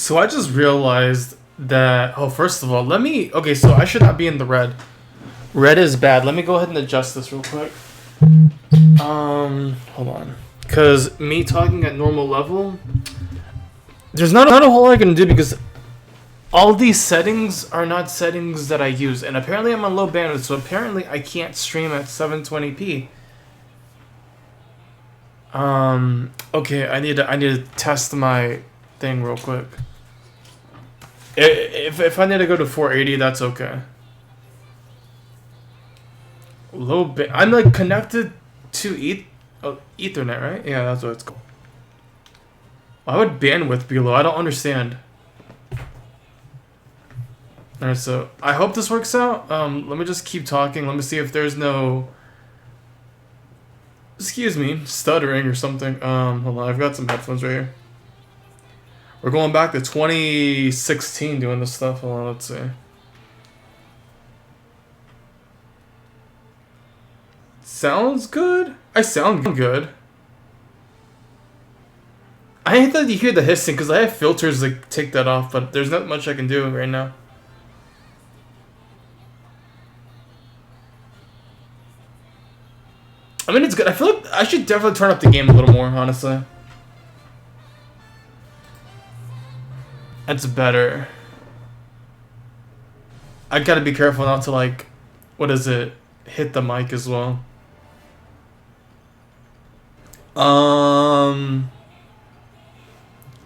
So I just realized that. Oh, first of all, let me. Okay, so I should not be in the red. Red is bad. Let me go ahead and adjust this real quick. Hold on. Because me talking at normal level, there's not a whole lot I can do because all these settings are not settings that I use, and apparently I'm on low bandwidth, so apparently I can't stream at 720p. Okay, I need to test my thing real quick. If I need to go to 480, that's okay. Low band. I'm like connected to Ethernet, right? Yeah, that's what it's called. Why would bandwidth be low? I don't understand. Alright, so I hope this works out. Let me just keep talking. Let me see if there's no, excuse me, stuttering or something. Hold on, I've got some headphones right here. We're going back to 2016 doing this stuff. Hold on, let's see. Sounds good? I sound good. I hate that you hear the hissing because I have filters that take that off, but there's not much I can do right now. I mean, it's good. I feel like I should definitely turn up the game a little more, honestly. That's better. I gotta be careful not to, like, what is it? Hit the mic as well.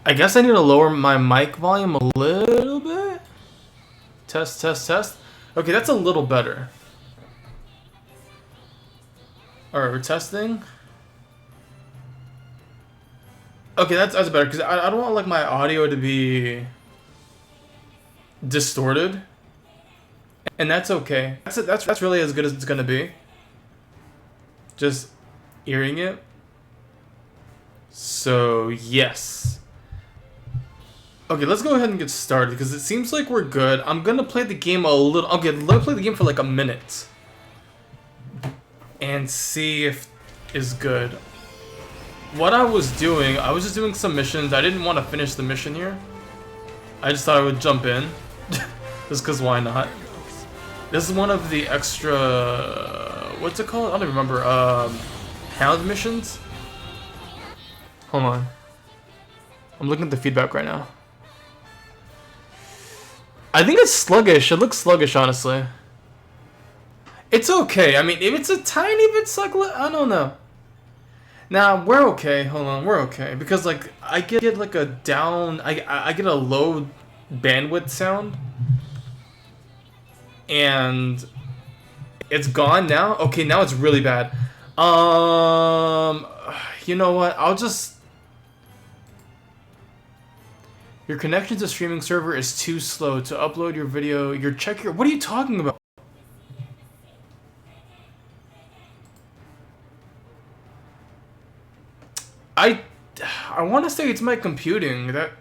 I guess I need to lower my mic volume a little bit. Test, test, test. Okay, that's a little better. Alright, we're testing. Okay, that's better, because I don't want, like, my audio to be distorted. And that's okay. That's really as good as it's gonna be. Just hearing it. So, yes. Okay, let's go ahead and get started, because it seems like we're good. I'm gonna play the game a little... Okay, let me play the game for like a minute. And see if it's good. What I was doing, I was just doing some missions. I didn't want to finish the mission here. I just thought I would jump in. Just because why not? This is one of the extra... What's it called? I don't remember. Hound missions? Hold on. I'm looking at the feedback right now. I think it's sluggish. It looks sluggish, honestly. It's okay. I mean, if it's a tiny bit sluggish, I don't know. Now, we're okay. Hold on. We're okay. Because, like, I get like a down... I get a low bandwidth sound. And it's gone now? Okay, now it's really bad. You know what? I'll just... Your connection to streaming server is too slow to upload your video. What are you talking about? I want to say it's my computing. That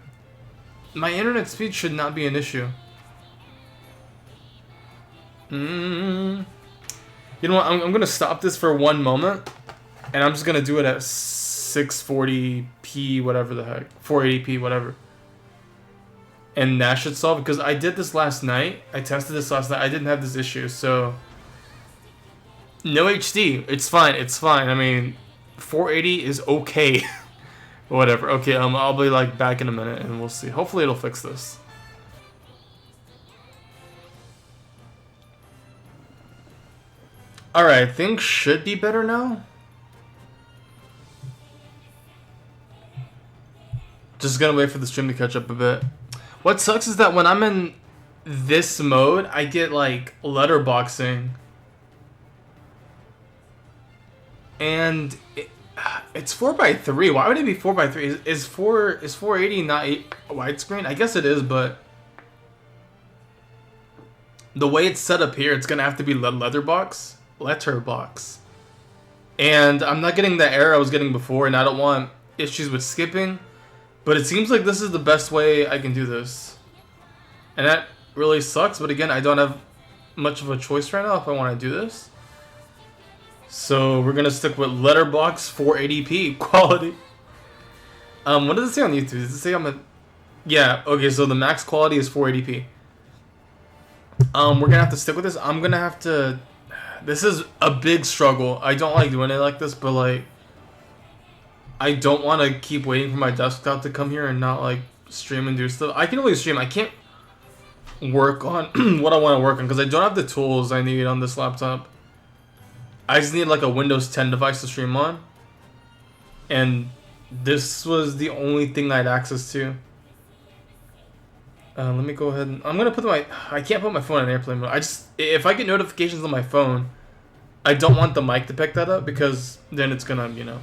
my internet speed should not be an issue. You know what? I'm gonna stop this for one moment, and I'm just gonna do it at 640p, whatever the heck, 480p, whatever. And that should solve it, because I did this last night. I tested this last night. I didn't have this issue, so no HD. It's fine. It's fine. I mean, 480 is okay. Whatever. Okay. I'll be like back in a minute, and we'll see. Hopefully, it'll fix this. Alright, things should be better now. Just gonna wait for the stream to catch up a bit. What sucks is that when I'm in this mode, I get like letterboxing. And it's 4:3. Why would it be 4:3? Is 480 not widescreen? I guess it is, but the way it's set up here, it's gonna have to be letterbox. And I'm not getting the error I was getting before, and I don't want issues with skipping, but it seems like this is the best way I can do this, and that really sucks. But again, I don't have much of a choice right now if I want to do this, so we're gonna stick with letterbox 480p quality. What does it say on YouTube? Does it say I'm at Yeah, okay, so the max quality is 480p. We're gonna have to stick with this. I'm gonna have to... This is a big struggle. I don't like doing it like this, but like... I don't want to keep waiting for my desktop to come here and not like stream and do stuff. I can only stream. I can't work on what I want to work on because I don't have the tools I need on this laptop. I just need like a Windows 10 device to stream on. And this was the only thing I had access to. Let me go ahead and... I'm going to put my... I can't put my phone in airplane mode. If I get notifications on my phone, I don't want the mic to pick that up because then it's going to, you know,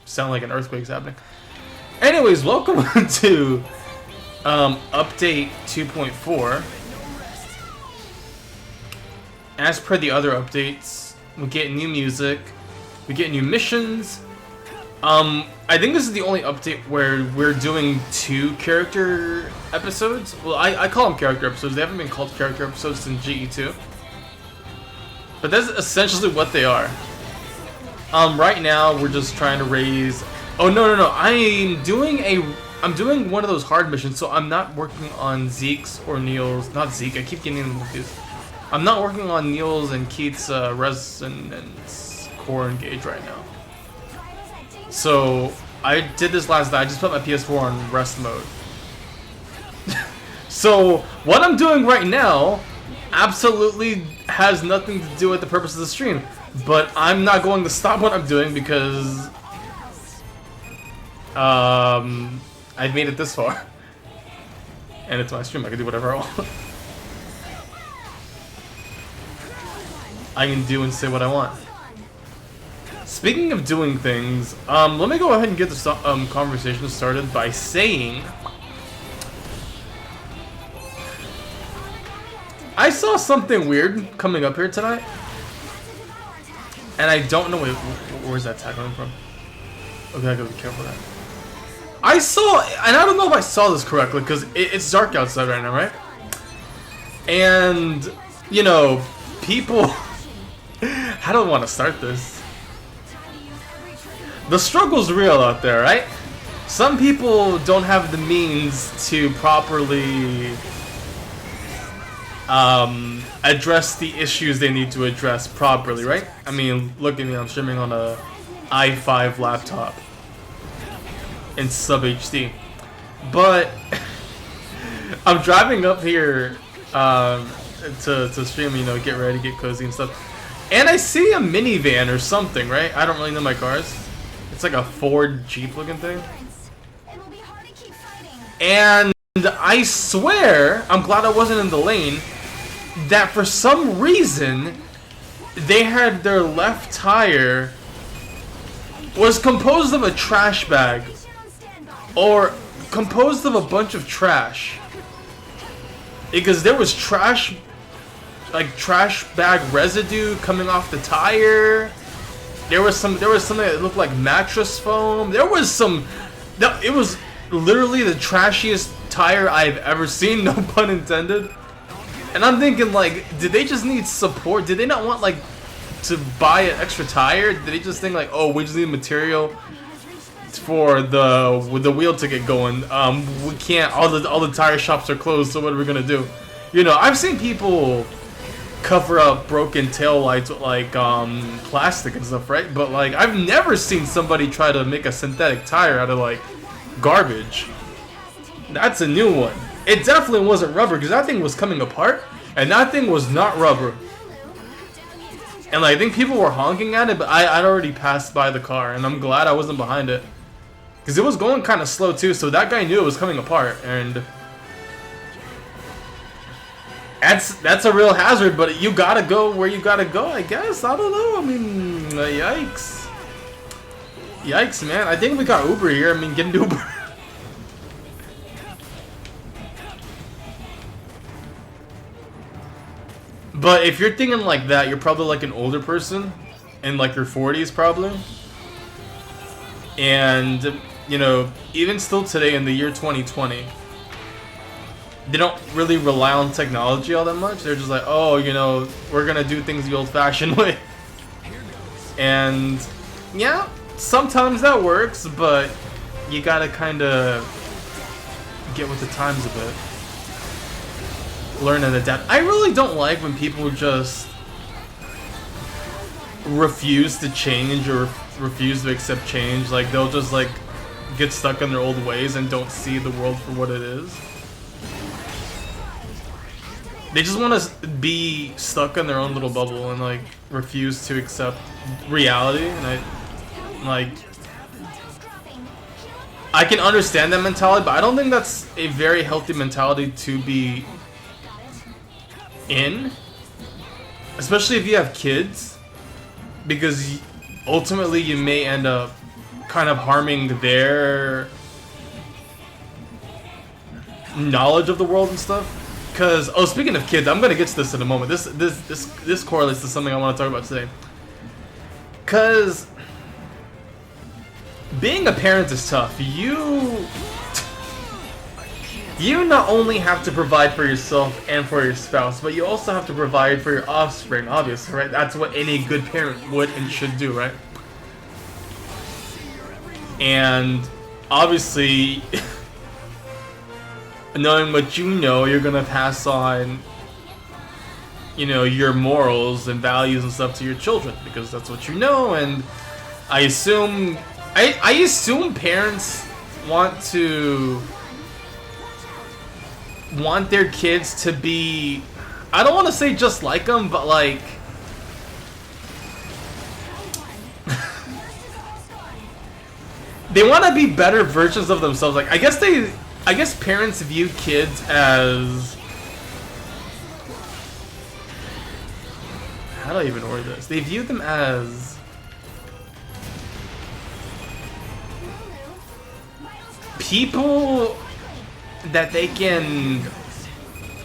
sound like an earthquake's happening. Anyways, welcome to update 2.4. As per the other updates, we get new music, we get new missions. I think this is the only update where we're doing 2 character episodes. Well, I call them character episodes. They haven't been called character episodes since GE2. But that's essentially what they are. Right now we're just trying to raise... Oh, no. I'm doing one of those hard missions, so I'm not working on Zeke's or Neil's... Not Zeke, I keep getting them confused. I'm not working on Neil's and Keith's Resonance Core Engage right now. So, I did this last night. I just put my PS4 on rest mode. So, what I'm doing right now absolutely has nothing to do with the purpose of the stream. But I'm not going to stop what I'm doing because I've made it this far. And it's my stream, I can do whatever I want. I can do and say what I want. Speaking of doing things, let me go ahead and get this conversation started by saying I saw something weird coming up here tonight. And I don't know, wait, where's that tag coming from? Okay, I gotta be careful of that. I saw, and I don't know if I saw this correctly, because it's dark outside right now, right? And, you know, people... I don't want to start this. The struggle's real out there, right? Some people don't have the means to properly... address the issues they need to address properly, right? I mean, look at me, I'm streaming on a i5 laptop in sub HD. But I'm driving up here to stream, you know, get ready, get cozy and stuff. And I see a minivan or something, right? I don't really know my cars. It's like a Ford Jeep looking thing. And I swear, I'm glad I wasn't in the lane, that for some reason they had their left tire was composed of a trash bag or composed of a bunch of trash, because there was trash, like trash bag residue coming off the tire. There was something that looked like mattress foam. There was some, it was literally the trashiest tire I've ever seen, no pun intended. And I'm thinking, like, did they just need support? Did they not want, like, to buy an extra tire? Did they just think, like, oh, we just need material for the wheel to get going? We can't. All the tire shops are closed, so what are we gonna do? You know, I've seen people cover up broken tail lights with like plastic and stuff, right? But like, I've never seen somebody try to make a synthetic tire out of like garbage. That's a new one. It definitely wasn't rubber, because that thing was coming apart, and that thing was not rubber. And like, I think people were honking at it, but I'd already passed by the car, and I'm glad I wasn't behind it, because it was going kind of slow too. So that guy knew it was coming apart, and that's a real hazard. But you gotta go where you gotta go, I guess. I don't know. I mean, yikes, man. I think we got Uber here. I mean, get an Uber. But if you're thinking like that, you're probably like an older person in like your 40s probably. And, you know, even still today in the year 2020, they don't really rely on technology all that much. They're just like, oh, you know, we're gonna do things the old-fashioned way. And yeah, sometimes that works, but you gotta kind of get with the times a bit. Learn and adapt. I really don't like when people just refuse to change or refuse to accept change. Like, they'll just like get stuck in their old ways and don't see the world for what it is. They just want to be stuck in their own little bubble and like refuse to accept reality. And I can understand that mentality, but I don't think that's a very healthy mentality to be in, especially if you have kids, because ultimately you may end up kind of harming their knowledge of the world and stuff. Because, oh, speaking of kids, I'm gonna get to this in a moment. This correlates to something I want to talk about today. Because being a parent is tough. You not only have to provide for yourself and for your spouse, but you also have to provide for your offspring, obviously, right? That's what any good parent would and should do, right? And obviously, knowing what you know, you're gonna pass on, you know, your morals and values and stuff to your children, because that's what you know. And I assume parents want their kids to be, I don't want to say just like them, but like they want to be better versions of themselves. Like, I guess parents view kids as, how do I even word this? They view them as people that they can,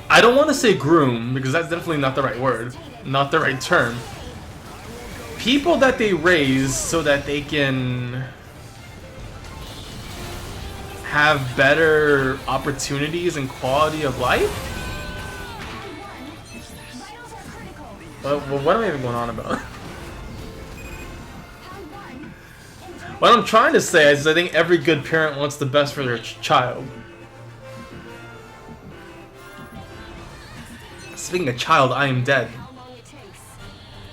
I don't want to say groom, because that's definitely not the right word, not the right term. People that they raise so that they can have better opportunities and quality of life? Well, what am I even going on about? What I'm trying to say is I think every good parent wants the best for their child. Speaking of child, I am dead.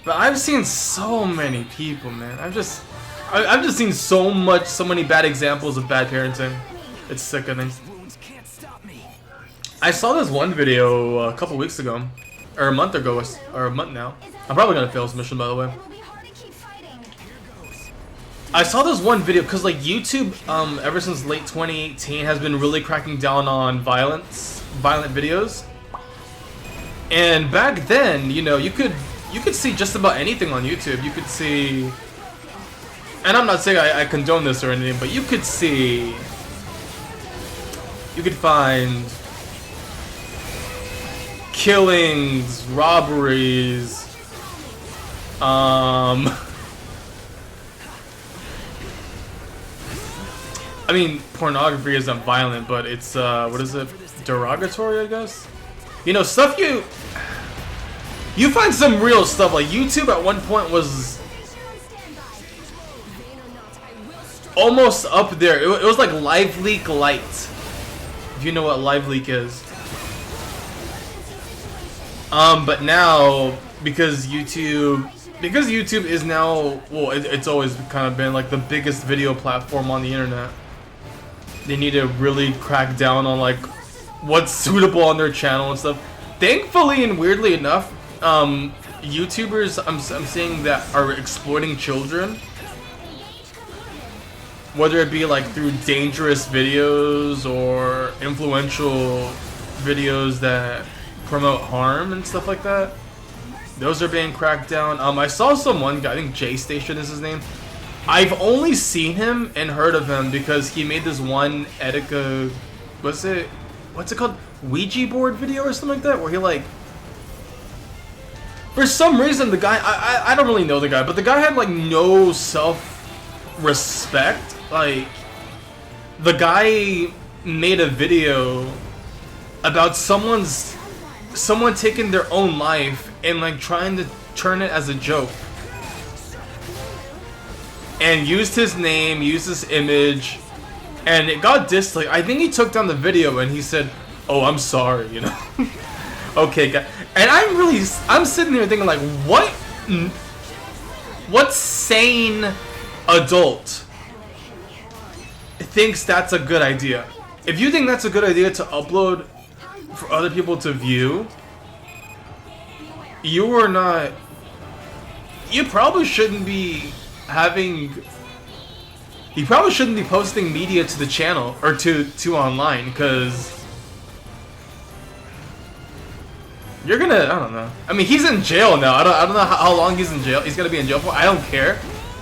But I've seen so many people, man. I've just seen so many bad examples of bad parenting. It's sickening. I saw this one video a couple weeks ago, or a month ago, or a month now. I'm probably gonna fail this mission, by the way. I saw this one video because, like, YouTube, ever since late 2018, has been really cracking down on violent videos. And back then, you know, you could see just about anything on YouTube. You could see, and I'm not saying I condone this or anything, but you could find killings, robberies, I mean, pornography isn't violent, but it's, what is it? Derogatory, I guess? You know, stuff you find some real stuff. Like, YouTube at one point was almost up there. It was like Live Leak Light, if you know what Live Leak is. But now, because YouTube is now, well, it's always kind of been like the biggest video platform on the internet. They need to really crack down on like what's suitable on their channel and stuff. Thankfully and weirdly enough, YouTubers I'm seeing that are exploiting children, whether it be like through dangerous videos or influential videos that promote harm and stuff like that. Those are being cracked down. I saw someone guy, I think J Station is his name. I've only seen him and heard of him because he made this one Etika, what's it called? Ouija board video or something like that, where he like, for some reason the guy, I don't really know the guy, but the guy had like no self-respect. Like, the guy made a video about someone taking their own life and like trying to turn it as a joke, and used his name, used his image, and it got disliked. I think he took down the video and he said, "Oh, I'm sorry," you know. Okay, guys. And I'm sitting there thinking like, what sane adult thinks that's a good idea? If you think that's a good idea to upload for other people to view, you probably shouldn't be posting media to the channel or to online, because you're gonna, I don't know. I mean, he's in jail now. I don't know how long he's in jail. He's gonna be in jail for. I don't care.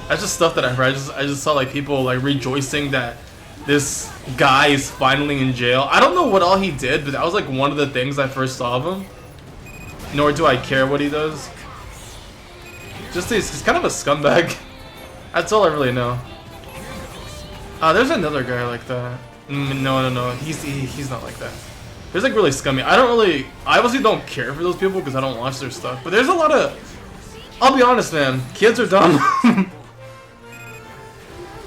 That's just stuff that I've heard. I just saw like people like rejoicing that this guy is finally in jail. I don't know what all he did, but that was like one of the things I first saw of him. Nor do I care what he does. Just he's kind of a scumbag. That's all I really know. There's another guy like that. No. He's not like that. There's like really scummy. I obviously don't care for those people because I don't watch their stuff. But there's a lot of, I'll be honest, man. Kids are dumb.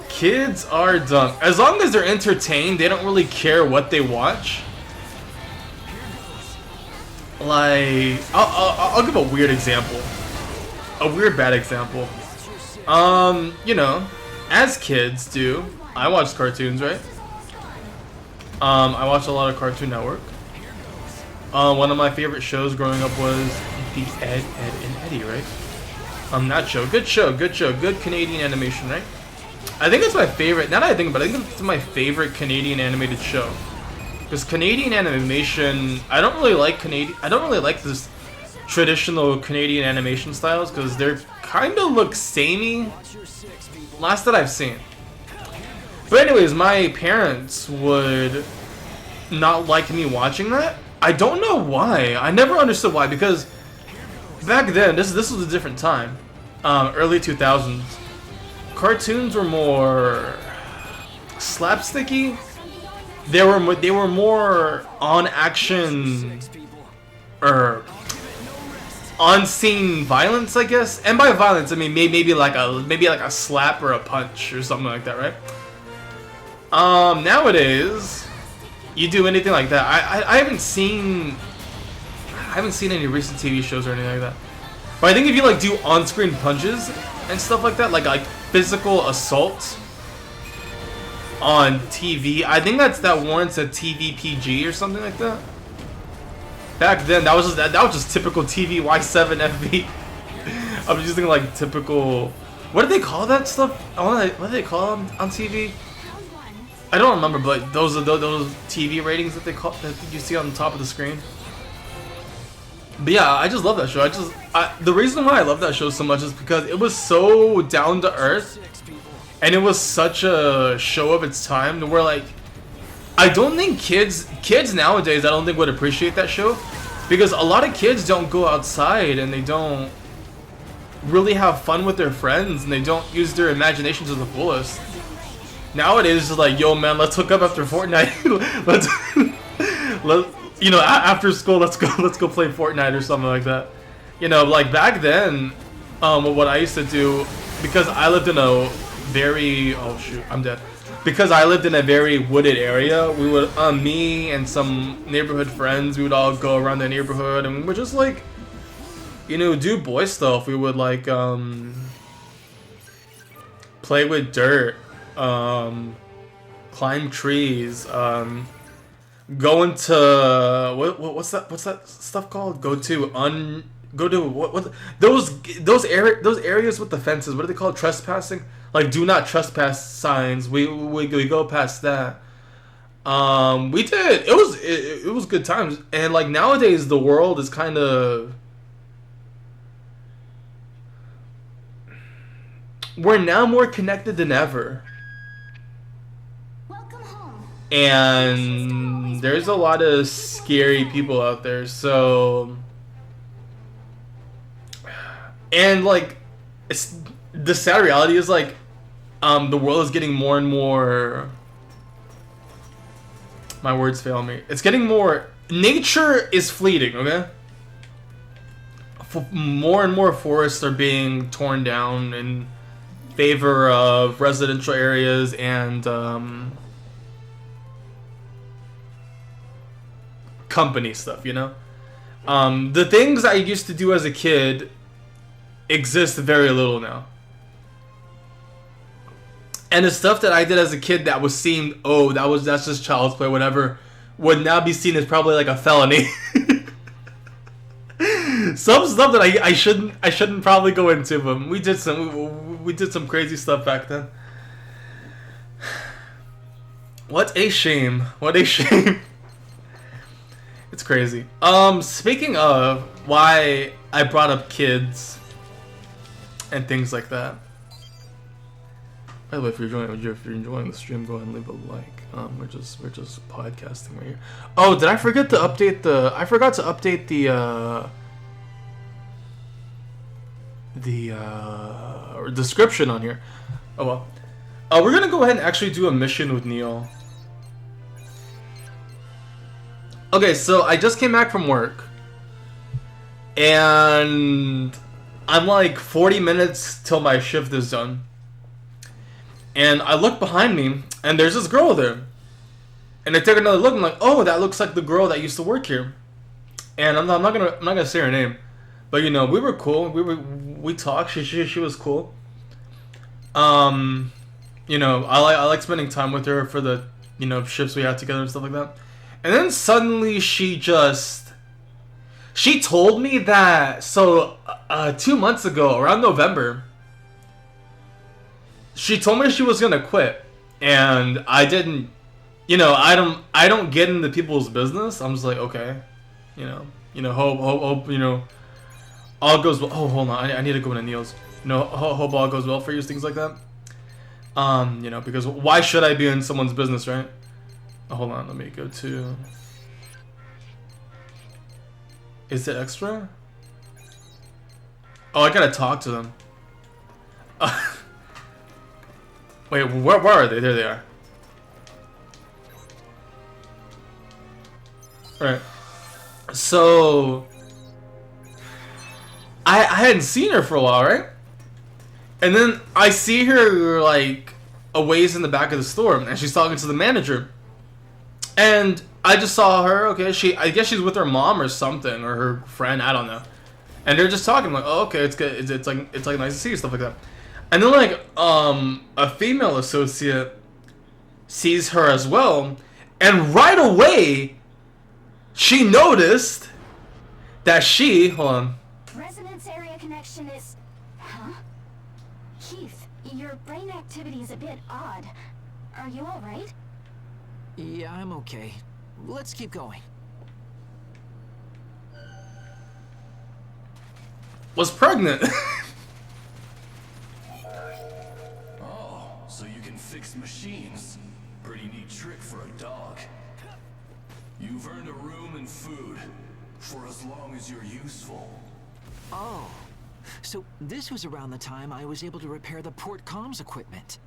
Kids are dumb. As long as they're entertained, they don't really care what they watch. Like, I'll give a weird example. A weird bad example. You know, as kids do, I watch cartoons, right? I watched a lot of Cartoon Network. One of my favorite shows growing up was the Ed, and Eddie, right? That show. Good Canadian animation, right? I think it's my favorite. Now that I think about it, I think it's my favorite Canadian animated show. Because Canadian animation, I don't really like this traditional Canadian animation styles because they're kind of look samey. Last that I've seen. But anyways, my parents would not like me watching that. I don't know why. I never understood why, because back then, this was a different time. Early 2000s. Cartoons were more slapsticky. They were more on action or on-scene violence, I guess. And by violence, I mean maybe like a slap or a punch or something like that, right? Nowadays, you do anything like that. I haven't seen any recent TV shows or anything like that. But I think if you like do on-screen punches and stuff like that, like physical assault on TV, I think that warrants a TV PG or something like that. Back then, that was just typical TV Y7 FV. I was just thinking like typical. What did they call that stuff? What did they call them on TV? I don't remember, but those TV ratings that you see on the top of the screen. But yeah, I just love that show. The reason why I love that show so much is because it was so down to earth, and it was such a show of its time. Where like, I don't think kids nowadays, I don't think would appreciate that show, because a lot of kids don't go outside and they don't really have fun with their friends and they don't use their imagination to the fullest. Nowadays, it's like, yo man, let's hook up after Fortnite. After school, let's go play Fortnite or something like that. You know, like back then, what I used to do, because I lived in a very because I lived in a very wooded area, we would me and some neighborhood friends, we would all go around the neighborhood and we would just like, do boy stuff. We would like play with dirt, climb trees, go into what's that stuff called? Go to those areas with the fences. What do they call it? Trespassing? Like do not trespass signs. We go past that. We did. It was good times. And like nowadays, the world is kind of. We're now more connected than ever. And there's a lot of scary people out there, so. And like, the sad reality is like, the world is getting more and more. My words fail me. It's getting more. Nature is fleeting, okay? More and more forests are being torn down in favor of residential areas and company stuff, you know? The things I used to do as a kid exist very little now. And the stuff that I did as a kid that was seen, oh, that's just child's play, whatever, would now be seen as probably like a felony. Some stuff that I shouldn't probably go into, but we did some crazy stuff back then. What a shame. What a shame. It's crazy. Speaking of why I brought up kids and things like that. By the way, if you're enjoying the stream, go ahead and leave a like. We're just podcasting right here. Oh, did I forget to update the? I forgot to update the description on here. Oh well. We're gonna go ahead and actually do a mission with Neil. Okay, so I just came back from work, and I'm like 40 minutes till my shift is done. And I look behind me, and there's this girl there. And I take another look, and I'm like, oh, that looks like the girl that used to work here. And I'm not gonna say her name, but you know, we were cool. We talked. She was cool. You know, I like spending time with her for the, you know, shifts we had together and stuff like that. And then suddenly she told me that, so 2 months ago, around November, she told me she was gonna quit, and I didn't, you know, I don't get into people's business. I'm just like, okay, you know, hope, you know, all goes well. Oh, hold on, I need to go into Neil's. You know, hope all goes well for you, things like that. You know, because why should I be in someone's business, right? Oh, hold on, let me go to. Is it extra? Oh, I gotta talk to them. Wait, where are they? There they are. Alright. So I hadn't seen her for a while, right? And then I see her like a ways in the back of the store, and she's talking to the manager. And I just saw her, okay, I guess she's with her mom or something, or her friend, I don't know. And they're just talking, like, oh, okay, it's good, it's like nice to see you, stuff like that. And then like a female associate sees her as well, and right away she noticed that hold on. Resonance area connection is, huh? Keith, your brain activity is a bit odd. Are you all right? Yeah, I'm okay. Let's keep going. Was pregnant. Oh, so you can fix machines. Pretty neat trick for a dog. You've earned a room and food for as long as you're useful. Oh, so this was around the time I was able to repair the port comms equipment.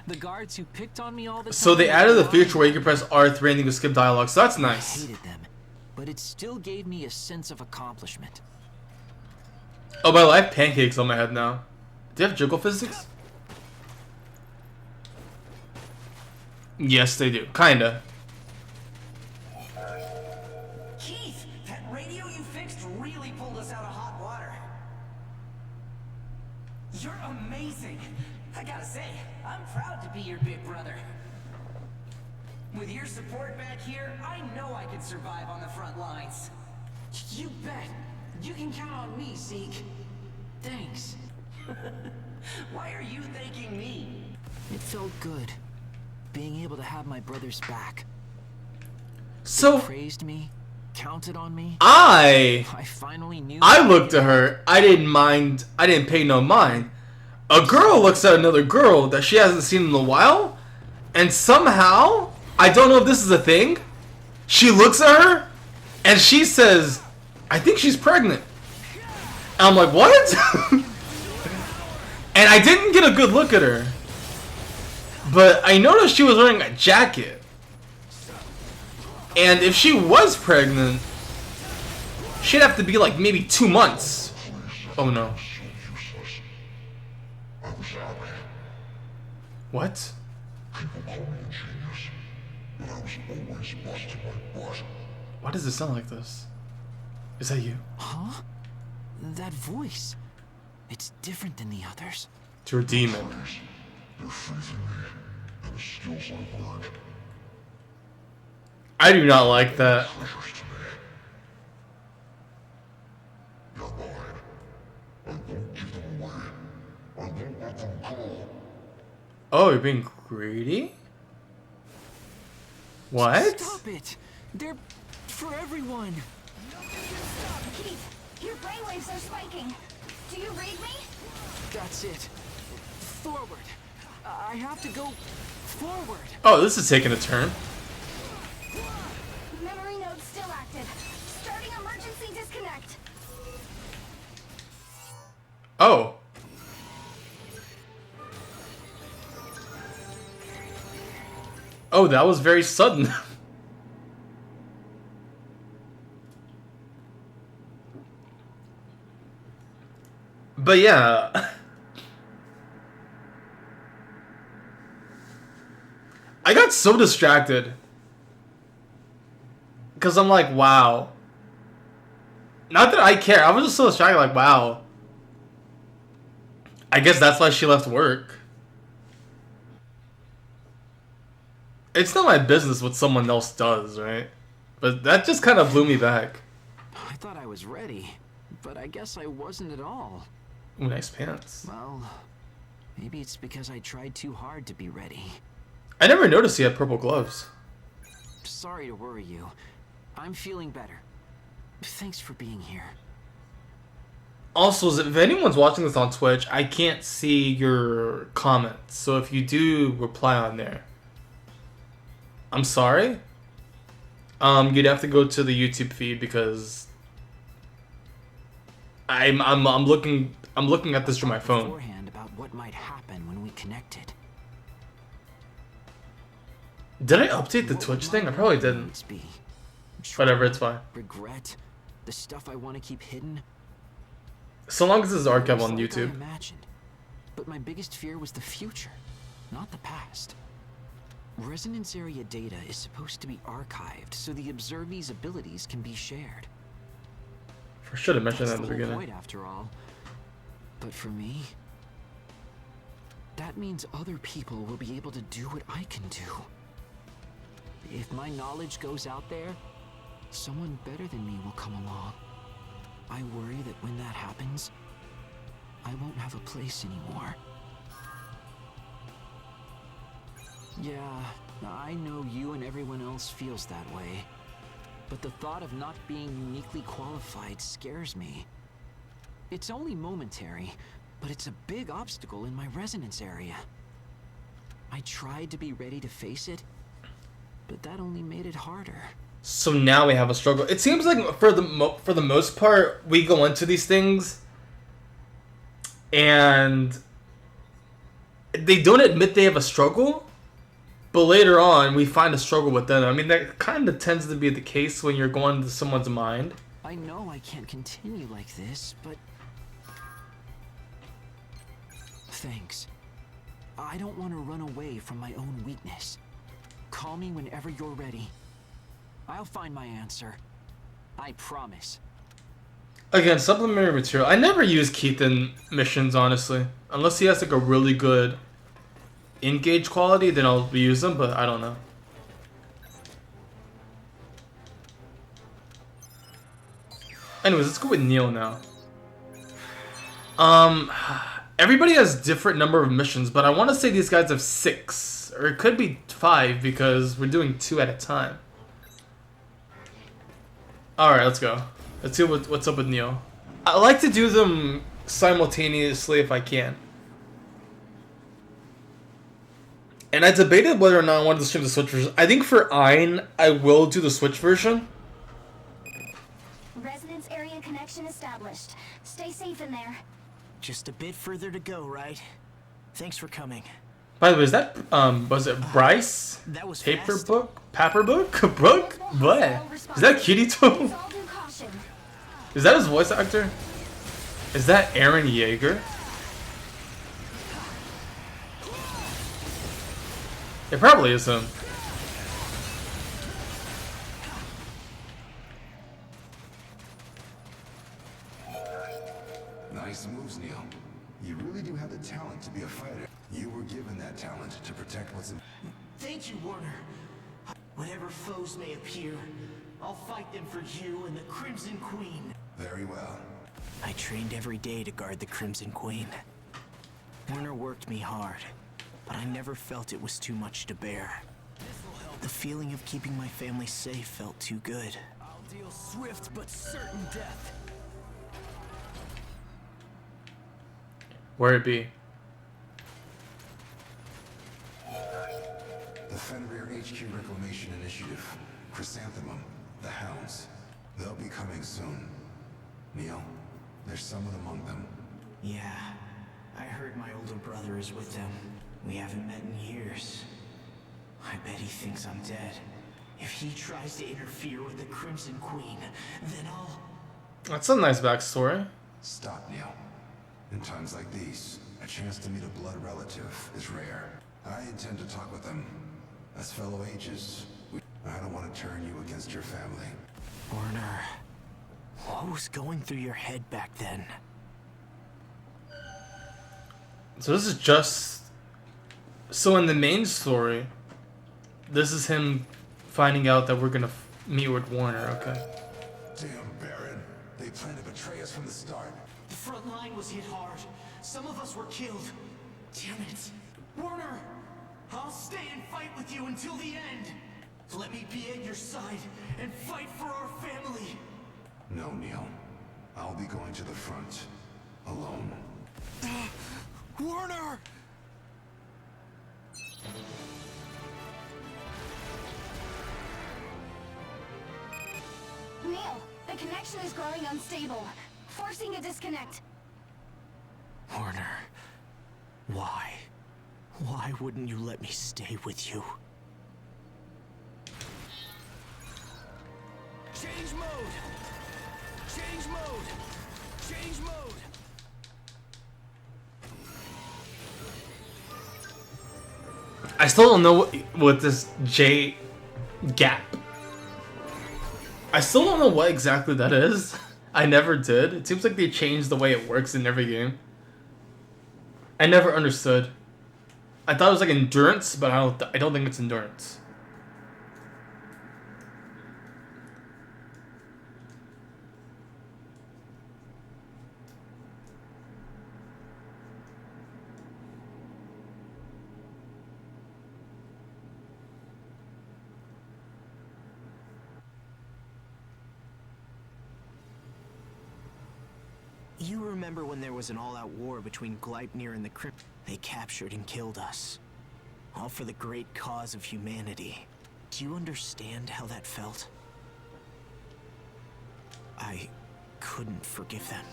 The guards who picked on me all the time. So they added a feature where you can press R3 and you can skip dialogue, so that's nice. I hated them, but it still gave me a sense of accomplishment. Oh, by the way, I have pancakes on my head now. Do you have jiggle physics? Yes, they do. Kinda. Keith, that radio you fixed really pulled us out of hot water. You're amazing. I gotta say, I'm proud to be your big brother. With your support back here, I know I could survive on the front lines. You bet. You can count on me, Zeke. Thanks. Why are you thanking me? It felt good, being able to have my brother's back. So They praised me, counted on me. I finally knew. I looked at her. I didn't mind. I didn't pay no mind. A girl looks at another girl that she hasn't seen in a while, and somehow, I don't know if this is a thing, she looks at her, and she says, I think she's pregnant. And I'm like, what? And I didn't get a good look at her. But I noticed she was wearing a jacket. And if she was pregnant, she'd have to be like maybe 2 months. Oh no. What? Why does it sound like this? Is that you? Huh? That voice. It's different than the others. To redeem it. I do not like that. Oh, you're being greedy? What? Stop it! They're for everyone. Keith, your brainwaves are spiking. Do you read me? That's it. Forward. I have to go forward. Oh, this is taking a turn. Memory node still active. Starting emergency disconnect. Oh. Oh, that was very sudden. But yeah. I got so distracted. Because I'm like, wow. Not that I care. I was just so distracted, like, wow. I guess that's why she left work. It's not my business what someone else does, right? But that just kind of blew me back. I thought I was ready, but I guess I wasn't at all. Ooh, nice pants. Well, maybe it's because I tried too hard to be ready. I never noticed he had purple gloves. Sorry to worry you. I'm feeling better. Thanks for being here. Also, if anyone's watching this on Twitch, I can't see your comments. So if you do reply on there, I'm sorry. You'd have to go to the YouTube feed because I'm looking at this from my phone. Beforehand about what might happen when we connected. Did I update the Twitch thing? I probably didn't. Be? Whatever, it's fine. Regret, the stuff I want to keep hidden. So long as it's archived It's on like I YouTube. imagined. But my biggest fear was the future, not the past. Resonance area data is supposed to be archived so the observee's abilities can be shared. I should have mentioned That's that in the whole beginning. point, after all. But for me, that means other people will be able to do what I can do. If my knowledge goes out there, someone better than me will come along. I worry that when that happens, I won't have a place anymore. Yeah, I know you and everyone else feels that way. But the thought of not being uniquely qualified scares me. It's only momentary, but it's a big obstacle in my resonance area. I tried to be ready to face it, but that only made it harder. So now we have a struggle. It seems like for the most part, we go into these things and they don't admit they have a struggle, but later on we find a struggle with them. I mean, that kind of tends to be the case when you're going into someone's mind. I know I can't continue like this, but... Thanks. I don't want to run away from my own weakness. Call me whenever you're ready. I'll find my answer. I promise. Again, supplementary material. I never use Keith in missions, honestly. Unless he has like a really good engage quality, then I'll use them, but I don't know. Anyways, let's go with Neil now. Everybody has different number of missions, but I want to say these guys have 6. Or it could be 5 because we're doing 2 at a time. Alright, let's go. Let's see what's up with Neo. I like to do them simultaneously if I can. And I debated whether or not I wanted to stream the Switch version. I think for Ein, I will do the Switch version. Resonance area connection established. Stay safe in there. Just a bit further to go, right? Thanks for coming. By the way, is that, was it Bryce? That was Paper fast. book? Paperbook? Brook? What? Is that Kirito? With all due caution. Is that his voice actor? Is that Aaron Yeager? It probably is him. Nice moves, Neil. You really do have the talent to be a fighter. You were given that talent to protect what's in. Thank you, Warner. Whatever foes may appear, I'll fight them for you and the Crimson Queen. Very well. I trained every day to guard the Crimson Queen. Warner worked me hard, but I never felt it was too much to bear. The feeling of keeping my family safe felt too good. I'll deal swift but certain death. Where it be? The Fenrir HQ Reclamation Initiative. Chrysanthemum. The Hounds. They'll be coming soon. Neil, there's someone among them. Yeah, I heard my older brother is with them. We haven't met in years. I bet he thinks I'm dead. If he tries to interfere with the Crimson Queen, then I'll... That's a nice backstory. Stop, Neil. In times like these, a chance to meet a blood relative is rare. I intend to talk with them. As fellow ages, I don't want to turn you against your family. Warner, what was going through your head back then? So this is just... So in the main story, this is him finding out that we're gonna meet with Warner, okay. Damn, Baron. They planned to betray us from the start. The front line was hit hard. Some of us were killed. Damn it. Warner, I'll stay and fight with you until the end. Let me be at your side and fight for our family. No, Neil. I'll be going to the front. Alone. Warner! Neil, the connection is growing unstable, forcing a disconnect. Warner, why? Why wouldn't you let me stay with you? Change mode! Change mode! Change mode! I still don't know what this J gap. I still don't know what exactly that is. I never did. It seems like they changed the way it works in every game. I never understood. I thought it was like endurance, but I don't think it's endurance. You remember when there was an all-out war between Gleipnir and the Crypt? They captured and killed us. All for the great cause of humanity. Do you understand how that felt? I couldn't forgive them.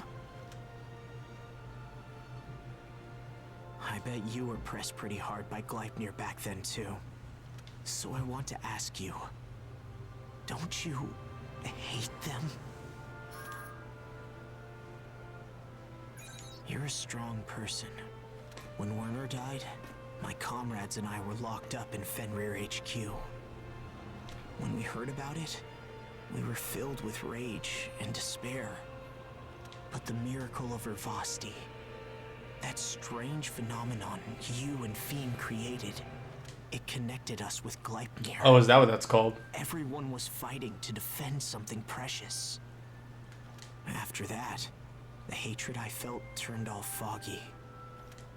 I bet you were pressed pretty hard by Gleipnir back then too. So I want to ask you, don't you hate them? You're a strong person. When Werner died, my comrades and I were locked up in Fenrir HQ. When we heard about it, we were filled with rage and despair. But the miracle of Urvasti, that strange phenomenon you and Fiend created, it connected us with Gleipnir. Oh, is that what that's called? Everyone was fighting to defend something precious. After that, the hatred I felt turned all foggy.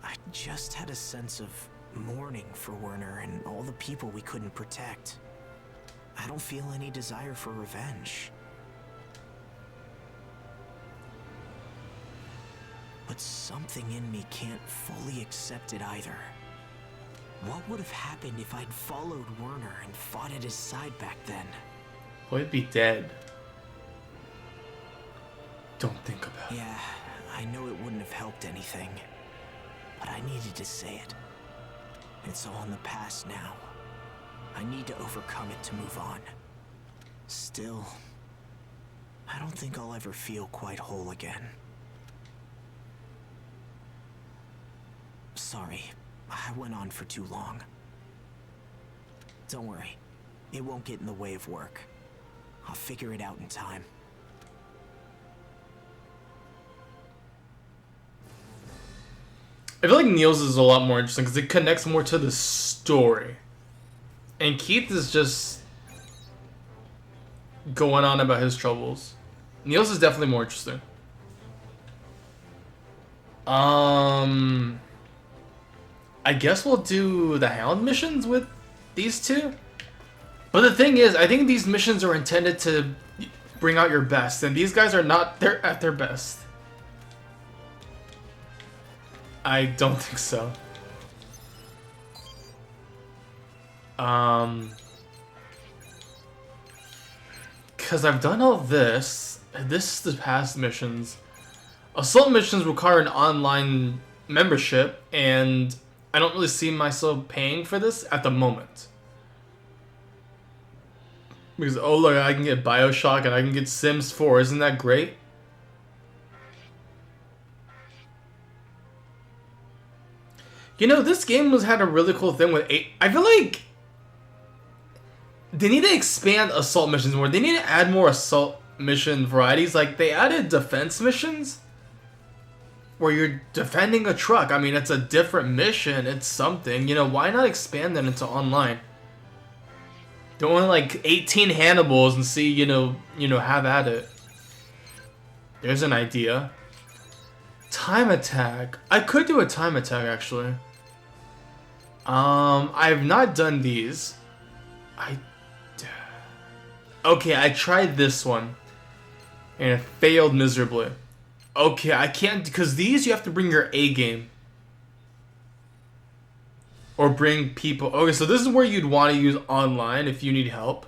I just had a sense of mourning for Werner and all the people we couldn't protect. I don't feel any desire for revenge. But something in me can't fully accept it either. What would have happened if I'd followed Werner and fought at his side back then? Well, he'd be dead. Don't think about it. Yeah, I know it wouldn't have helped anything. But I needed to say it. It's all in the past now. I need to overcome it to move on. Still, I don't think I'll ever feel quite whole again. Sorry, I went on for too long. Don't worry, it won't get in the way of work. I'll figure it out in time. I feel like Neil's is a lot more interesting because it connects more to the story. And Keith is just going on about his troubles. Neil's is definitely more interesting. I guess we'll do the Hound missions with these two. But the thing is, I think these missions are intended to bring out your best, and these guys are not at their best. I don't think so. Because I've done all this. This is the past missions. Assault missions require an online membership, and I don't really see myself paying for this at the moment. Because, oh look, I can get Bioshock and I can get Sims 4. Isn't that great? You know, this game had a really cool thing with 8. I feel like they need to expand assault missions more. They need to add more assault mission varieties. Like, they added defense missions where you're defending a truck. I mean, it's a different mission. It's something. You know, why not expand that into online? Don't want like 18 Hannibals and see, you know, have at it. There's an idea. Time attack. I could do a time attack actually. I've not done these. Okay, I tried this one and it failed miserably. Okay, I can't, because these you have to bring your A game. Or bring people. Okay, so this is where you'd want to use online if you need help.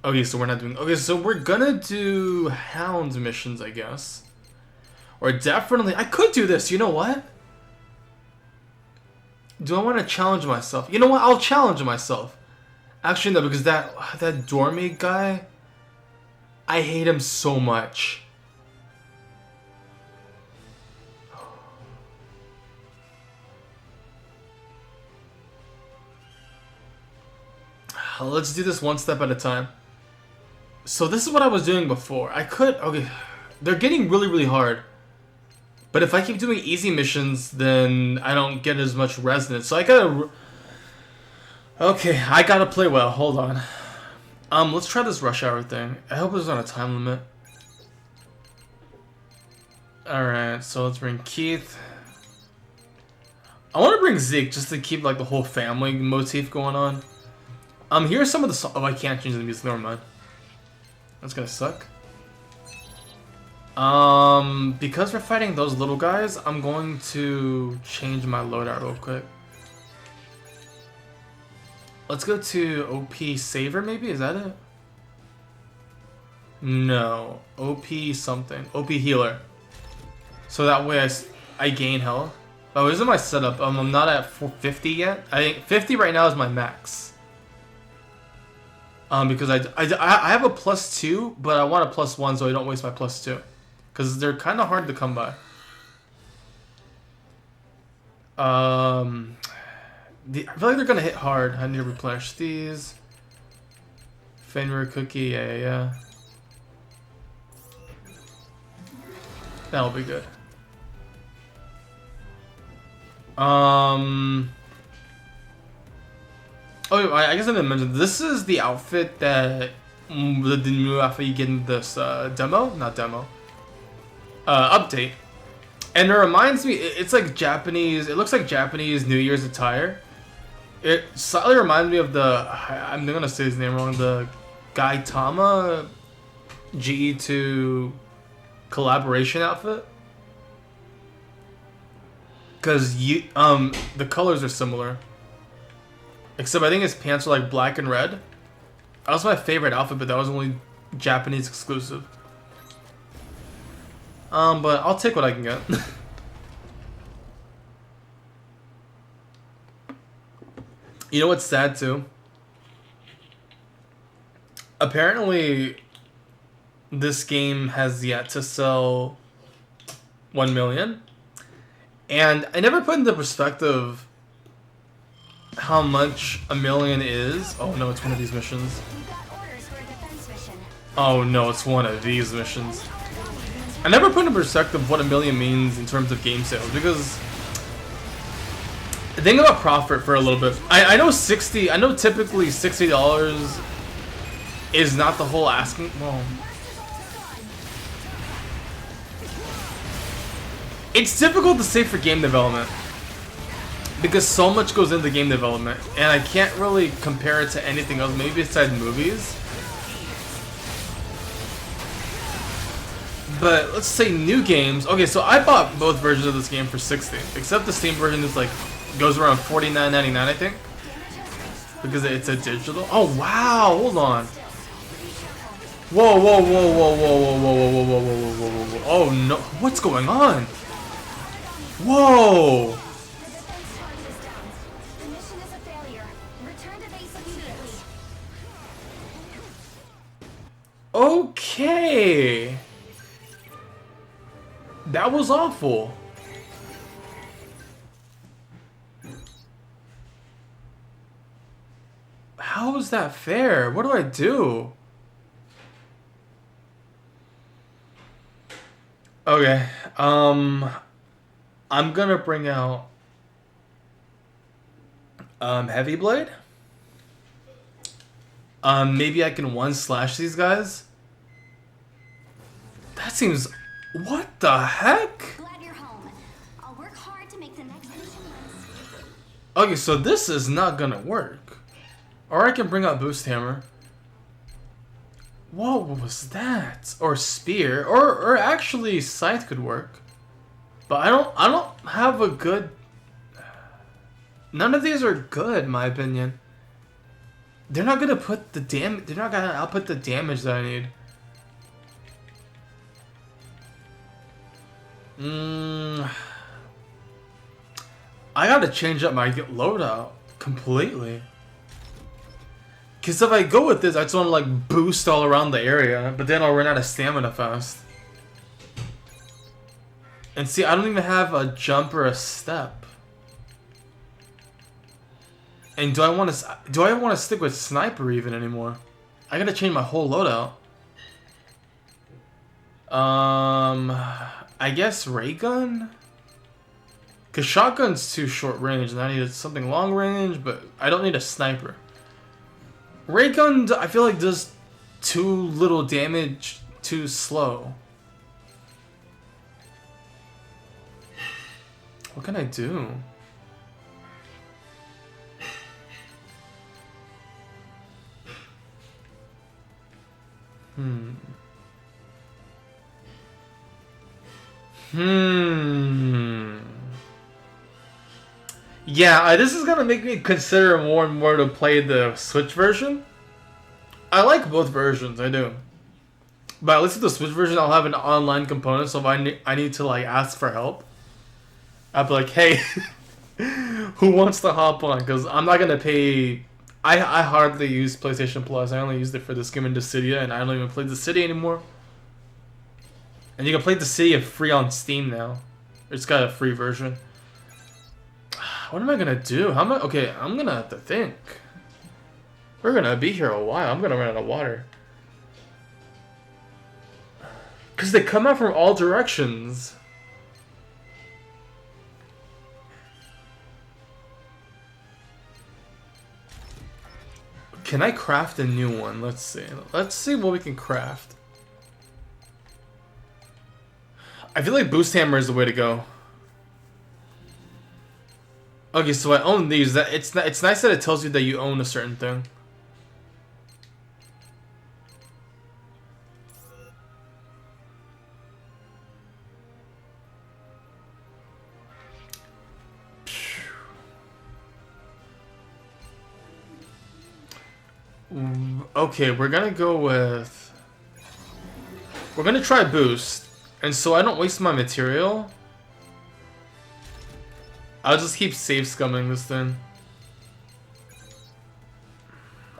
Okay, so we're not doing. Okay, so we're gonna do Hound missions, I guess. Or definitely, I could do this. You know what? Do I want to challenge myself? You know what? I'll challenge myself. Actually, no, because that Dormy guy, I hate him so much. Let's do this one step at a time. So this is what I was doing before. I could... Okay, they're getting really, really hard. But if I keep doing easy missions, then I don't get as much resonance. So I gotta... Okay, I gotta play well. Hold on. Let's try this rush hour thing. I hope there's not a time limit. Alright, so let's bring Keith. I want to bring Zeke just to keep like the whole family motif going on. Here's some of the oh, I can't change the music, never mind. That's gonna suck. Because we're fighting those little guys, I'm going to change my loadout real quick. Let's go to OP Saver, maybe? Is that it? No. OP something. OP Healer. So that way I gain health. Oh, this is my setup. I'm not at 450 yet. I think 50 right now is my max. Because I have a +2, but I want a +1 so I don't waste my +2. Because they're kind of hard to come by. I feel like they're going to hit hard. I need to replenish these. Fenrir cookie, yeah. That'll be good. Oh, I guess I didn't mention, this is the outfit that, the new outfit you get in this demo? Not demo. Update. And it reminds me, it's like Japanese, it looks like Japanese New Year's attire. It slightly reminds me of the, I'm gonna say his name wrong, the Gaitama GE2 collaboration outfit. Because the colors are similar. Except I think his pants are like black and red. That was my favorite outfit, but that was only Japanese exclusive. But I'll take what I can get. You know what's sad too? Apparently, this game has yet to sell 1 million. And I never put into perspective how much 1 million is. Oh no, it's one of these missions. Oh no, it's one of these missions. I never put in perspective what $1 million means in terms of game sales, because think about profit for a little bit. I know typically $60 is not the whole asking. Well, it's difficult to say for game development because so much goes into game development, and I can't really compare it to anything else, maybe besides movies. But let's say new games. Okay, so I bought both versions of this game for $60, except the Steam version is like goes around $49.99, I think, because it's a digital. Oh wow, hold on. Whoa, whoa, whoa, whoa, whoa, whoa, whoa, whoa, whoa, whoa, whoa, whoa, whoa, whoa. Oh no, what's going on? Whoa. Okay. That was awful. How is that fair? What do I do? Okay, I'm gonna bring out Heavy Blade. Maybe I can one slash these guys. That seems. What the heck? Glad you're home. I'll work hard to make the next mission list. Okay, so this is not gonna work. Or I can bring out Boost Hammer. Whoa, what was that? Or Spear, or actually Scythe could work. But I don't have a good. None of these are good, in my opinion. They're not gonna put the They're not gonna output the damage that I need. I gotta change up my loadout completely. Because if I go with this, I just want to like boost all around the area, but then I'll run out of stamina fast. And see, I don't even have a jump or a step. And do I want to stick with sniper even anymore? I gotta change my whole loadout. I guess ray gun? Cause shotgun's too short range and I need something long range, but I don't need a sniper. Ray gun, I feel like does too little damage, too slow. What can I do? Yeah, this is gonna make me consider more and more to play the Switch version. I like both versions, I do. But at least with the Switch version, I'll have an online component, so if I need to like ask for help, I'll be like, hey, who wants to hop on? Because I'm not gonna pay. I hardly use PlayStation Plus. I only used it for this game in Dissidia, and I don't even play Dissidia anymore. And you can play Dissidia free on Steam now. It's got a free version. What am I gonna do? Okay, I'm gonna have to think. We're gonna be here a while. I'm gonna run out of water. Cause they come out from all directions. Can I craft a new one? Let's see. Let's see what we can craft. I feel like Boost Hammer is the way to go. Okay, so I own these. It's nice that it tells you that you own a certain thing. Okay, we're gonna go with... We're gonna try Boost. And so I don't waste my material, I'll just keep safe scumming this thing.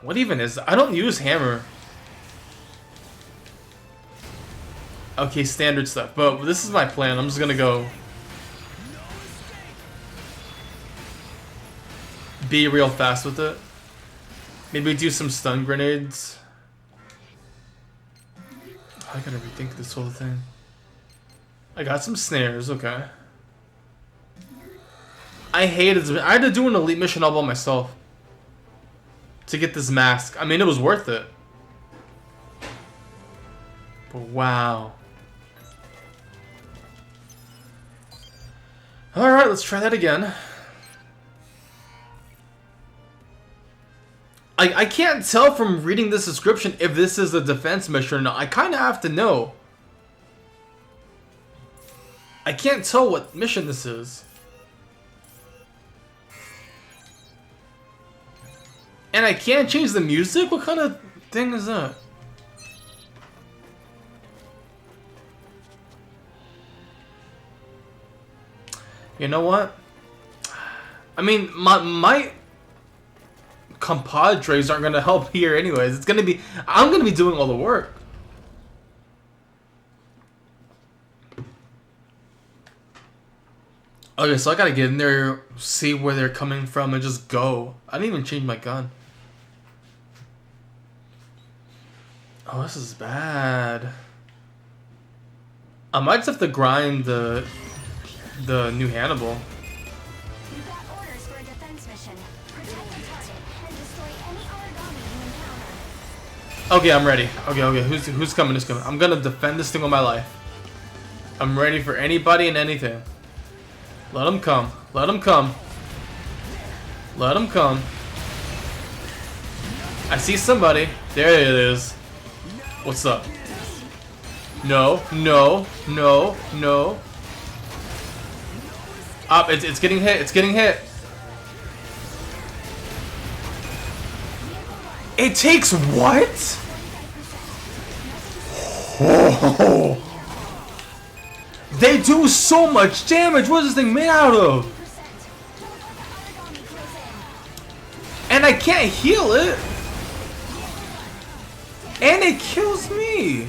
What even is that? I don't use hammer. Okay, standard stuff. But this is my plan. I'm just gonna go be real fast with it. Maybe do some stun grenades. I gotta rethink this whole thing. I got some snares, okay. I hated this. I had to do an elite mission all by myself to get this mask. I mean, it was worth it. But wow. Alright, let's try that again. I can't tell from reading this description if this is a defense mission or not. I kind of have to know. I can't tell what mission this is. And I can't change the music? What kind of thing is that? You know what? I mean, my compadres aren't gonna help here anyways. It's gonna be, I'm gonna be doing all the work. Okay, so I gotta get in there, see where they're coming from, and just go. I didn't even change my gun. Oh, this is bad. I might just have to grind the new Hannibal. You've got orders for a defense mission. Protect the target and destroy any origami you encounter. Okay, I'm ready. Okay, who's coming? Who's coming? I'm gonna defend this thing with my life. I'm ready for anybody and anything. Let them come. Let them come. Let them come. I see somebody. There it is. What's up? No, no, no, no. Up, it's getting hit. It's getting hit. It takes what? Oh. They do so much damage. What is this thing made out of? And I can't heal it. And it kills me.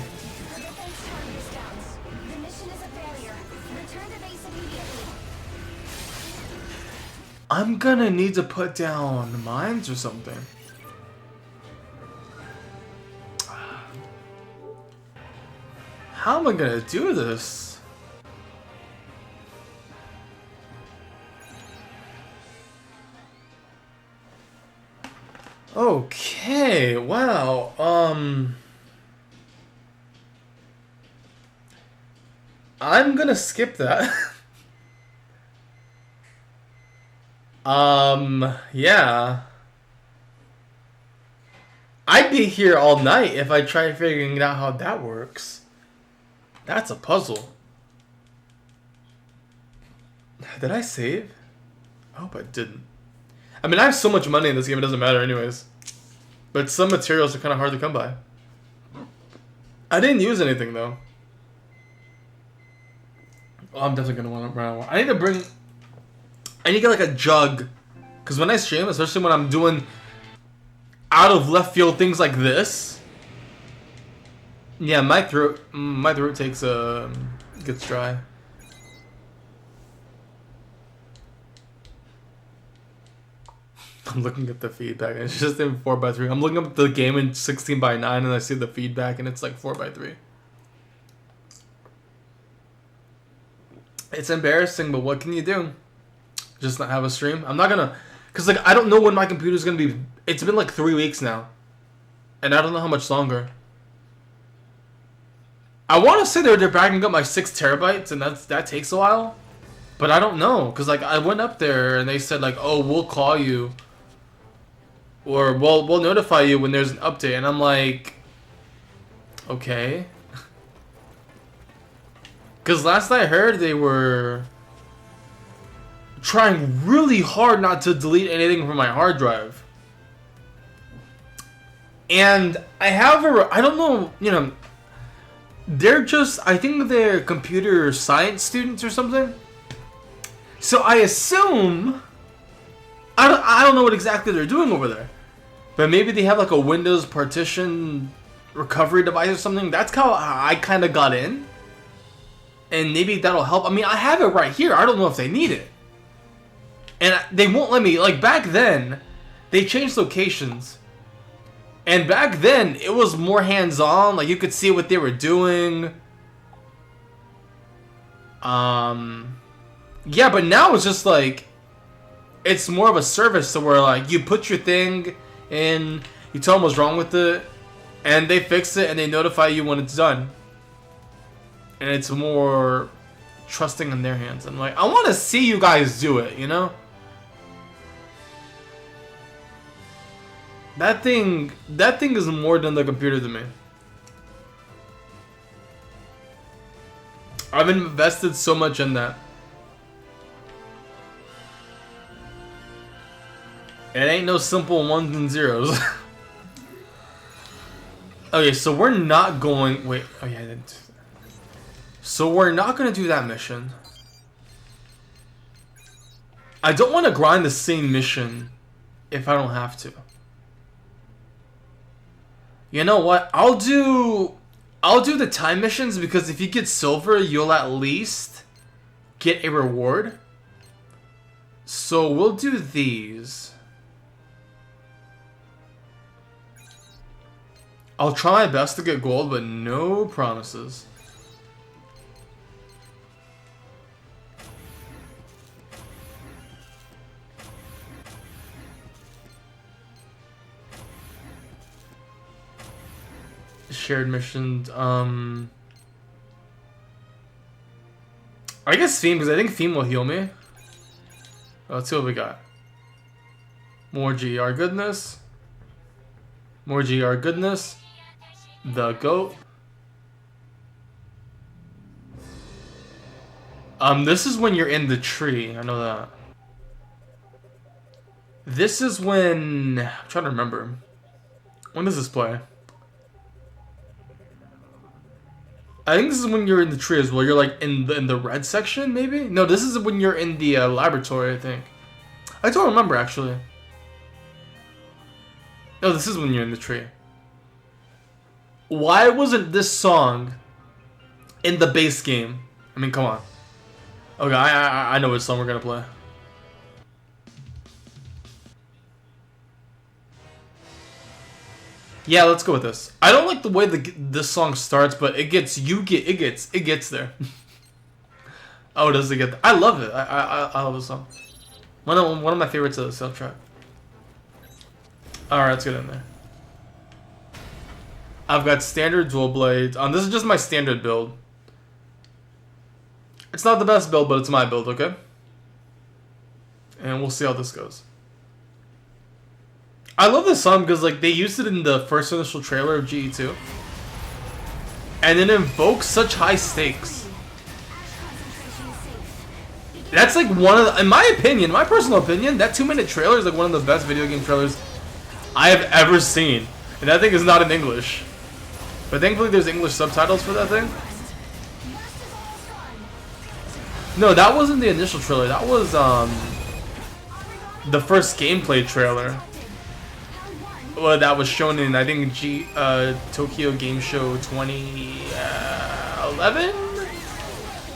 I'm gonna need to put down mines or something. How am I gonna do this? Okay, wow, I'm gonna skip that. Yeah. I'd be here all night if I tried figuring out how that works. That's a puzzle. Did I save? I hope I didn't. I mean, I have so much money in this game, it doesn't matter anyways. But some materials are kind of hard to come by. I didn't use anything, though. Oh, I'm definitely going to want to run out. I need to bring... I need to get, like, a jug. Because when I stream, especially when I'm doing out of left field things like this... Yeah, my throat takes, gets dry. I'm looking at the feedback and it's just in 4x3. I'm looking up the game in 16:9 and I see the feedback and it's like 4x3. It's embarrassing, but what can you do? Just not have a stream? I'm not gonna... Because like, I don't know when my computer's gonna be... It's been like 3 weeks now. And I don't know how much longer. I want to say they're backing up my 6 terabytes and that takes a while. But I don't know. Because like, I went up there and they said like, oh, we'll call you. Or we'll notify you when there's an update. And I'm like, okay. Because last I heard they were trying really hard not to delete anything from my hard drive. And I don't know, you know, they're just, I think they're computer science students or something. So I assume, I don't know what exactly they're doing over there. But maybe they have like a Windows partition recovery device or something. That's how I kind of got in. And maybe that'll help. I mean, I have it right here. I don't know if they need it. And they won't let me, like back then, they changed locations. And back then, it was more hands-on. Like you could see what they were doing. Yeah, but now it's just like, it's more of a service to where like you put your thing in, you tell them what's wrong with it, and they fix it and they notify you when it's done. And it's more trusting in their hands. I'm like, I want to see you guys do it, you know? That thing is more than the computer to me. I've invested so much in that. It ain't no simple ones and zeros. Okay, so we're not going... Wait, oh yeah, I didn't. So we're not going to do that mission. I don't want to grind the same mission if I don't have to. You know what? I'll do the time missions, because if you get silver, you'll at least get a reward. So we'll do these. I'll try my best to get gold, but no promises. Shared missions. I guess Theme, because I think Theme will heal me. Let's see what we got. More GR goodness. More GR goodness. The goat. This is when you're in the tree. I know that. This is when... I'm trying to remember. When does this play? I think this is when you're in the tree as well. You're like in the red section, maybe? No, this is when you're in the laboratory, I think. I don't remember, actually. No, this is when you're in the tree. Why wasn't this song in the base game? I mean, come on. Okay, I know which song we're gonna play. Yeah, let's go with this. I don't like the way this song starts, but it gets there. Oh, does it get there? I love it. I love this song. One of my favorites of the soundtrack. All right, let's get in there. I've got standard dual blades. This is just my standard build. It's not the best build, but it's my build, okay? And we'll see how this goes. I love this song because like they used it in the first initial trailer of GE2. And it invokes such high stakes. That's like one of the, in my opinion, my personal opinion, that 2-minute trailer is like one of the best video game trailers I have ever seen. And that thing is not in English. But thankfully there's English subtitles for that thing. No, that wasn't the initial trailer. That was the first gameplay trailer. Well, that was shown in, I think, Tokyo Game Show 2011?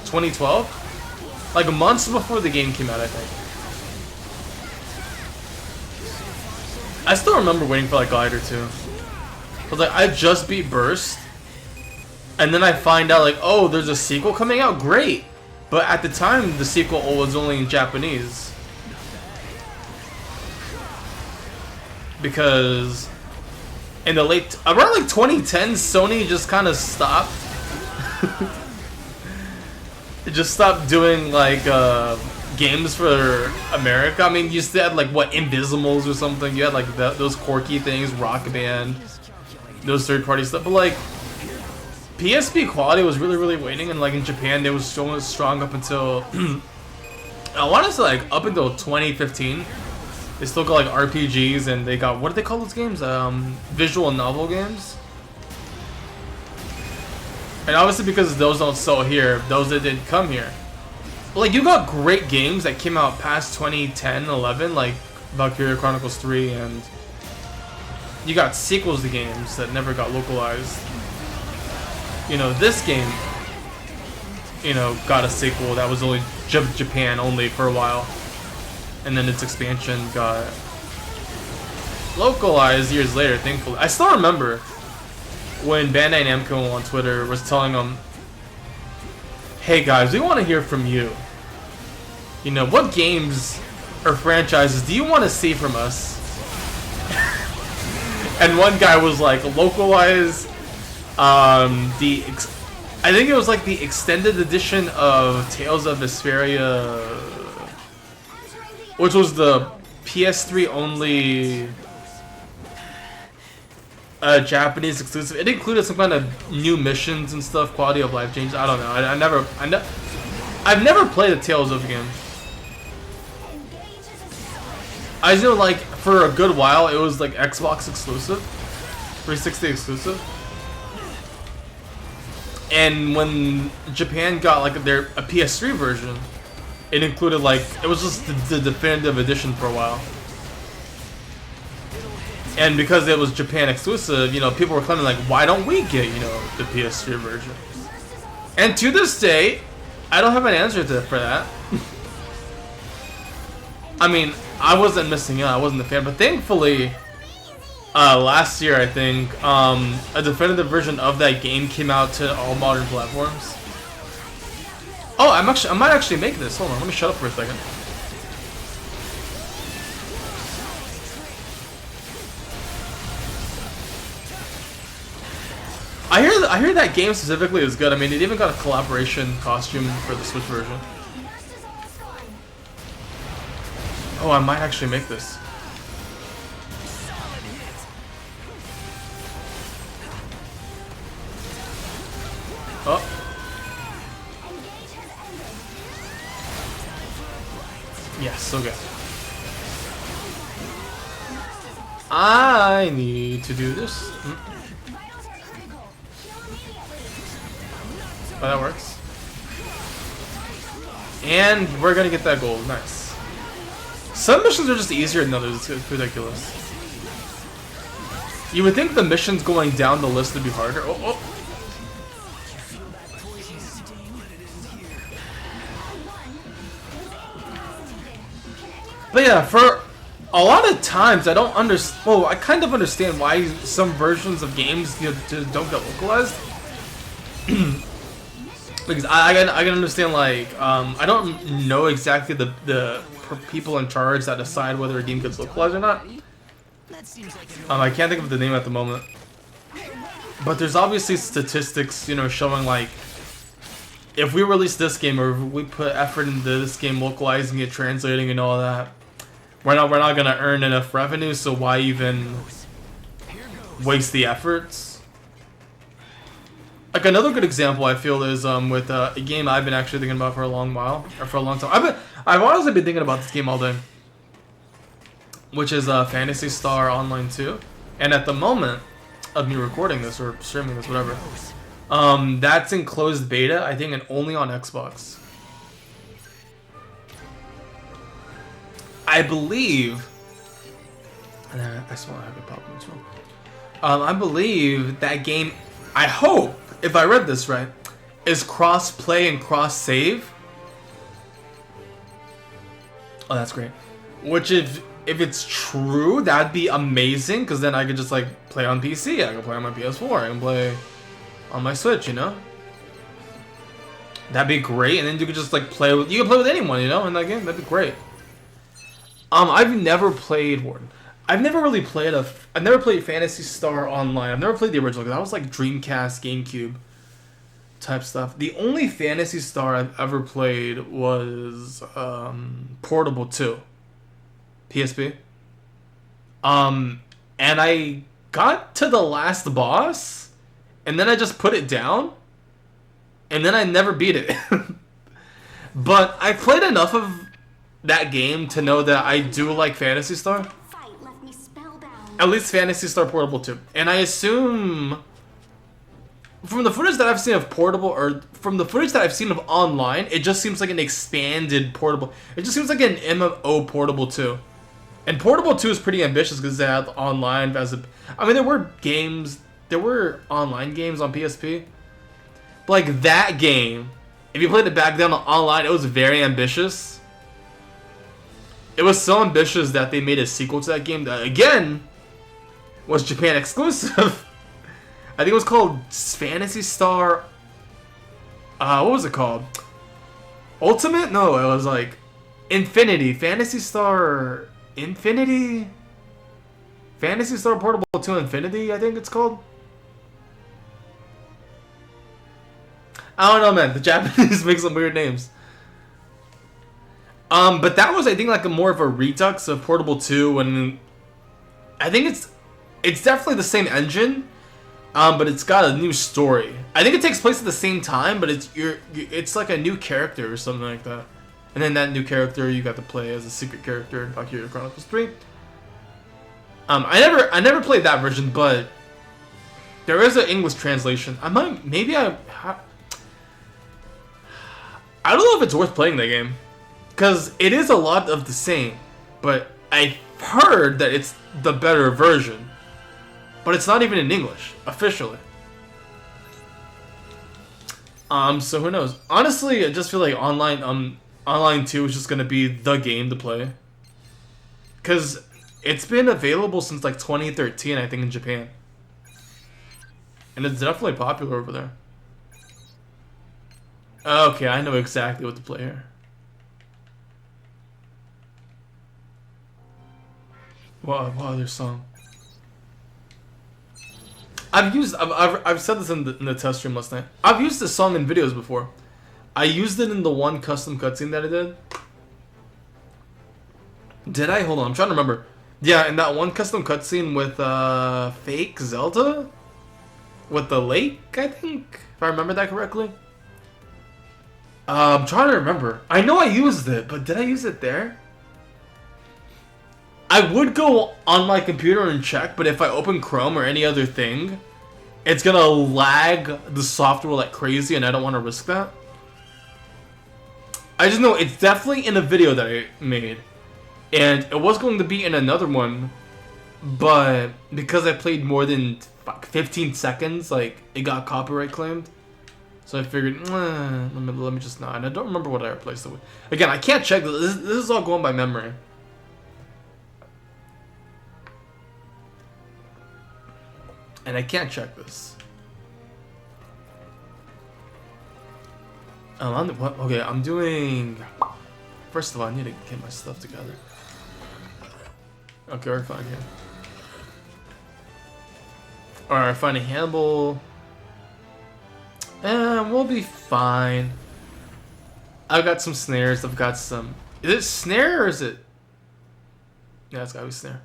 2012? Like months before the game came out, I think. I still remember waiting for like Glider too. I was like, I just beat Burst. And then I find out like, oh, there's a sequel coming out? Great! But at the time, the sequel was only in Japanese. Because in the around like 2010, Sony just kind of stopped. It just stopped doing like games for America. I mean, you still had like what, Invisimals or something. You had like those quirky things, Rock Band, those third-party stuff. But like PSP quality was really waning, and like in Japan, they was so strong up until I want to say like up until 2015. They still got like RPGs, and they got, what do they call those games? Visual novel games. And obviously because those don't sell here, those that didn't come here. Like, you got great games that came out past 2010, 11, like Valkyria Chronicles 3, and you got sequels to games that never got localized. You know, this game, you know, got a sequel that was only Japan only for a while. And then its expansion got localized years later, thankfully. I still remember when Bandai Namco on Twitter was telling them, hey guys, we want to hear from you. You know, what games or franchises do you want to see from us? And one guy was like, localize I think it was like the extended edition of Tales of Vesperia, which was the PS3 only Japanese exclusive. It included some kind of new missions and stuff, quality of life changes. I don't know. I've never played a Tales of game. I just know, like, for a good while it was like Xbox exclusive, 360 exclusive. And when Japan got like a PS3 version, it included like, it was just the definitive edition for a while. And because it was Japan exclusive, you know, people were claiming like, why don't we get, you know, the PS3 version? And to this day, I don't have an answer for that. I mean, I wasn't missing out, I wasn't a fan, but thankfully, last year, I think, a definitive version of that game came out to all modern platforms. Oh, I might actually make this. Hold on, let me shut up for a second. I hear that game specifically is good. I mean, it even got a collaboration costume for the Switch version. Oh, I might actually make this. Oh. Yes, so good. I need to do this. Oh, that works. And we're gonna get that gold. Nice. Some missions are just easier than others. It's ridiculous. You would think the missions going down the list would be harder. Oh, oh. But yeah, for a lot of times I don't understand. Well, I kind of understand why some versions of games, you know, just don't get localized. Because I can understand, like, I don't know exactly the people in charge that decide whether a game gets localized or not. I can't think of the name at the moment. But there's obviously statistics, you know, showing like, if we release this game or if we put effort into this game, localizing it, translating and all that, we're not gonna earn enough revenue, so why even waste the efforts? Like another good example I feel is with a game I've been actually thinking about for a long while, or for a long time. I've honestly been thinking about this game all day, which is Phantasy Star Online 2. And at the moment of me recording this or streaming this, whatever, that's in closed beta, I think, and only on Xbox. I believe, I still have it pop as well. I believe that game, I hope, if I read this right, is cross-play and cross-save. Oh, that's great. Which, if it's true, that'd be amazing, because then I could just like play on PC, I can play on my PS4, I can play on my Switch, you know? That'd be great, and then you could just like play with, you can play with anyone, you know, in that game. That'd be great. I've never played Warden. I've never played Phantasy Star Online. I've never played the original, because that was like Dreamcast, GameCube type stuff. The only Phantasy Star I've ever played was Portable 2, PSP. And I got to the last boss, and then I just put it down, and then I never beat it. But I played enough of that game to know that I do like Phantasy Star. At least Phantasy Star Portable 2. And I assume, from the footage that I've seen of Portable, or from the footage that I've seen of online, it just seems like an expanded Portable. It just seems like an MMO Portable 2. And Portable 2 is pretty ambitious because they had online as a... I mean, there were online games on PSP. But like that game, if you played it back then online, it was very ambitious. It was so ambitious that they made a sequel to that game that, again, was Japan exclusive. I think it was called Phantasy Star what was it called? Ultimate? No, it was like Infinity. Phantasy Star Infinity? Phantasy Star Portable 2 Infinity, I think it's called. I don't know, man. The Japanese make some weird names. But that was, I think, like a more of a redux of Portable 2, and I think it's definitely the same engine, but it's got a new story. I think it takes place at the same time, but it's like a new character or something like that. And then that new character you got to play as a secret character in Valkyria Chronicles 3. I never played that version, but there is an English translation. I don't know if it's worth playing that game, because it is a lot of the same, but I've heard that it's the better version, but it's not even in English officially. So who knows? Honestly, I just feel like Online 2 is just gonna be the game to play, because it's been available since like 2013, I think, in Japan, and it's definitely popular over there. Okay, I know exactly what to play here. What other song? I've said this in the test stream last night. I've used this song in videos before. I used it in the one custom cutscene that I did. Did I? Hold on, I'm trying to remember. Yeah, in that one custom cutscene with fake Zelda? With the lake, I think? If I remember that correctly. I'm trying to remember. I know I used it, but did I use it there? I would go on my computer and check, but if I open Chrome or any other thing, it's gonna lag the software like crazy, and I don't want to risk that. I just know it's definitely in a video that I made, and it was going to be in another one, but because I played more than 15 seconds, like, it got copyright claimed. So I figured, let me just not. And I don't remember what I replaced it with. Again, I can't check this. This is all going by memory. And I can't check this. Okay, I'm doing... First of all, I need to get my stuff together. Okay, we're fine here. Alright, finding Hannibal. And we'll be fine. I've got some snares. I've got some... Is it snare or is it... Yeah, it's gotta be snare.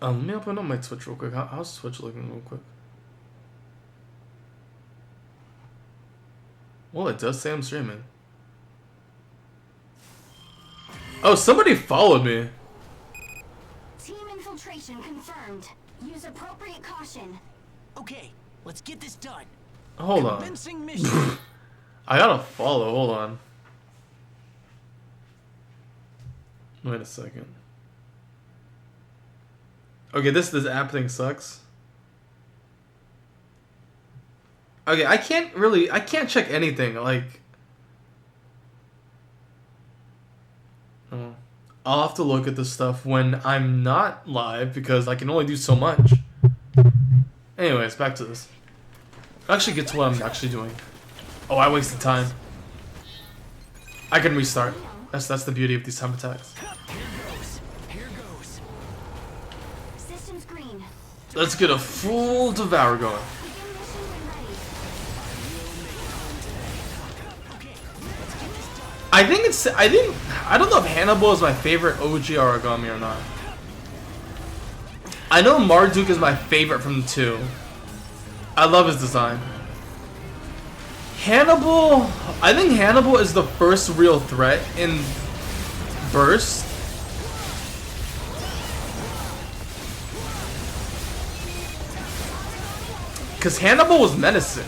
Let me open up my Twitch real quick. How's Twitch looking real quick? Well, it does say I'm streaming. Oh, somebody followed me. Team infiltration confirmed. Use appropriate caution. Okay, let's get this done. Hold on. Convincing mission. I gotta follow. Hold on. Wait a second. Okay, this app thing sucks. Okay, I can't check anything, like... Oh. I'll have to look at this stuff when I'm not live, because I can only do so much. Anyways, back to this. I'll actually get to what I'm actually doing. Oh, I wasted time. I can restart. That's the beauty of these time attacks. Systems green. Let's get a full devour going. I don't know if Hannibal is my favorite OG Origami or not. I know Marduk is my favorite from the two. I love his design. Hannibal, I think Hannibal is the first real threat in Burst. Because Hannibal was menacing.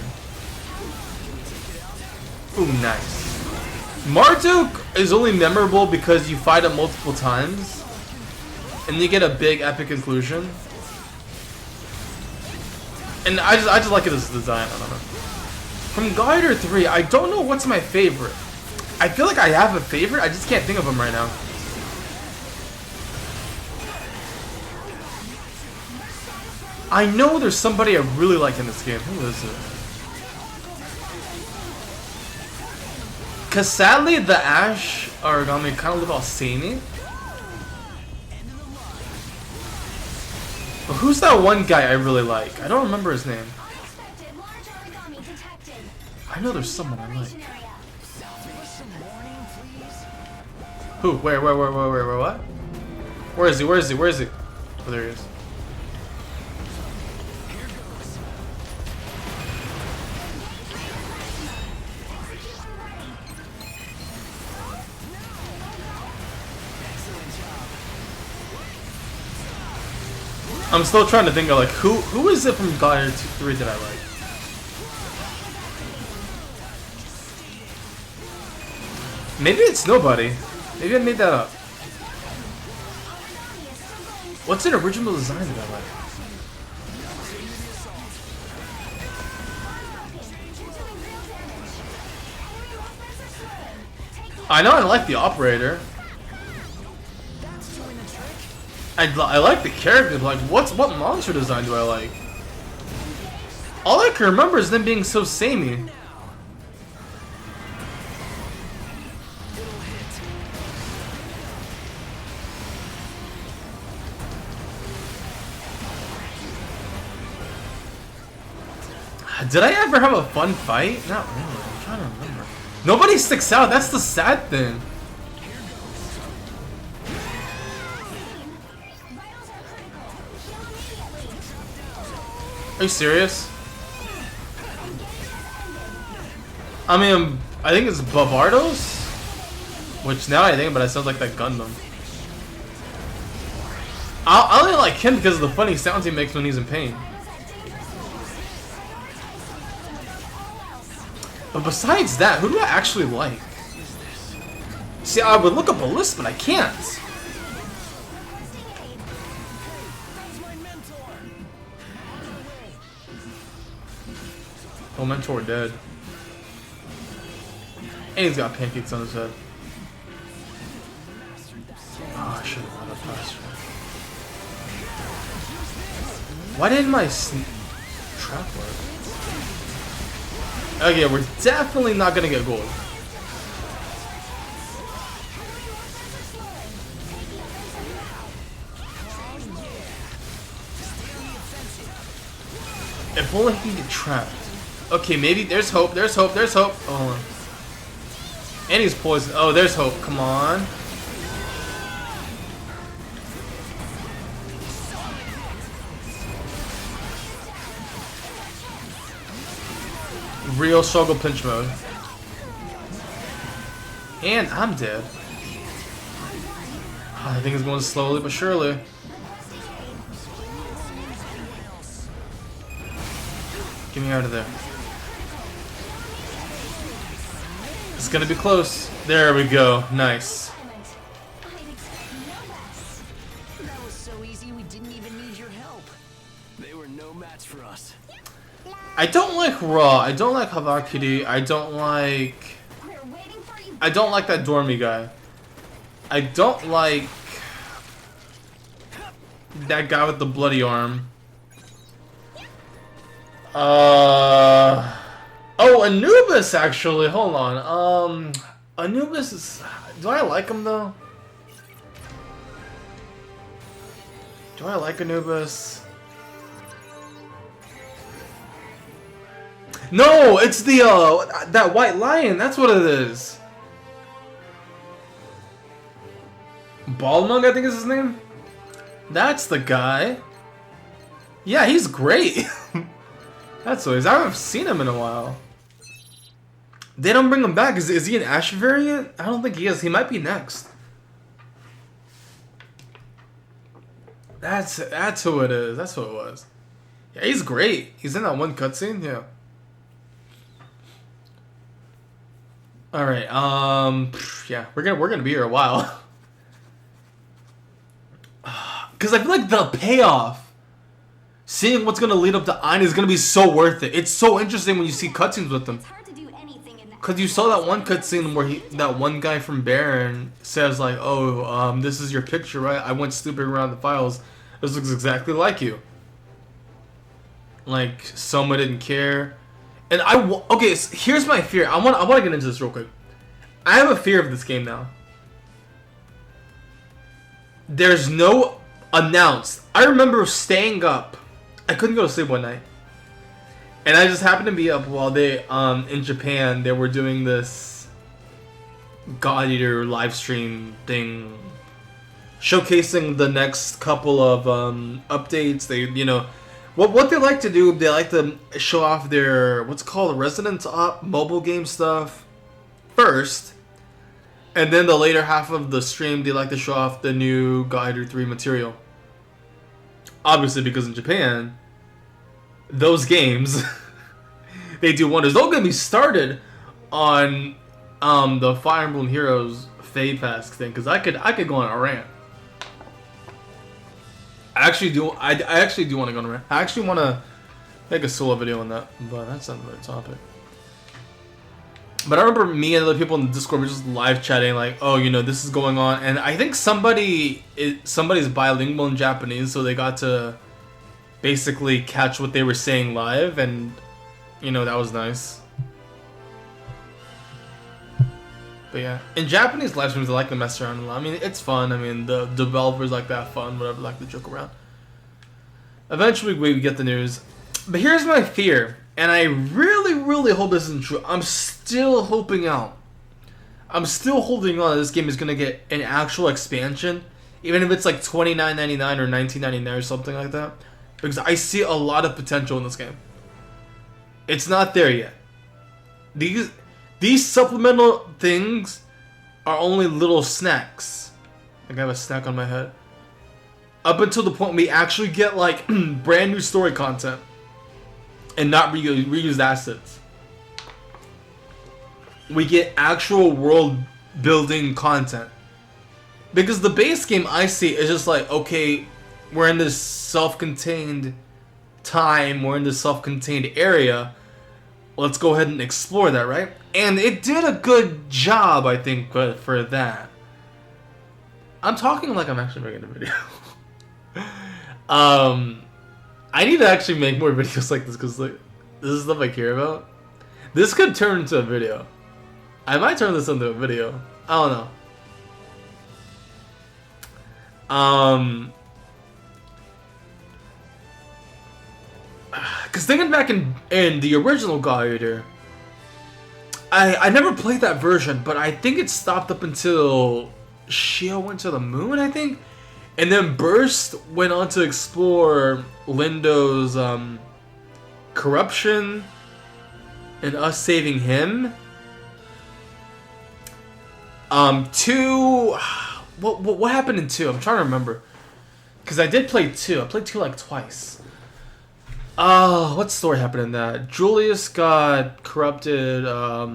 Ooh, nice. Marduk is only memorable because you fight him multiple times, and you get a big epic conclusion. And I just like it as a design. I don't know. From Glider 3, I don't know what's my favorite. I feel like I have a favorite. I just can't think of them right now. I know there's somebody I really like in this game. Who is it? Cause sadly the Ash origami kind of look all samey. But who's that one guy I really like? I don't remember his name. I know there's someone I like. Who? Where, what? Where is he? Where is he? Where is he? Oh, there he is. I'm still trying to think of like who is it from God 3 that I like? Maybe it's nobody. Maybe I made that up. What's an original design that I like? I know I like the operator. I like the character, but like, what monster design do I like? All I can remember is them being so samey. Did I ever have a fun fight? Not really. I'm trying to remember. Nobody sticks out. That's the sad thing. Are you serious? I mean, I think it's Bavardos? Which now I think about it sounds like that Gundam. I only like him because of the funny sounds he makes when he's in pain. But besides that, who do I actually like? See, I would look up a list, but I can't. Oh, mentor dead. And he's got pancakes on his head. Oh, I should have run up faster. Why didn't my trap work? Okay, we're definitely not gonna get gold. If only he can get trapped. Okay, maybe there's hope, there's hope, there's hope. Oh. And he's poisoned. Oh, there's hope. Come on. Real struggle pinch mode. And I'm dead. I think it's going slowly but surely. Get me out of there. It's gonna be close. There we go. Nice. That was so easy we didn't even need your help. They were no match for us. I don't like Raw. I don't like Havakiri. I don't like that Dormy guy. I don't like that guy with the bloody arm. Oh, Anubis actually. Hold on. Anubis is. Do I like him though? Do I like Anubis? No, it's the that white lion. That's what it is. Balmung, I think is his name. That's the guy. Yeah, he's great. That's what it is. I haven't seen him in a while. They don't bring him back. Is he an Ash variant? I don't think he is. He might be next. That's who it is. That's who it was. Yeah, he's great. He's in that one cutscene. Yeah. All right. Yeah, we're gonna be here a while. Cause I feel like the payoff, seeing what's gonna lead up to Ain is gonna be so worth it. It's so interesting when you see cutscenes with them. Cause you saw that one cutscene where that one guy from Baron says like, "Oh, this is your picture, right? I went snooping around the files. This looks exactly like you." like Soma didn't care. And okay, so here's my fear. I want to get into this real quick. I have a fear of this game now. There's no announced. I remember staying up. I couldn't go to sleep one night. And I just happened to be up while they in Japan they were doing this God Eater live stream thing, showcasing the next couple of updates. They, you know, what they like to do, they like to show off their what's called Resident Op mobile game stuff first, and then the later half of the stream they like to show off the new God Eater 3 material. Obviously, because in Japan, those games they do wonders. Don't get me started on the Fire Emblem Heroes Fade Pass thing, because I could go on a rant. I actually do want to go on a rant. I actually want to make a solo video on that, but that's not the topic. But I remember me and other people in the Discord were just live chatting, like, oh, you know, this is going on, and I think somebody's bilingual in Japanese, so they got to basically catch what they were saying live, and you know, that was nice. But yeah, in Japanese live streams, they like to mess around a lot. I mean, it's fun. I mean, the developers like to have fun, whatever, like to joke around. Eventually, we get the news. But here's my fear, and I really, really hope this isn't true. I'm still hoping out. I'm still holding on that this game is going to get an actual expansion, even if it's like $29.99 or $19.99 or something like that. Because I see a lot of potential in this game. It's not there yet. These supplemental things are only little snacks. Like I have a snack on my head. Up until the point we actually get like brand new story content and not reused assets. We get actual world building content. Because the base game I see is just like, okay, we're in this self-contained time, we're in this self-contained area. Let's go ahead and explore that, right? And it did a good job, I think, for that. I'm talking like I'm actually making a video. I need to actually make more videos like this, because like, this is stuff I care about. This could turn into a video. I might turn this into a video. I don't know. Because thinking back in the original God Eater, I never played that version, but I think it stopped up until Shio went to the moon, I think. And then Burst went on to explore Lindo's corruption and us saving him. 2, what happened in 2? I'm trying to remember. Because I did play 2. I played 2 like twice. What story happened in that? Julius got corrupted. I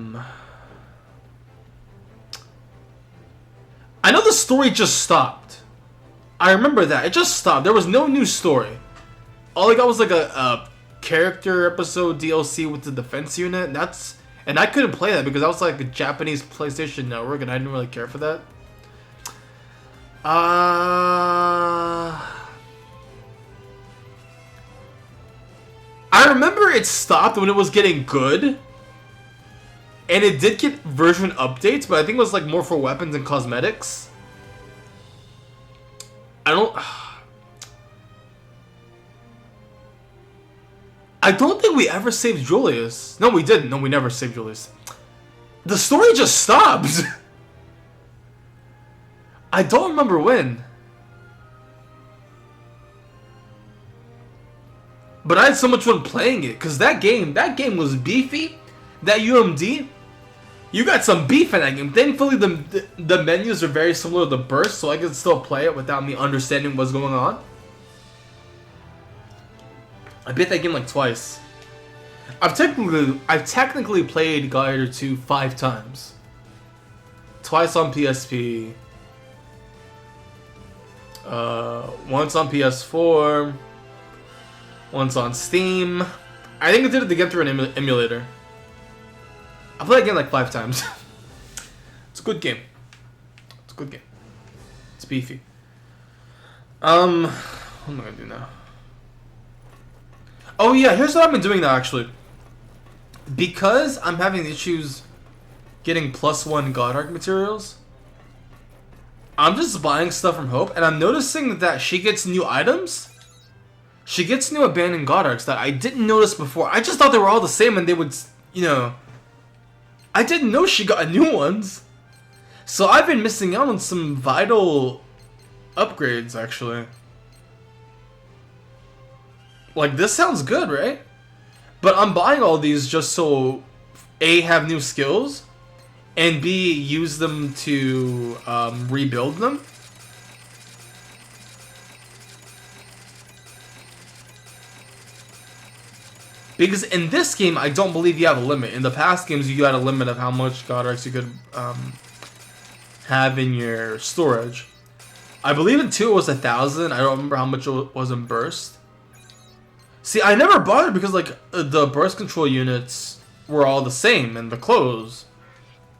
know the story just stopped. I remember that. It just stopped. There was no new story. All I got was like a character episode DLC with the defense unit. And I couldn't play that because I was like a Japanese PlayStation Network and I didn't really care for that. I remember it stopped when it was getting good. And it did get version updates, but I think it was like more for weapons and cosmetics. I don't think we ever saved Julius. No, we didn't. No, we never saved Julius. The story just stopped. I don't remember when. But I had so much fun playing it, because that game was beefy. That UMD, you got some beef in that game. Thankfully, the menus are very similar to the Burst, so I can still play it without me understanding what's going on. I beat that game like twice. I've technically played God Eater 2 5 times. Twice on PSP. Once on PS4. Once on Steam. I think I did it to get through an emulator. I played that game like 5 times. It's a good game. It's a good game. It's beefy. What am I gonna do now? Oh yeah, here's what I've been doing now actually. Because I'm having issues getting +1 Goddard materials, I'm just buying stuff from Hope, and I'm noticing that she gets new items. She gets new abandoned Goddards that I didn't notice before. I just thought they were all the same and they would, you know... I didn't know she got new ones. So I've been missing out on some vital upgrades, actually. Like, this sounds good, right? But I'm buying all these just so A, have new skills, and B, use them to rebuild them. Because in this game, I don't believe you have a limit. In the past games, you had a limit of how much Goddards you could have in your storage. I believe in 2 it was 1,000. I don't remember how much it was in Burst. See, I never bothered because like the burst control units were all the same in the clothes.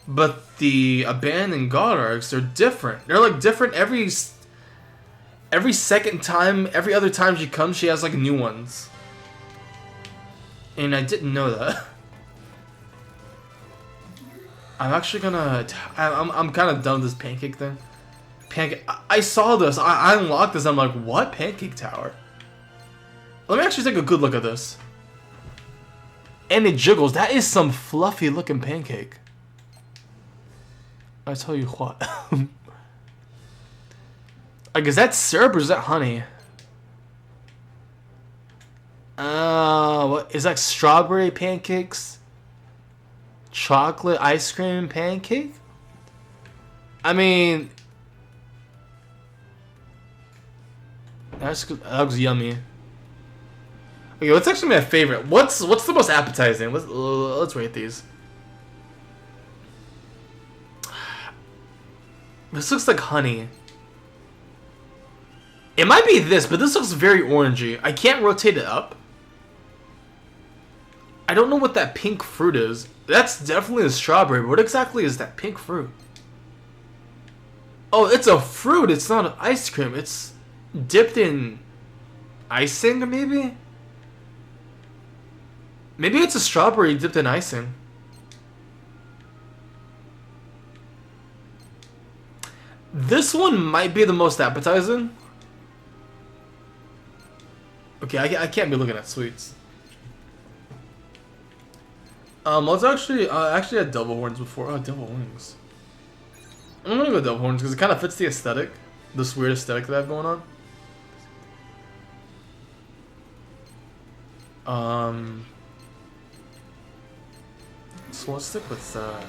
But the abandoned Goddards, they're different. They're like different every second time, every other time she comes, she has like new ones. And I didn't know that. I'm actually gonna... I'm kind of done with this pancake thing. Pancake... I saw this. I unlocked this. I'm like, what? Pancake Tower? Let me actually take a good look at this. And it jiggles. That is some fluffy looking pancake. I tell you what. Like, is that syrup or is that honey? What is that? Strawberry pancakes? Chocolate ice cream pancake? I mean, that looks yummy. Okay, what's actually my favorite? What's the most appetizing? Let's rate these. This looks like honey. It might be this, but this looks very orangey. I can't rotate it up. I don't know what that pink fruit is. That's definitely a strawberry, but what exactly is that pink fruit? Oh, it's a fruit. It's not an ice cream. It's dipped in icing, maybe? Maybe it's a strawberry dipped in icing. This one might be the most appetizing. Okay, I can't be looking at sweets. Let's actually, I actually had double horns before. Oh, double wings. I'm gonna go double horns because it kind of fits the aesthetic, this weird aesthetic that I have going on. So let's stick with that.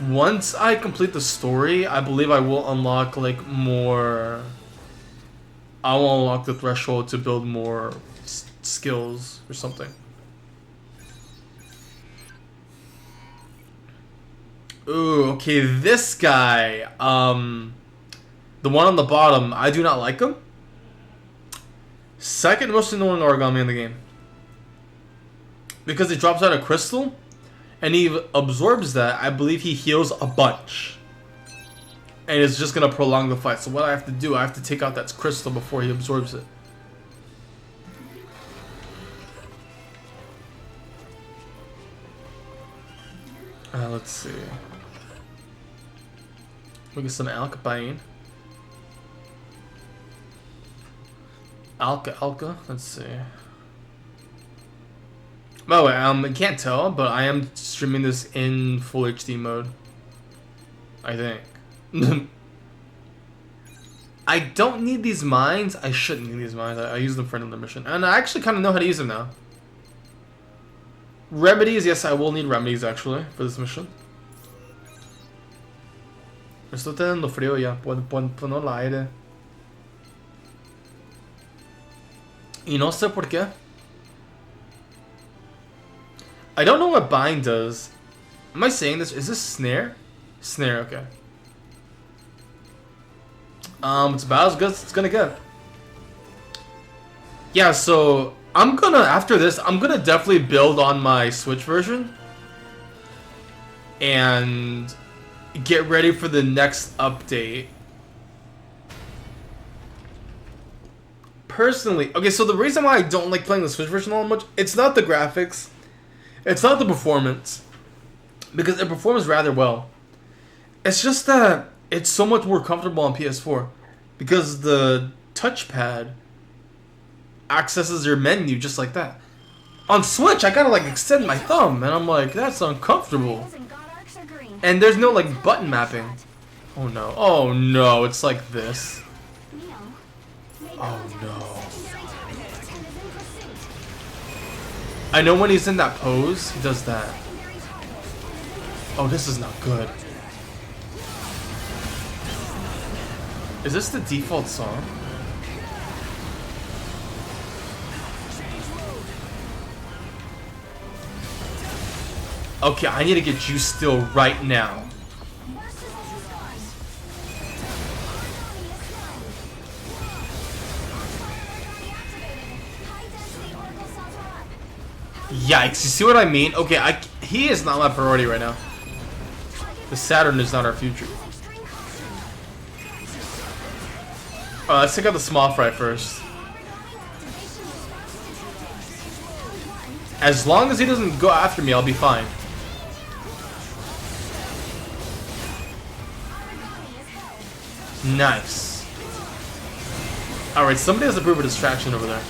Once I complete the story, I believe I will unlock like more. I will unlock the threshold to build more skills or something. Ooh, okay, this guy, the one on the bottom, I do not like him. Second most annoying origami in the game. Because it drops out a crystal, and he absorbs that. I believe he heals a bunch. And it's just gonna prolong the fight. So what I have to do, I have to take out that crystal before he absorbs it. Let's see. We get some alkaline. Alka. Let's see. By the way, I can't tell, but I am streaming this in full HD mode. I think. I don't need these mines. I shouldn't need these mines. I use them for another mission. And I actually kind of know how to use them now. Remedies. Yes, I will need remedies, actually, for this mission. Me estoy teniendo frío ya. Poner el aire. Y no sé por qué. I don't know what bind does. Am I saying this? Is this snare? Snare, okay. It's about as good as it's gonna get. Yeah, so I'm gonna, after this, I'm gonna definitely build on my Switch version and get ready for the next update. personally, okay, so the reason why I don't like playing the Switch version all that much, it's not the graphics, it's not the performance, because it performs rather well. It's just that it's so much more comfortable on PS4, because the touchpad accesses your menu just like that. On Switch, I gotta like extend my thumb, and I'm like, that's uncomfortable. And there's no like button mapping. Oh no, oh no, it's like this. Oh no. I know when he's in that pose, he does that. Oh, this is not good. Is this the default song? Okay, I need to get Juice Steel right now. Yikes, you see what I mean? Okay, he is not my priority right now. The Saturn is not our future. Let's take out the small fry first. As long as he doesn't go after me, I'll be fine. Nice. Alright, somebody has to prove a distraction over there.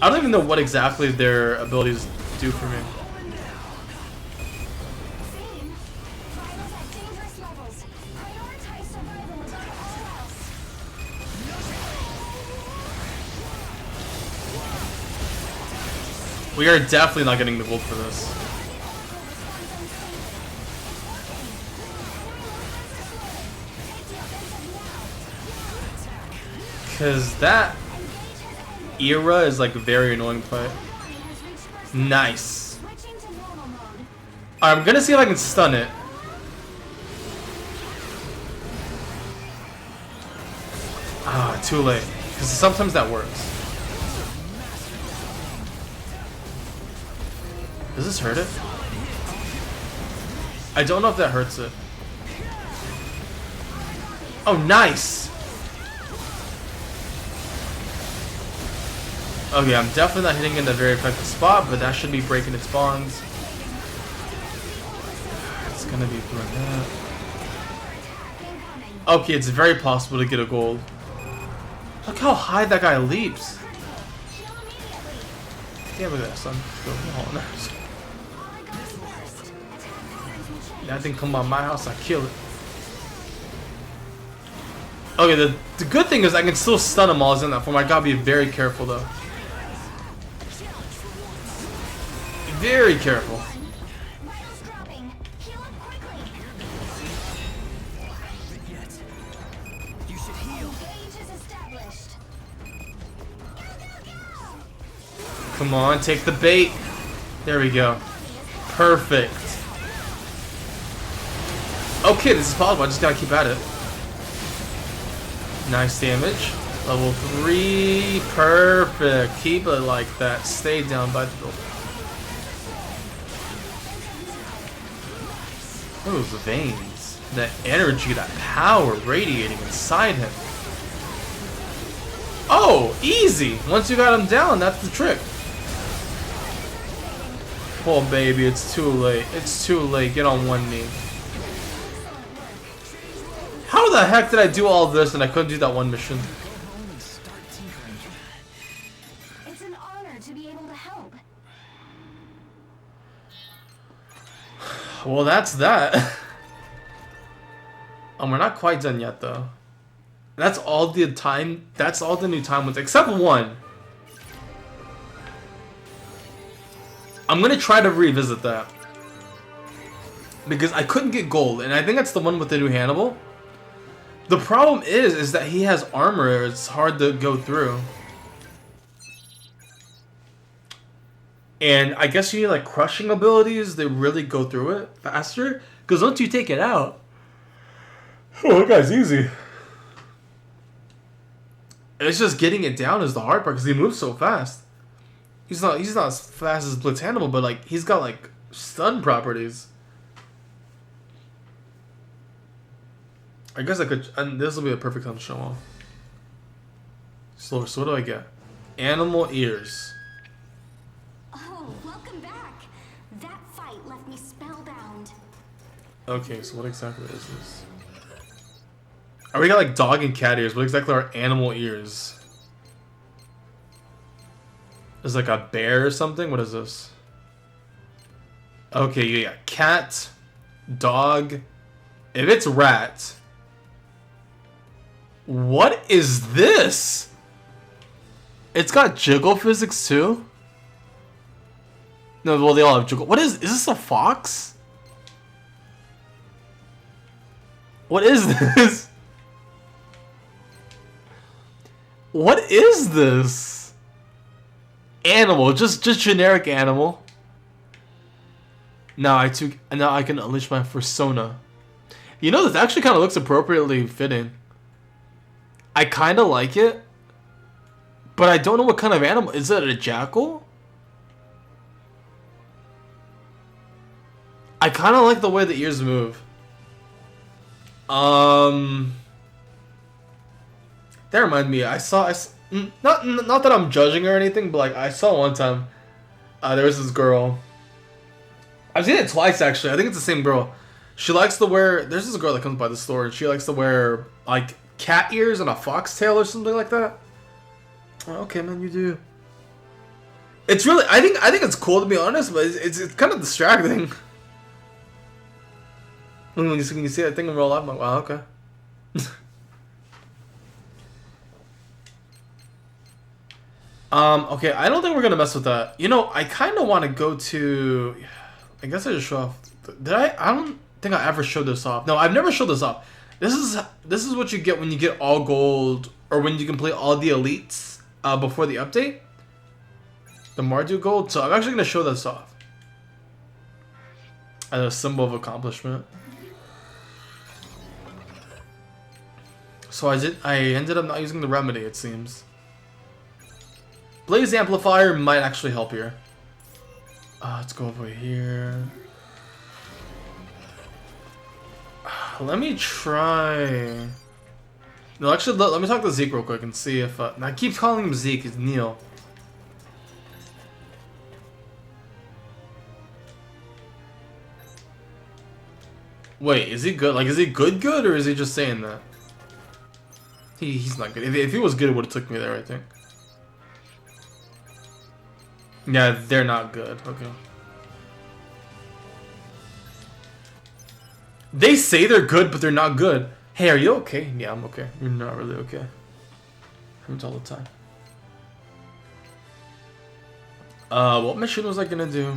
I don't even know what exactly their abilities do for me. We are definitely not getting the gold for this. Because that era is like a very annoying play. Nice. I'm gonna see if I can stun it. Ah, too late. Because sometimes that works. Does this hurt it? I don't know if that hurts it. Oh, nice! Okay, I'm definitely not hitting in a very effective spot, but that should be breaking its bonds. It's gonna be doing that. Okay, it's very possible to get a gold. Look how high that guy leaps. Yeah, look at that, son. That thing come by my house, I kill it. Okay, the good thing is I can still stun him while he's in that form. I gotta be very careful though. Very careful. Come on, take the bait. There we go. Perfect. Okay, this is possible. I just gotta keep at it. Nice damage. Level 3. Perfect. Keep it like that. Stay down by the building. Those veins. That energy, that power radiating inside him. Oh, easy. Once you got him down, that's the trick. Oh, baby, it's too late. It's too late. Get on one knee. How the heck did I do all this and I couldn't do that one mission? It's an honor to be able to help. Well, that's that. We're not quite done yet, though. That's all the time. That's all the new time ones, except one. I'm gonna try to revisit that because I couldn't get gold, and I think that's the one with the new Hannibal. The problem is that he has armor. It's hard to go through, and I guess you need like crushing abilities to really go through it faster. Because once you take it out, oh, that guy's easy. It's just getting it down is the hard part because he moves so fast. He's not as fast as Blitz Hannibal, but like he's got like stun properties. I guess I could, and this will be a perfect time to show off. So what do I get? Animal ears. Oh, welcome back. That fight left me spellbound. Okay, so what exactly is this? Oh, we got like dog and cat ears. What exactly are animal ears? Is like a bear or something? What is this? Okay, yeah, cat, dog. If it's rat, what is this? It's got jiggle physics too? No, well they all have jiggle. What is this a fox? What is this? What is this? Animal, just generic animal. Now I can unleash my persona. You know, this actually kind of looks appropriately fitting. I kind of like it, but I don't know what kind of animal. Is it a jackal? I kind of like the way the ears move. That reminded me. Not that I'm judging or anything, but like I saw one time, there was this girl. I've seen it twice actually. I think it's the same girl. She likes to wear. There's this girl that comes by the store, and she likes to wear like cat ears and a foxtail or something like that. Okay, man, you do. It's really. I think it's cool to be honest, but it's kind of distracting. When you see that thing in real life, I'm like, wow, okay. Okay, I don't think we're gonna mess with that. You know, I kind of want to go to. I guess I just show off. Did I? I don't think I ever showed this off. No, I've never showed this off. This is what you get when you get all gold, or when you complete all the elites before the update. The Mardu gold. So I'm actually gonna show this off as a symbol of accomplishment. So I ended up not using the remedy, it seems. Blaze Amplifier might actually help here. Let's go over here. Let me try. No, actually, let me talk to Zeke real quick and see if. I keep calling him Zeke. It's Neil. Wait, is he good? Like, is he good, or is he just saying that? He's not good. If he was good, it would have took me there, I think. Yeah, they're not good. Okay. They say they're good, but they're not good. Hey, are you okay? Yeah, I'm okay. You're not really okay. Happens all the time. What mission was I gonna do?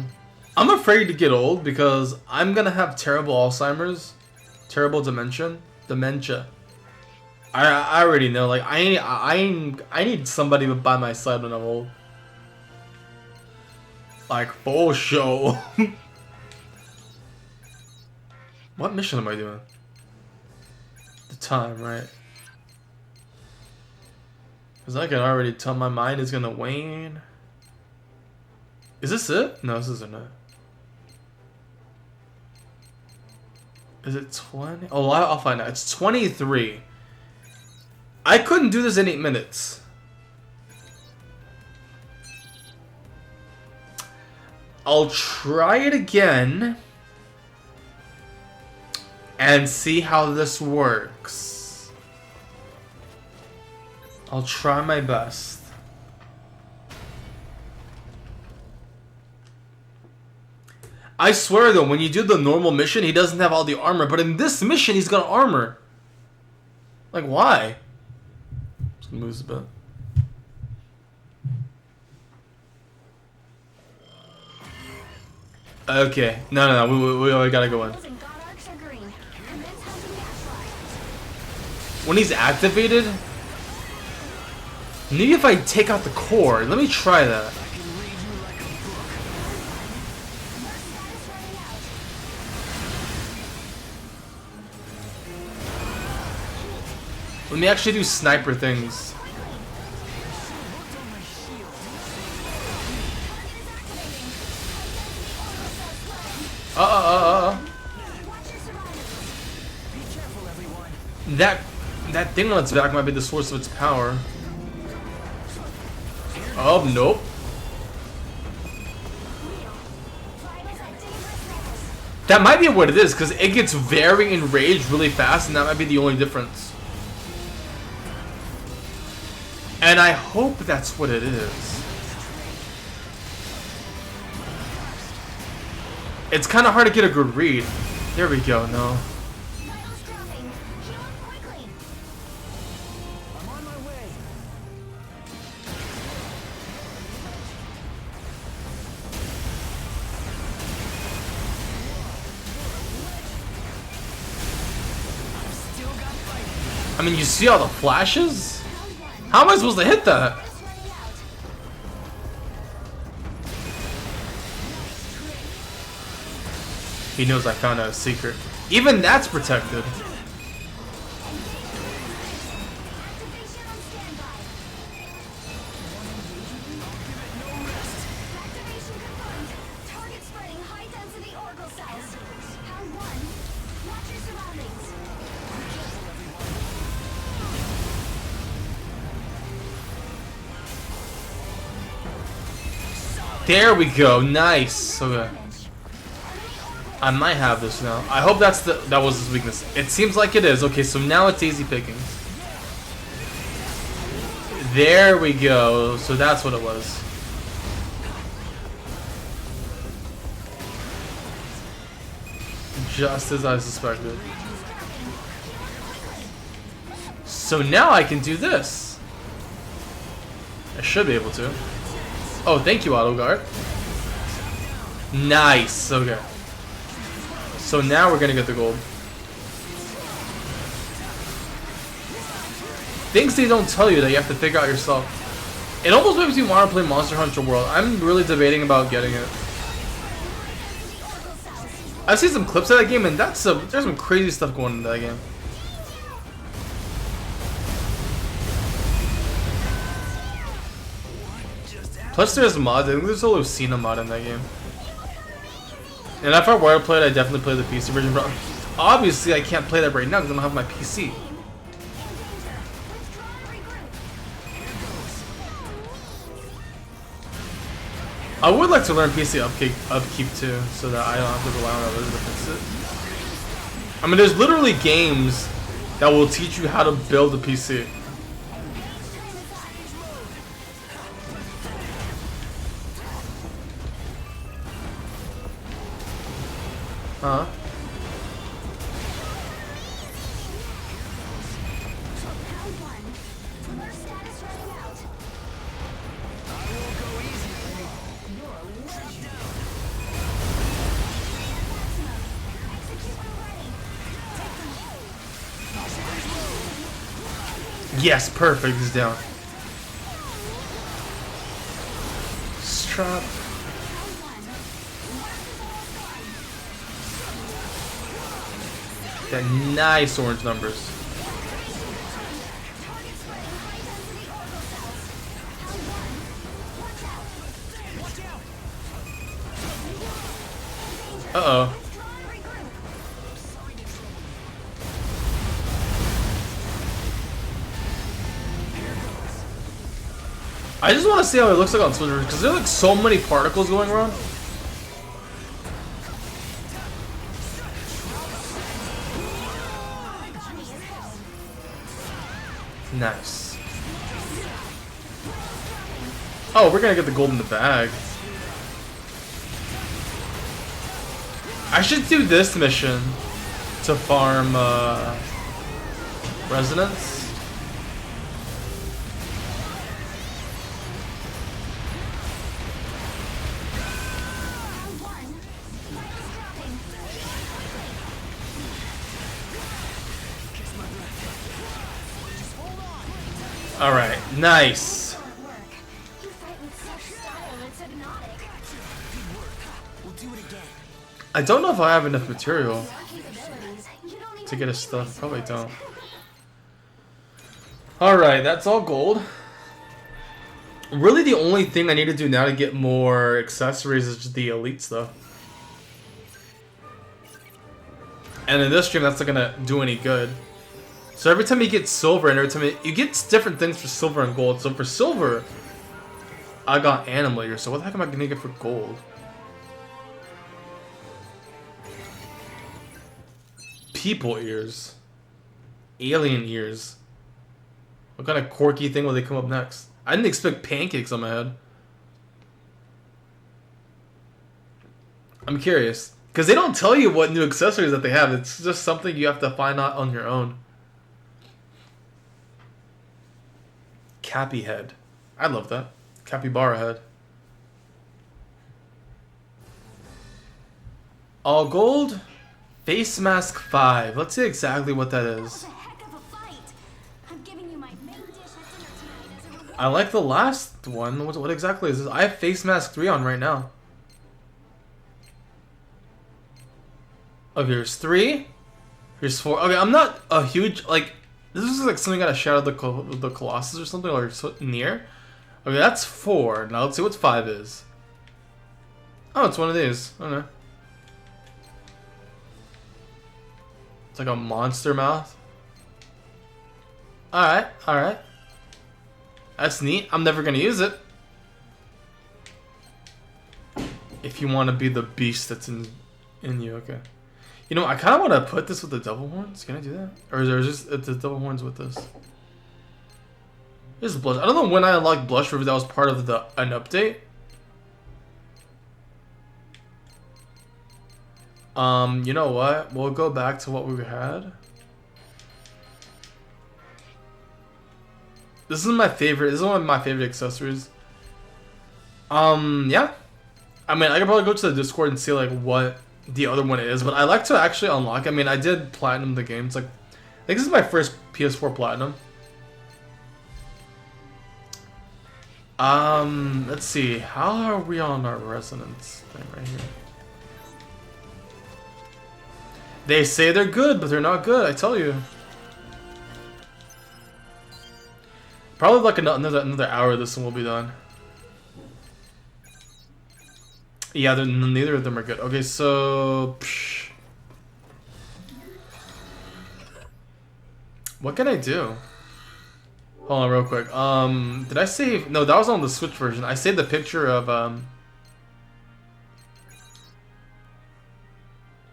I'm afraid to get old because I'm gonna have terrible Alzheimer's, terrible dementia. I already know. Like I need somebody by my side when I'm old. Like full show. What mission am I doing? The time, right? Because I can already tell my mind is gonna wane. Is this it? No, this isn't it. Is it 20? Oh, I'll find out. It's 23. I couldn't do this in 8 minutes. I'll try it again and see how this works. I'll try my best. I swear though, when you do the normal mission, he doesn't have all the armor, but in this mission, he's got armor. Like, why? Just gonna move this a bit. Okay, no, we gotta go in. When he's activated, maybe if I take out the core, let me try that. Let me actually do sniper things. That thing on its back might be the source of its power. Oh, nope. That might be what it is, because it gets very enraged really fast, and that might be the only difference. And I hope that's what it is. It's kind of hard to get a good read. There we go, no. I mean, you see all the flashes? How am I supposed to hit that? He knows I found out a secret. Even that's protected. There we go, nice. Okay. I might have this now. I hope that was his weakness. It seems like it is. Okay, so now it's easy pickings. There we go. So that's what it was. Just as I suspected. So now I can do this. I should be able to. Oh, thank you, Auto Guard. Nice. Okay. So now we're gonna get the gold. Things they don't tell you that you have to figure out yourself. It almost makes me want to play Monster Hunter World. I'm really debating about getting it. I've seen some clips of that game, and there's some crazy stuff going into that game. Plus there's mods. I think there's a Lucina mod in that game. And if I were to play it, I'd definitely play the PC version. But obviously I can't play that right now because I don't have my PC. I would like to learn PC upkeep too, so that I don't have to rely on others to fix it. I mean, there's literally games that will teach you how to build a PC. Huh? Yes, perfect. He's down. Strap. That nice orange numbers. Uh-oh. I just want to see how it looks like on Twitter because there are like so many particles going around. Nice. Oh, we're gonna get the gold in the bag. I should do this mission to farm resonance. Alright, nice. I don't know if I have enough material to get his stuff. Probably don't. Alright, that's all gold. Really the only thing I need to do now to get more accessories is just the elite stuff. And in this stream, that's not gonna do any good. So every time you get silver, and every time you get different things for silver and gold. So for silver, I got animal ears. So what the heck am I gonna get for gold? People ears. Alien ears. What kind of quirky thing will they come up next? I didn't expect pancakes on my head. I'm curious. Because they don't tell you what new accessories that they have. It's just something you have to find out on your own. Cappy head. I love that. Capybara head. All gold. Face mask 5. Let's see exactly what that is. I like the last one. What exactly is this? I have face mask 3 on right now. Oh, here's 3. Here's 4. Okay, I'm not a huge, like, this is like something out of Shadow of the Colossus or something, or so near. Okay, that's 4. Now let's see what 5 is. Oh, it's one of these. I don't know. It's like a monster mouth. Alright, alright. That's neat. I'm never gonna use it. If you want to be the beast that's in you, okay. You know, I kind of want to put this with the double horns. Can I do that? Or is there just the double horns with this? This is blush. I don't know when I unlocked blush, or if that was part of an update. You know what? We'll go back to what we had. This is my favorite. This is one of my favorite accessories. Yeah. I mean, I could probably go to the Discord and see like what the other one is, but I like to actually unlock. I mean, I did platinum the game. It's like, I think this is my first PS4 platinum. Let's see. How are we on our resonance thing right here? They say they're good, but they're not good. I tell you. Probably like another hour. This one will be done. Yeah, neither of them are good. Okay, so what can I do? Hold on, real quick. Did I save? No, that was on the Switch version. I saved the picture of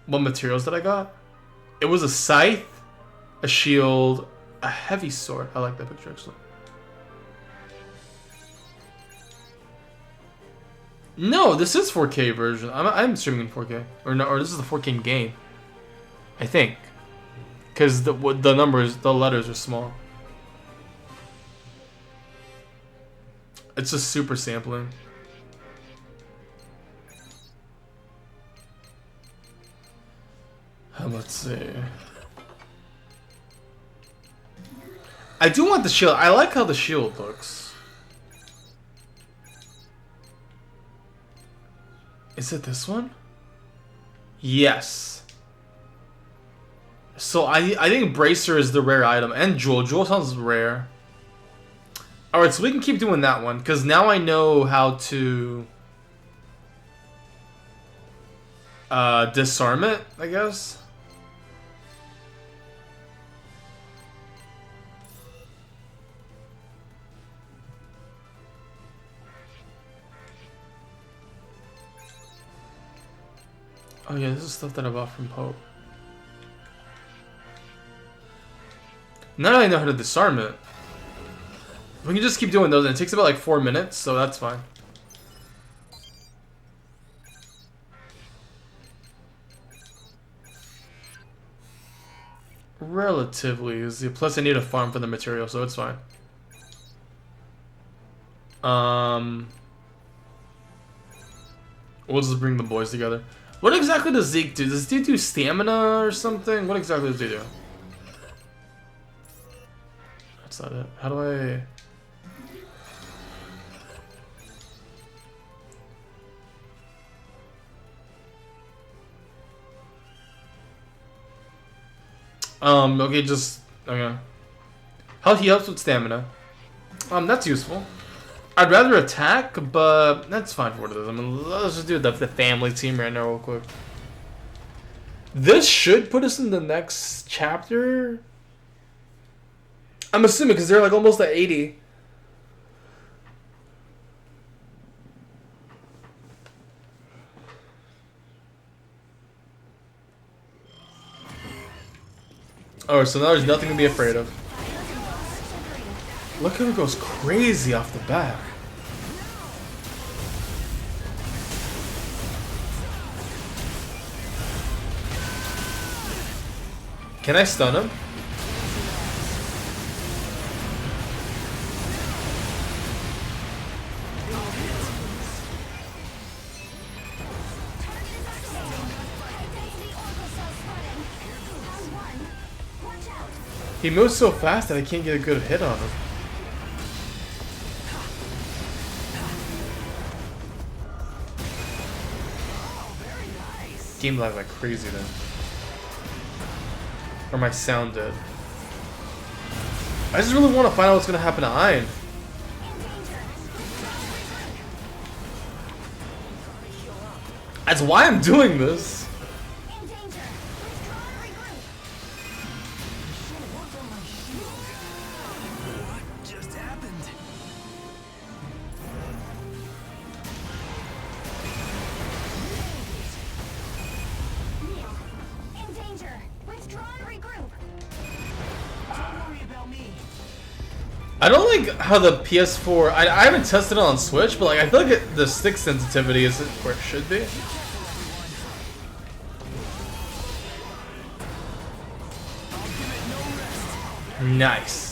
what materials that I got. It was a scythe, a shield, a heavy sword. I like that picture actually. No, this is 4K version. I'm streaming in 4K, or no, or this is the 4K game. I think, because the numbers, the letters are small. It's just super sampling. Let's see. I do want the shield. I like how the shield looks. Is it this one? Yes. So I think Bracer is the rare item, and Jewel. Jewel sounds rare. Alright, so we can keep doing that one, because now I know how to disarm it, I guess. Oh yeah, this is stuff that I bought from Pope. Now that I know how to disarm it, we can just keep doing those, and it takes about like 4 minutes, so that's fine. Relatively easy. Plus I need a farm for the material, so it's fine. We'll just bring the boys together. What exactly does Zeke do? Does he do stamina or something? What exactly does he do? That's not it. How do I... okay, just... Okay. How he helps with stamina. That's useful. I'd rather attack, but that's fine for what it is. I mean, let's just do the family team right now real quick. This should put us in the next chapter. I'm assuming because they're like almost at 80. Oh, so now there's nothing to be afraid of. Look how it goes crazy off the bat. Can I stun him? He moves so fast that I can't get a good hit on him. Game lag like crazy then. Or my sound dead. I just really want to find out what's gonna happen to Ein. That's why I'm doing this. I don't like how the PS4. I haven't tested it on Switch, but like I feel like the stick sensitivity isn't where it should be. Nice.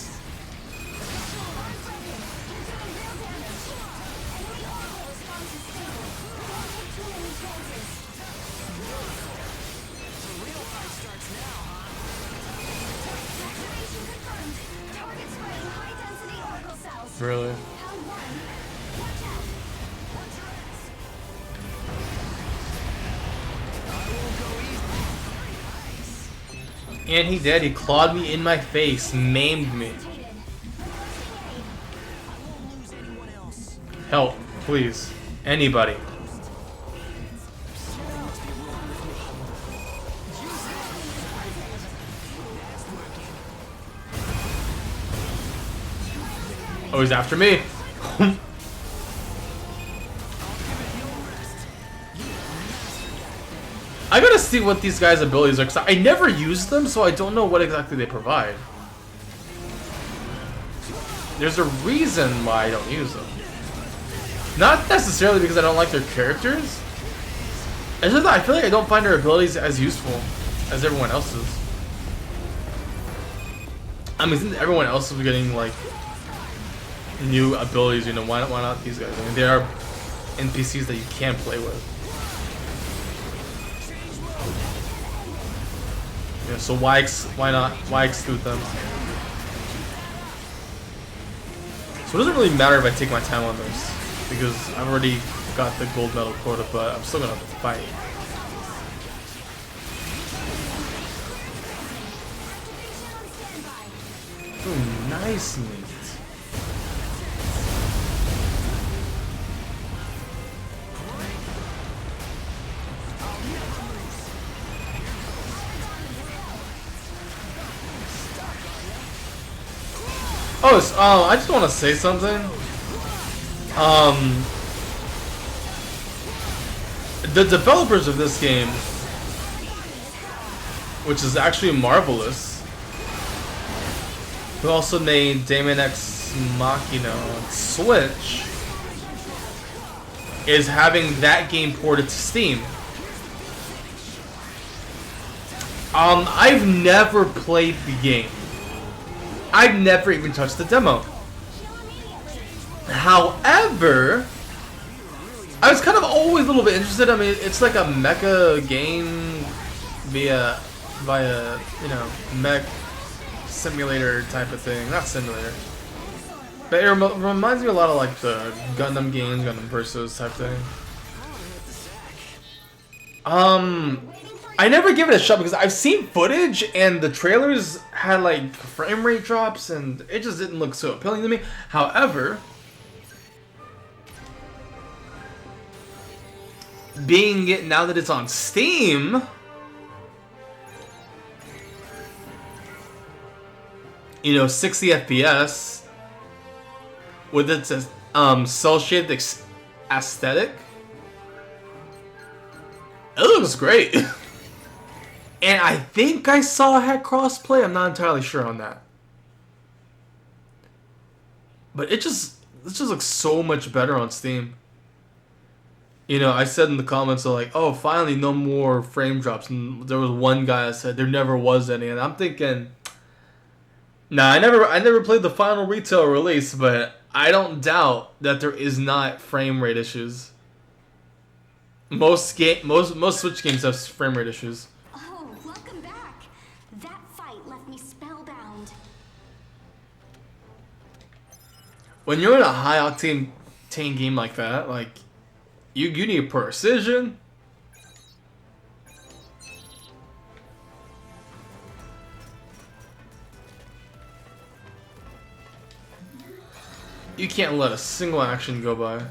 Really? And he did. He clawed me in my face, maimed me. Help, please. Anybody. Oh, he's after me. I gotta see what these guys' abilities are, because I never use them, so I don't know what exactly they provide. There's a reason why I don't use them. Not necessarily because I don't like their characters. It's just that I feel like I don't find their abilities as useful as everyone else's. I mean, since everyone else is getting, like, new abilities, you know, why not these guys? I mean, they are NPCs that you can play with. Yeah, so why exclude them? So it doesn't really matter if I take my time on this, because I've already got the gold medal quota, but I'm still gonna fight. Ooh, nice meat. Oh, I just want to say something. The developers of this game, which is actually marvelous, who also made Daemon X Machina on Switch, is having that game ported to Steam. I've never played the game. I've never even touched the demo. However, I was kind of always a little bit interested. I mean, it's like a mecha game via you know, mech simulator type of thing. Not simulator, but it reminds me a lot of like the Gundam games, Gundam Versus type thing. I never give it a shot because I've seen footage and the trailers had like frame rate drops and it just didn't look so appealing to me. However, being it now that it's on Steam, 60 FPS with its cell shaded aesthetic. It looks great. And I think I saw it had crossplay. I'm not entirely sure on that. But it just looks so much better on Steam. I said in the comments, like, oh, finally no more frame drops. And there was one guy that said there never was any. And I'm thinking, nah, I never played the final retail release, but I don't doubt that there is not frame rate issues. Most Switch games have frame rate issues. Oh, welcome back. That fight left me spellbound. When you're in a high octane game like that, like you need precision. You can't let a single action go by.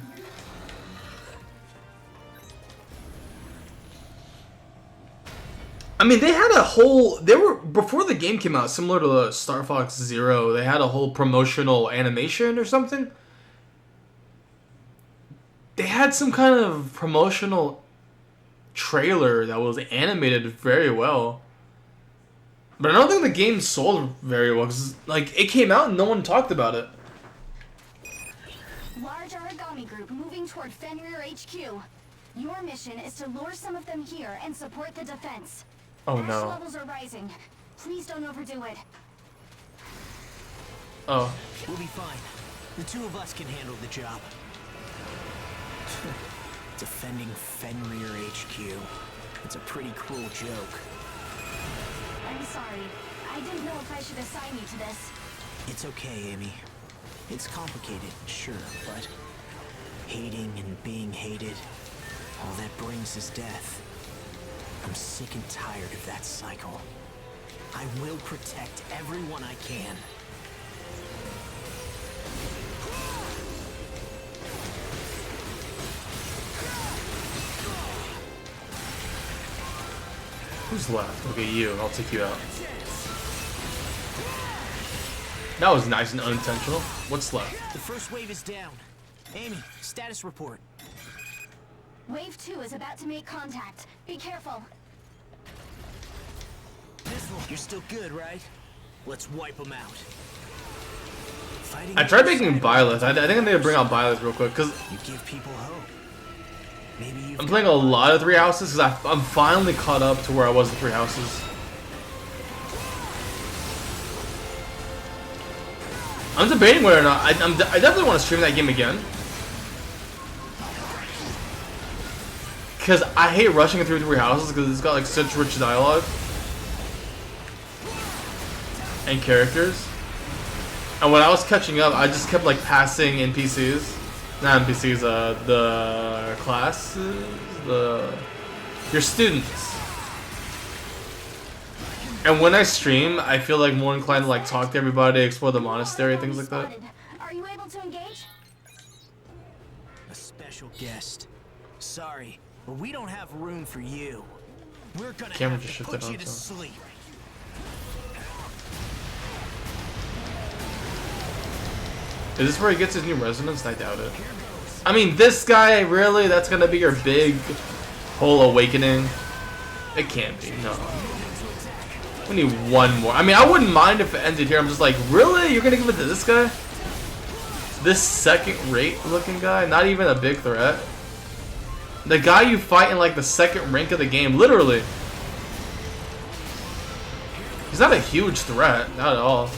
I mean, they were before the game came out, similar to the Star Fox Zero, they had a whole promotional animation or something. They had some kind of promotional trailer that was animated very well. But I don't think the game sold very well, because like, it came out and no one talked about it. Large origami group moving toward Fenrir HQ. Your mission is to lure some of them here and support the defense. Oh Ash no. levels are rising. Please don't overdo it. Oh. We'll be fine. The two of us can handle the job. Defending Fenrir HQ. It's a pretty cruel joke. I'm sorry. I didn't know if I should assign you to this. It's okay, Amy. It's complicated, sure, but hating and being hated, all that brings is death. I'm sick and tired of that cycle. I will protect everyone I can. Who's left? Okay, you. I'll take you out. That was nice and unintentional. What's left? The first wave is down. Amy, status report. Wave 2 is about to make contact. Be careful. You're still good, right? Let's wipe them out. I tried making Byleth. I think I need to bring out Byleth real quick, because you give people hope. Maybe I'm playing a lot of Three Houses, because I'm finally caught up to where I was in Three Houses. I'm debating whether or not I definitely want to stream that game again, because I hate rushing through Three Houses because it's got like such rich dialogue and characters. And when I was catching up, I just kept like passing NPCs, not NPCs, the classes, your students. And when I stream, I feel like more inclined to like talk to everybody, explore the monastery, things like that. Are you able to engage? A special guest. Sorry, but we don't have room for you. We're gonna Camera have just to shifted put you on to to- sleep. Is this where he gets his new resonance? I doubt it. I mean, this guy, really? That's gonna be your big whole awakening? It can't be, no. We need one more. I mean, I wouldn't mind if it ended here. I'm just like, really? You're gonna give it to this guy? This second-rate looking guy? Not even a big threat? The guy you fight in like the second rank of the game, literally. He's not a huge threat, not at all.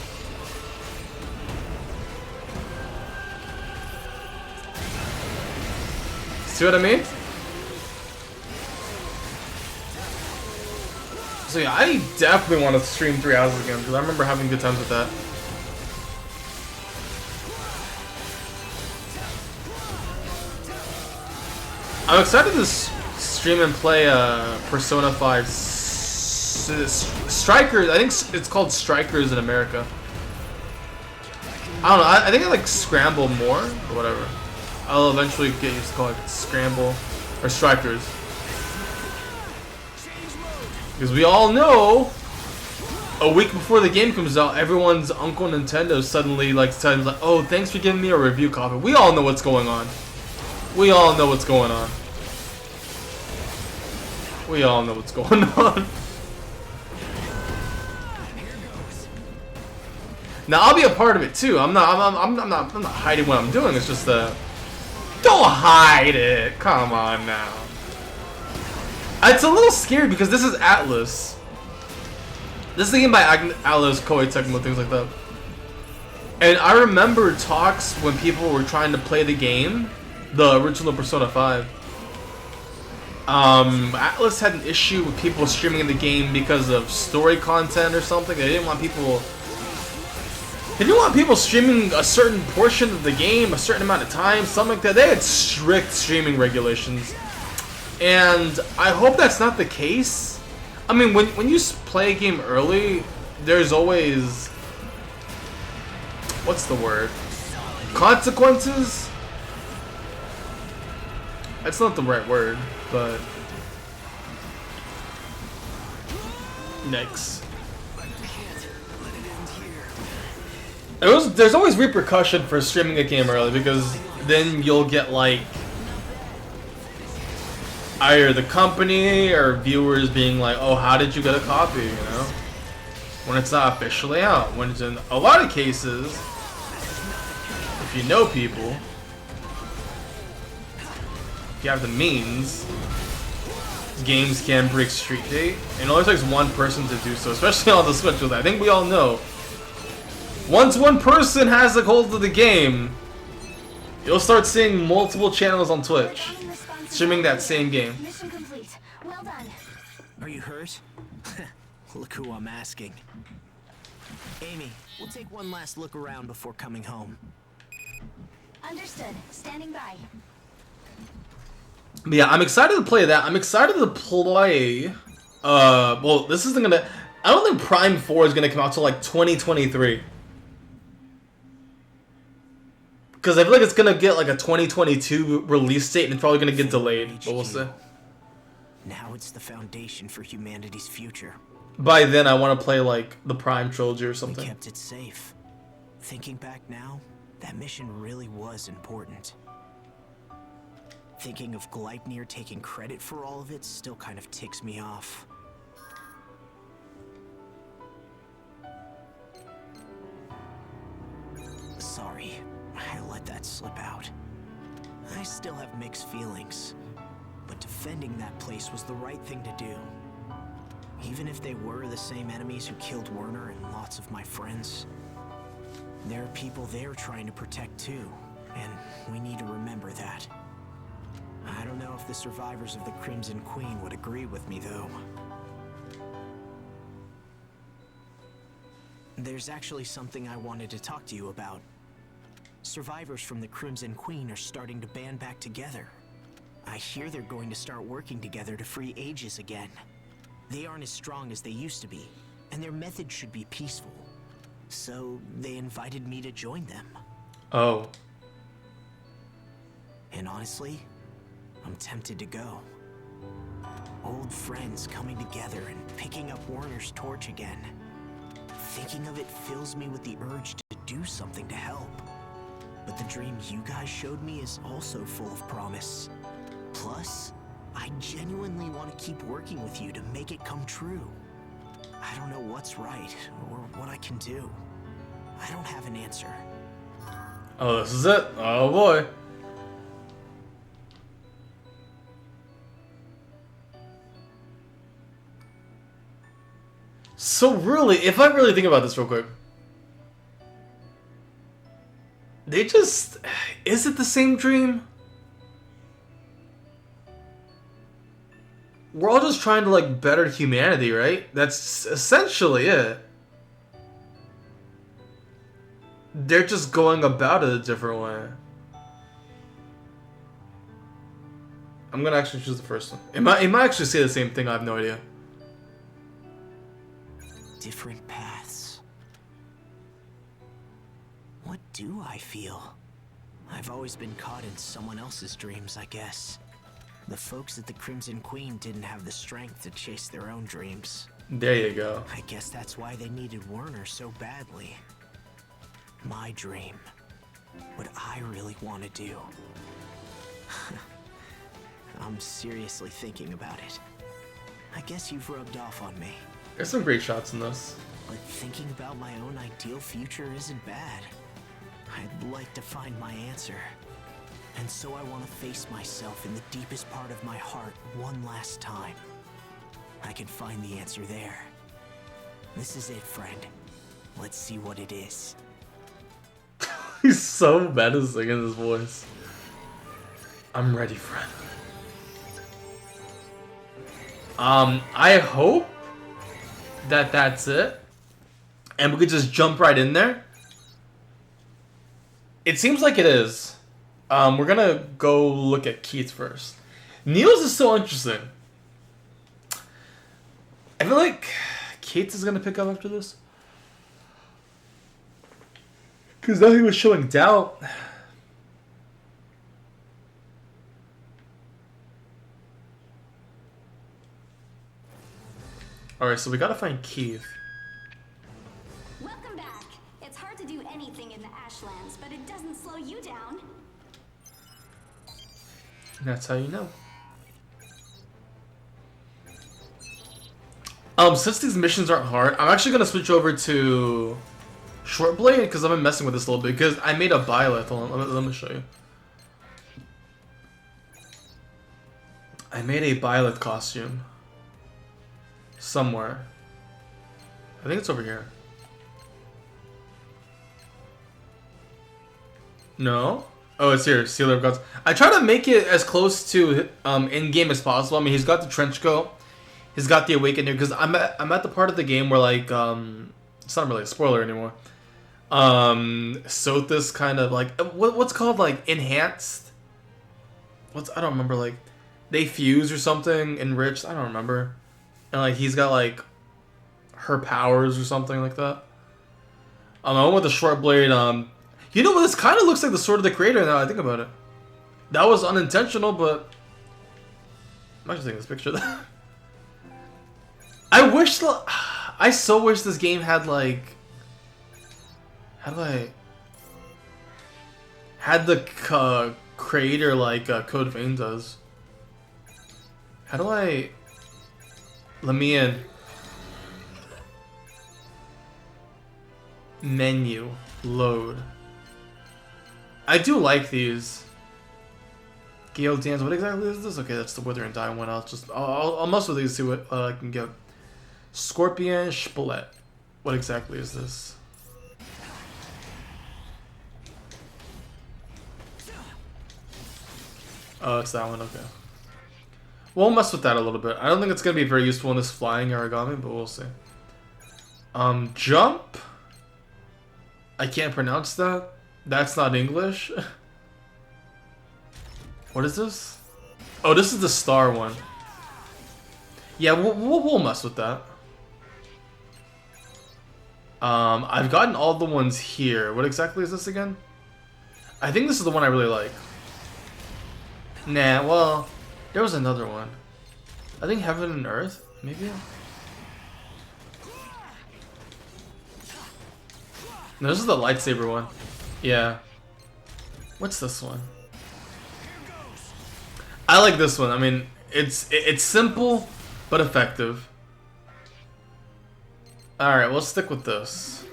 See what I mean? So yeah, I definitely want to stream Three Houses again because I remember having good times with that. I'm excited to stream and play Persona 5 Strikers. I think it's called Strikers in America. I don't know. I think I like Scramble more or whatever. I'll eventually get used to calling it Scramble or Strikers. Because we all know a week before the game comes out, everyone's Uncle Nintendo suddenly like says like, "Oh, thanks for giving me a review copy." We all know what's going on. We all know what's going on. We all know what's going on. Now I'll be a part of it too. I'm not hiding what I'm doing. It's just don't hide it. Come on now. It's a little scary because this is Atlas. This is the game by Atlas, Koei Tecmo, things like that. And I remember talks when people were trying to play the game, the original Persona 5. Atlas had an issue with people streaming the game because of story content or something. They didn't want people streaming a certain portion of the game, a certain amount of time, something like that. They had strict streaming regulations. And I hope that's not the case. I mean, when you play a game early, there's always... what's the word? Consequences? That's not the right word, but... Next. There's always repercussion for streaming a game early, because then you'll get like either the company or viewers being like, "Oh, how did you get a copy?" You know, when it's not officially out. When it's in a lot of cases, if you know people, if you have the means, games can break street date. And it only takes one person to do so, especially on the Switch. I think we all know. Once one person has a hold of the game, you'll start seeing multiple channels on Twitch streaming that same game. Mission complete. Well done. Are you hurt? Look who I'm asking. Amy, we'll take one last look around before coming home. Understood. Standing by. But yeah, I'm excited to play that. I'm excited to play... well, this isn't gonna... I don't think Prime 4 is gonna come out till like 2023. Because I feel like it's gonna get like a 2022 release date and it's probably gonna get delayed, but we'll see. Now it's the foundation for humanity's future. By then, I want to play like the Prime trilogy or We something. kept it safe. Thinking back now, that mission really was important. Thinking of Gleipnir taking credit for all of it still kind of ticks me off. Sorry, I let that slip out. I still have mixed feelings, but defending that place was the right thing to do. Even if they were the same enemies who killed Werner and lots of my friends, there are people there trying to protect too, and we need to remember that. I don't know if the survivors of the Crimson Queen would agree with me, though. There's actually something I wanted to talk to you about. Survivors from the Crimson Queen are starting to band back together. I hear they're going to start working together to free Aegis again. They aren't as strong as they used to be, and their method should be peaceful. So they invited me to join them. Oh. And honestly, I'm tempted to go. Old friends coming together and picking up Werner's torch again. Thinking of it fills me with the urge to do something to help. But the dream you guys showed me is also full of promise. Plus, I genuinely want to keep working with you to make it come true. I don't know what's right or what I can do. I don't have an answer. Oh, this is it? Oh boy. So really, if I really think about this real quick, they just... Is it the same dream? We're all just trying to, like, better humanity, right? That's essentially it. They're just going about it a different way. I'm gonna actually choose the first one. It might actually say the same thing, I have no idea. Different paths. What do I feel? I've always been caught in someone else's dreams, I guess. The folks at the Crimson Queen didn't have the strength to chase their own dreams. There you go. I guess that's why they needed Werner so badly. My dream. What I really want to do. I'm seriously thinking about it. I guess you've rubbed off on me. There's some great shots in this. But thinking about my own ideal future isn't bad. I'd like to find my answer. And so I want to face myself in the deepest part of my heart one last time. I can find the answer there. This is it, friend. Let's see what it is. He's so menacing in his voice. I'm ready, friend. I hope that that's it. And we could just jump right in there. It seems like it is. We're gonna go look at Keith first. Niels is so interesting. I feel like Keith is gonna pick up after this. Because now he was showing doubt. Alright, so we gotta find Keith. Welcome back. It's hard to do anything in the Ashlands, but it doesn't slow you down. That's how you know. Since these missions aren't hard, I'm actually gonna switch over to Short Blade because I've been messing with this a little bit because I made a byleth. Hold on, let me show you. I made a byleth costume somewhere. I think it's over here. No? Oh, it's here. Sealer of Gods. I try to make it as close to in-game as possible. I mean, he's got the trench coat. He's got the Awakener. Because I'm at the part of the game where, like, it's not really a spoiler anymore. Sothis kind of, like, what's called, like, enhanced? I don't remember, like, they fuse or something, enriched. I don't remember. And, like, he's got, like, her powers or something like that. I went with the short blade, you know what? This kind of looks like the Sword of the Creator now I think about it. That was unintentional, but I'm actually taking this picture of that. I so wish this game had like, had the creator like Code Vein does. Let me in. Menu, load. I do like these. Gale Dance, what exactly is this? Okay, that's the Wither and Die one. I'll mess with these, see what I can get. Scorpion Split. What exactly is this? Oh, it's that one, okay. We'll mess with that a little bit. I don't think it's gonna be very useful in this flying origami, but we'll see. Jump. I can't pronounce that. That's not English. What is this? Oh, this is the star one. Yeah, we'll mess with that. I've gotten all the ones here. What exactly is this again? I think this is the one I really like. Nah, well, there was another one. I think Heaven and Earth, maybe? No, this is the lightsaber one. Yeah. What's this one? I like this one. I mean, it's simple but effective. Alright, we'll stick with this.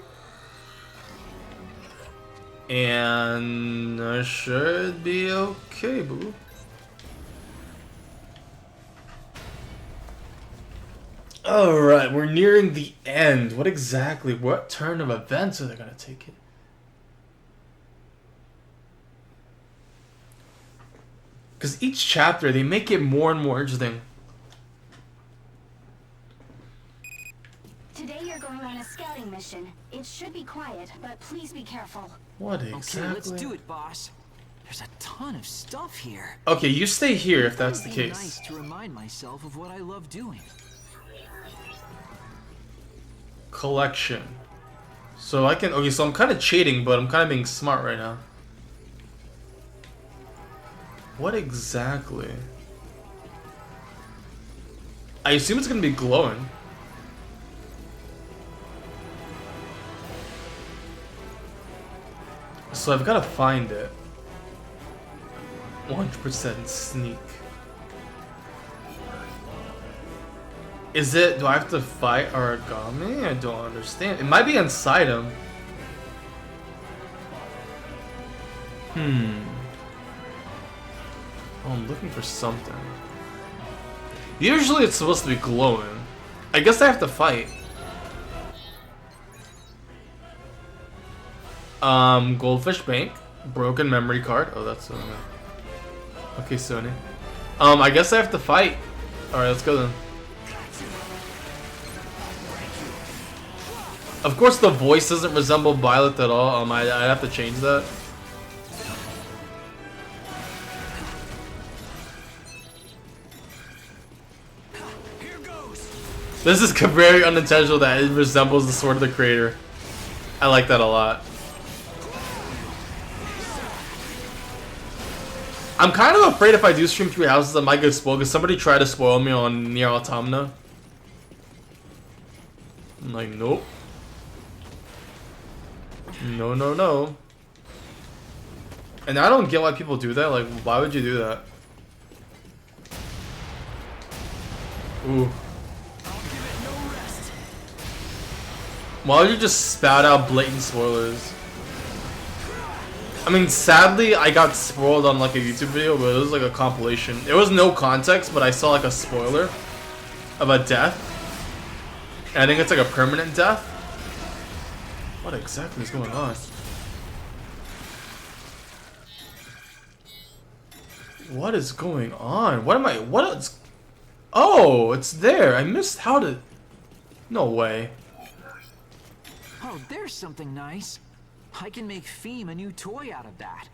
And I should be okay, boo. Alright, we're nearing the end. What turn of events are they gonna take it? Because each chapter, they make it more and more interesting. Today you're going on a scouting mission. It should be quiet, but please be careful. What exactly? Okay, let's do it, boss. There's a ton of stuff here. Okay, you stay here if that's the It'd be case. nice to remind myself of what I love doing. Collection. So I can... Okay, so I'm kind of cheating, but I'm kind of being smart right now. What exactly? I assume it's going to be glowing. So I've got to find it. 100% sneak. Is it? Do I have to fight Origami? I don't understand. It might be inside him. Oh, I'm looking for something. Usually it's supposed to be glowing. I guess I have to fight. Goldfish Bank. Broken memory card. Oh, that's okay, Sony. I guess I have to fight. Alright, let's go then. Of course the voice doesn't resemble Violet at all. I'd have to change that. This is very unintentional that it resembles the Sword of the Creator. I like that a lot. I'm kind of afraid if I do stream 3 houses I might get spoiled because somebody tried to spoil me on Nier Automata. I'm like, nope. No, no, no. And I don't get why people do that. Like, why would you do that? Ooh. Why would you just spout out blatant spoilers? I mean, sadly, I got spoiled on like a YouTube video, but it was like a compilation. It was no context, but I saw like a spoiler of a death. And I think it's like a permanent death. What exactly is going on? What is going on? What is... Oh, it's there. I missed how to... No way. Oh, there's something nice. I can make Feem a new toy out of that.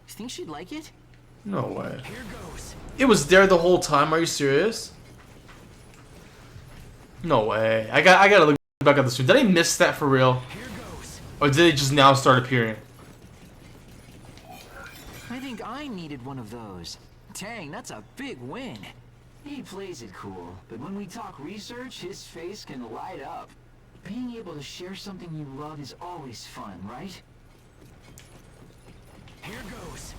You think she'd like it? No way. Here goes. It was there the whole time. Are you serious? No way. I gotta look back at the stream. Did I miss that for real? Here goes. Or did it just now start appearing? I think I needed one of those. Dang, that's a big win. He plays it cool, but when we talk research, his face can light up. Being able to share something you love is always fun, right? Here goes.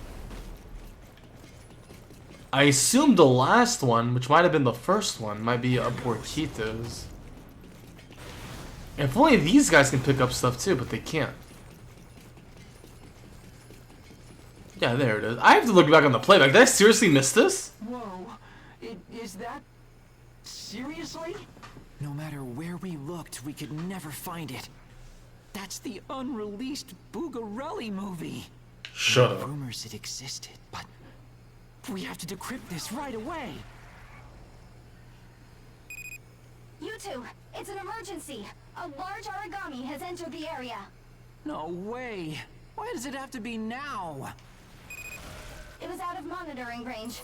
I assume the last one, which might have been the first one, might be a Porquitos. If only these guys can pick up stuff too, but they can't. Yeah, there it is. I have to look back on the playback. Did I seriously miss this? Whoa, is that... seriously? No matter where we looked, we could never find it. That's the unreleased Bugarelli movie. Shut up. Rumors it existed, but we have to decrypt this right away. You two, it's an emergency. A large origami has entered the area. No way. Why does it have to be now? It was out of monitoring range.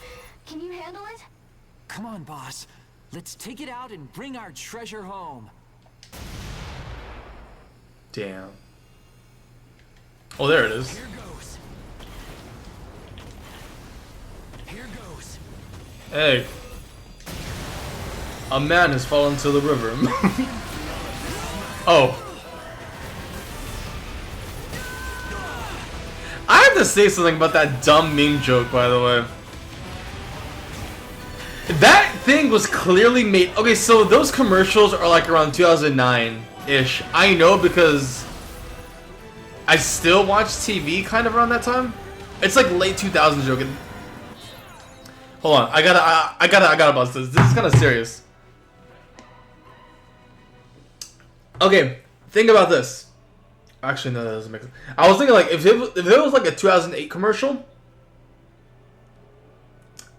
Can you handle it? Come on, boss. Let's take it out and bring our treasure home. Damn. Oh, there it is. Here goes. Here goes. Hey. A man has fallen to the river. Oh. I have to say something about that dumb meme joke, by the way. That thing was clearly made... Okay, so those commercials are like around 2009-ish. I know because I still watch TV kind of around that time. It's like late 2000s joke. Hold on, I gotta buzz this. This is kind of serious. Okay, think about this. Actually, no, that doesn't make sense. I was thinking like if it was like a 2008 commercial,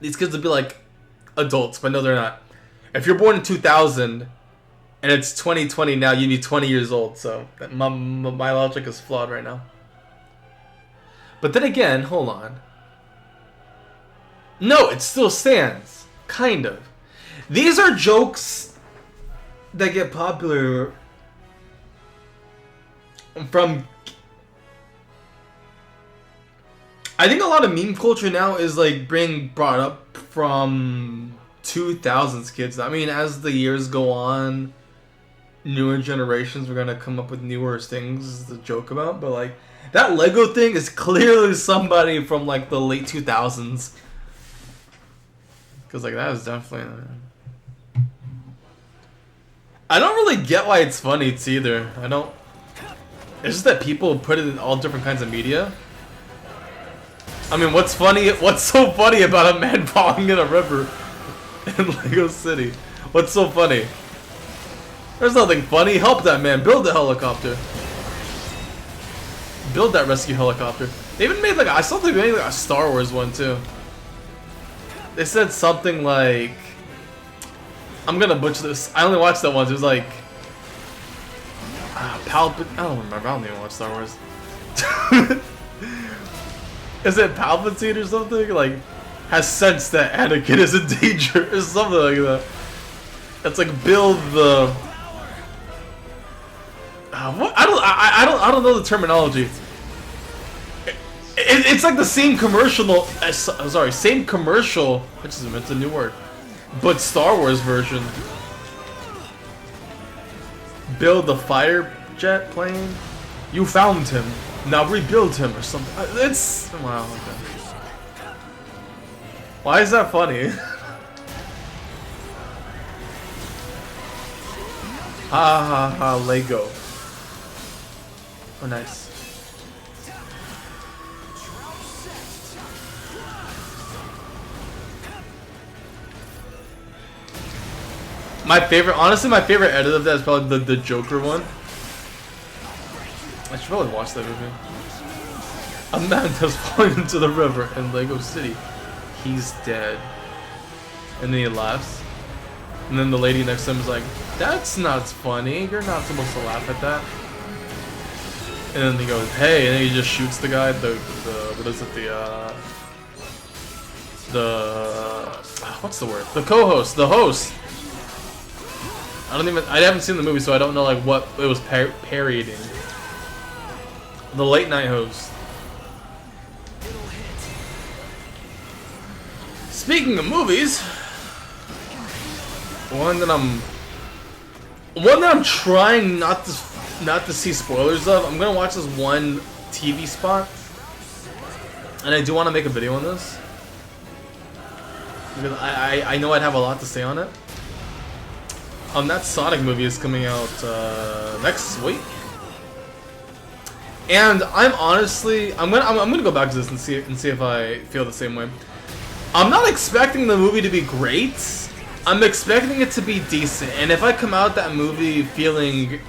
these kids would be like adults, but no, they're not. If you're born in 2000 and it's 2020 now, you'd be 20 years old. So my logic is flawed right now. But then again, hold on. No, it still stands. Kind of. These are jokes that get popular from... I think a lot of meme culture now is like being brought up from 2000s kids. I mean, as the years go on, newer generations are gonna come up with newer things to joke about. But like, That Lego thing is clearly somebody from like the late 2000s. Cause like that is definitely. I don't really get why it's funny it's either. I don't. It's just that people put it in all different kinds of media. I mean, what's funny? What's so funny about a man falling in a river in Lego City? What's so funny? There's nothing funny. Help that man. Build the helicopter. Build that rescue helicopter. They even made like I saw they made like a Star Wars one too. They said something like, I'm gonna butcher this. I only watched that once. It was like Palpatine. I don't remember. I don't even watch Star Wars. Is it Palpatine or something? Like, has sensed that Anakin is in danger or something like that. It's like build the. What? I don't know the terminology. It's like the same commercial. Sorry, same commercial. Which is it's a new word, but Star Wars version. Build the fighter jet plane. You found him. Now rebuild him or something. It's wow. Okay. Why is that funny? Ha ha ha! Lego. Oh, nice. My favorite, honestly, my favorite edit of that is probably the Joker one. I should probably watch that movie. A man just falling into the river in Lego City. He's dead. And then he laughs. And then the lady next to him is like, "That's not funny. You're not supposed to laugh at that." And then he goes, "Hey," and then he just shoots the guy. The what is it? What's the word? The co-host, the host. I haven't seen the movie, so I don't know like what it was parodying. The late night host. Speaking of movies, one that I'm trying not to see spoilers of. I'm gonna watch this one TV spot, and I do want to make a video on this because I know I'd have a lot to say on it. That Sonic movie is coming out next week. And I'm gonna go back to this and see if I feel the same way. I'm not expecting the movie to be great. I'm expecting it to be decent. And if I come out that movie feeling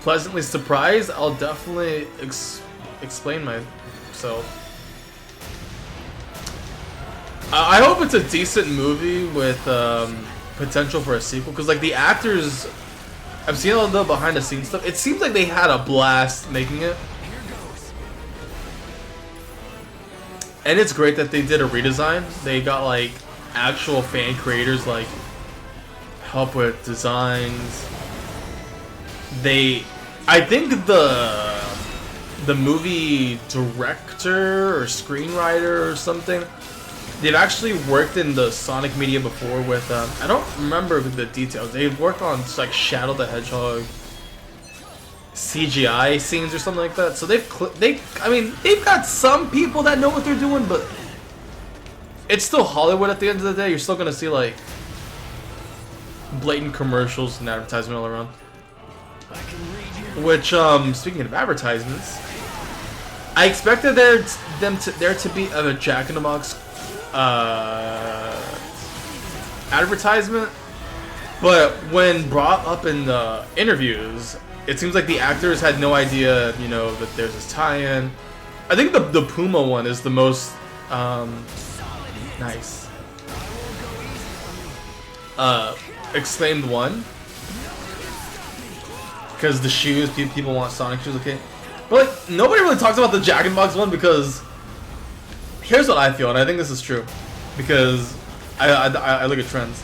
pleasantly surprised, I'll definitely explain myself. I hope it's a decent movie with potential for a sequel. Because like the actors, I've seen all the behind the scenes stuff. It seems like they had a blast making it. And it's great that they did a redesign. They got like actual fan creators like help with designs. I think the movie director or screenwriter or something, they've actually worked in the Sonic media before with I don't remember the details. They've worked on like Shadow the Hedgehog CGI scenes or something like that. So they've got some people that know what they're doing, but it's still Hollywood at the end of the day. You're still gonna see like blatant commercials and advertisement all around. Which speaking of advertisements, I expected there to be a Jack in the Box advertisement, but when brought up in the interviews, it seems like the actors had no idea, you know, that there's this tie-in. I think the Puma one is the most nice exclaimed one, because the shoes, people want Sonic shoes, okay? But like nobody really talks about the Jack in the Box one, because here's what I feel, and I think this is true, because I look at trends.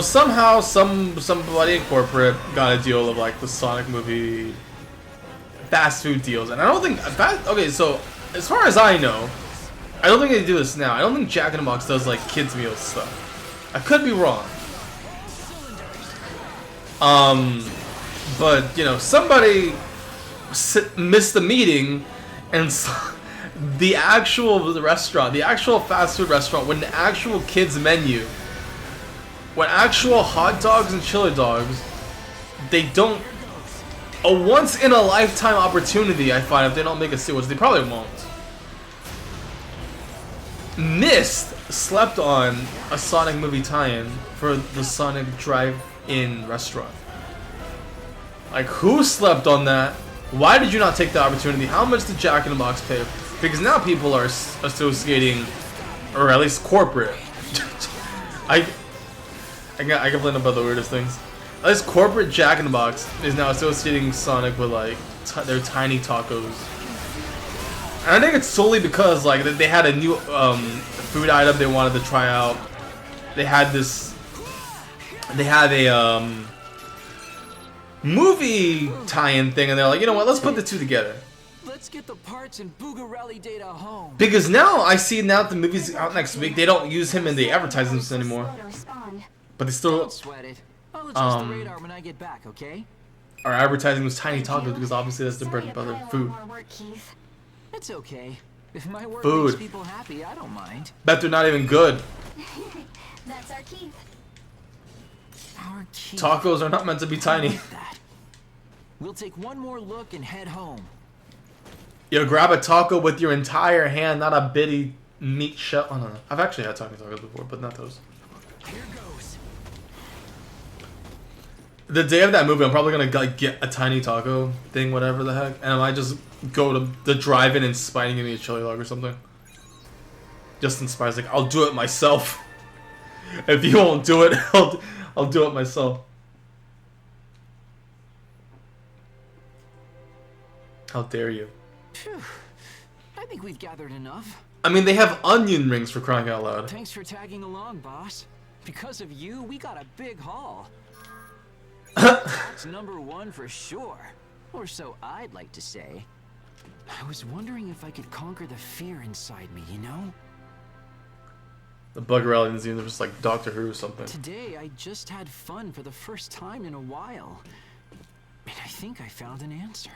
Somehow somebody in corporate got a deal of like the Sonic movie fast food deals, and I don't think okay, so as far as I know, I don't think they do this now. I don't think Jack in the Box does like kids meals stuff. I could be wrong. But you know, somebody missed the meeting and saw the actual restaurant, the actual fast food restaurant, when the actual kids menu, when actual hot dogs and chili dogs, they don't. A once in a lifetime opportunity, I find, if they don't make a sequel, which they probably won't. Missed, slept on a Sonic movie tie-in for the Sonic Drive-In restaurant. Like, who slept on that? Why did you not take the opportunity? How much did Jack in the Box pay? Because now people are associating, or at least corporate. I complain about the weirdest things. At least corporate Jack in the Box is now associating Sonic with like their tiny tacos. And I think it's solely because like they had a new food item they wanted to try out. They had this. They had a movie tie-in thing, and they're like, you know what? Let's put the two together. Let's get the parts and Boogarelli data home. Because now I see now that the movie's out next week, they don't use him in the advertisements anymore. But they still. Don't sweat it. I'll adjust the radar when I get back, okay? Our advertising was tiny tacos because obviously that's the bread and butter food. It's okay. If my work Food. makes people happy, I don't mind. Bet they're not even good. That's our Keith. Our Keith. Tacos are not meant to be I tiny. like that. We'll take one more look and head home. You grab a taco with your entire hand, not a bitty meat shell. Oh no, no. I've actually had tacos before, but not those. Here goes. The day of that movie, I'm probably gonna like get a tiny taco thing, whatever the heck, and I might just go to the drive-in and Spidey give me a chili log or something. Justin Spider's like, I'll do it myself. If you won't do it, I'll do it myself. How dare you? Phew. I think we've gathered enough. I mean, they have onion rings for crying out loud. Thanks for tagging along, boss. Because of you, we got a big haul. That's #1 for sure. Or so I'd like to say. I was wondering if I could conquer the fear inside me, you know? The Buggerelli Museum, just like Doctor Who or something. Today, I just had fun for the first time in a while. And I think I found an answer.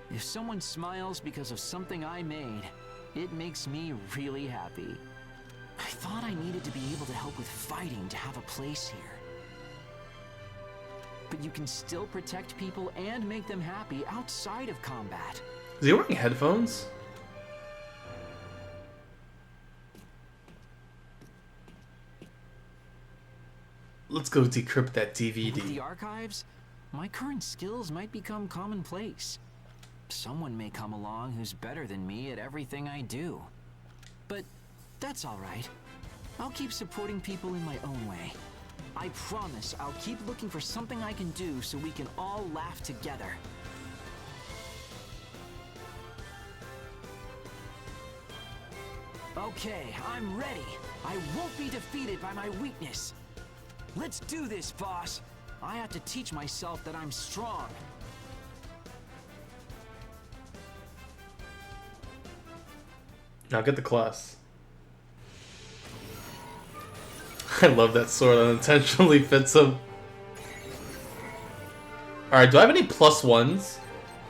If someone smiles because of something I made, it makes me really happy. I thought I needed to be able to help with fighting to have a place here. But you can still protect people and make them happy outside of combat. Is he wearing headphones? Let's go decrypt that DVD. With the archives, my current skills might become commonplace. Someone may come along who's better than me at everything I do. But that's all right. I'll keep supporting people in my own way. I promise I'll keep looking for something I can do so we can all laugh together. Okay, I'm ready. I won't be defeated by my weakness. Let's do this, boss. I have to teach myself that I'm strong. Now get the class. I love that sword. Unintentionally fits him. Alright, do I have any +1s?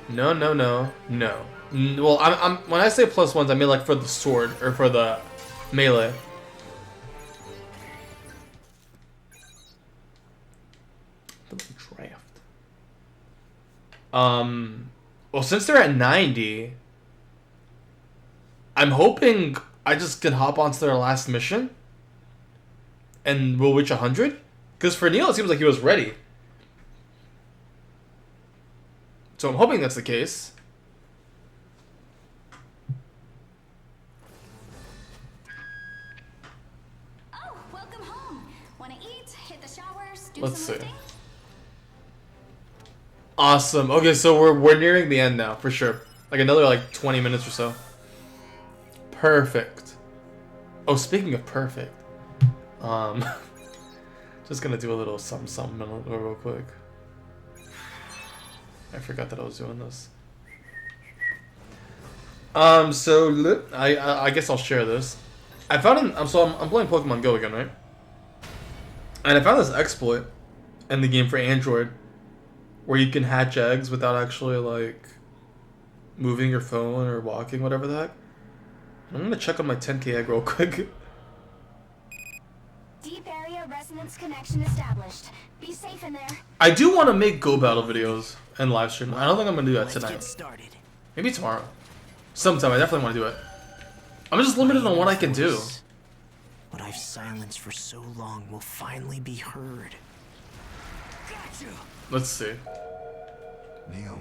No, no, no, no. Well, I'm when I say +1s, I mean like for the sword or for the melee. Draft. Well, since they're at 90, I'm hoping I just can hop onto their last mission and we'll reach 100. Because for Neil, it seems like he was ready. So I'm hoping that's the case. Oh, welcome home. Wanna eat? Hit the showers? Do Let's some see. lifting? Awesome. Okay, so we're nearing the end now, for sure. Like another like 20 minutes or so. Perfect. Oh, speaking of perfect. Just gonna do a little something real quick. I forgot that I was doing this. So I guess I'll share this. I found I'm playing Pokemon Go again, right? And I found this exploit in the game for Android where you can hatch eggs without actually like moving your phone or walking, whatever the heck. I'm gonna check on my 10K egg real quick. Deep area resonance connection established. Be safe in there. I do want to make Go Battle videos and live stream. I don't think I'm gonna do that Let's tonight. get started. Maybe tomorrow. Sometime. I definitely want to do it. I'm just limited on what I can do. What I've silenced for so long will finally be heard. Gotcha! Let's see. Neil,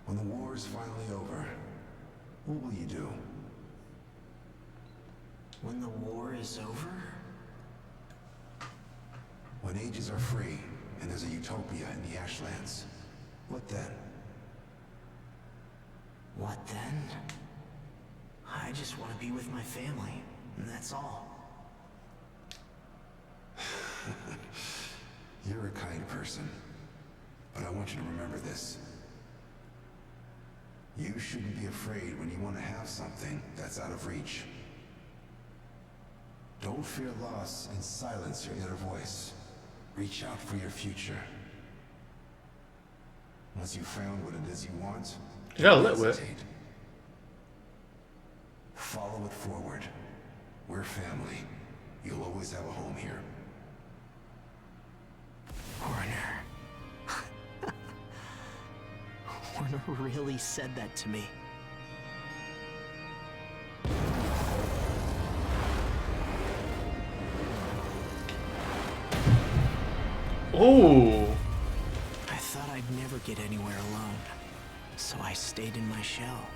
when the war is finally over, what will you do? When the war is over? When ages are free and there's a utopia in the Ashlands, what then? What then? I just want to be with my family, and that's all. You're a kind person, but I want you to remember this. You shouldn't be afraid when you want to have something that's out of reach. Don't fear loss and silence your inner voice. Reach out for your future. Once you've found what it is you want, You got a lit whip. hesitate. Follow it forward. We're family. You'll always have a home here. Warner. Warner really said that to me. Oh. I thought I'd never get anywhere alone, so I stayed in my shell.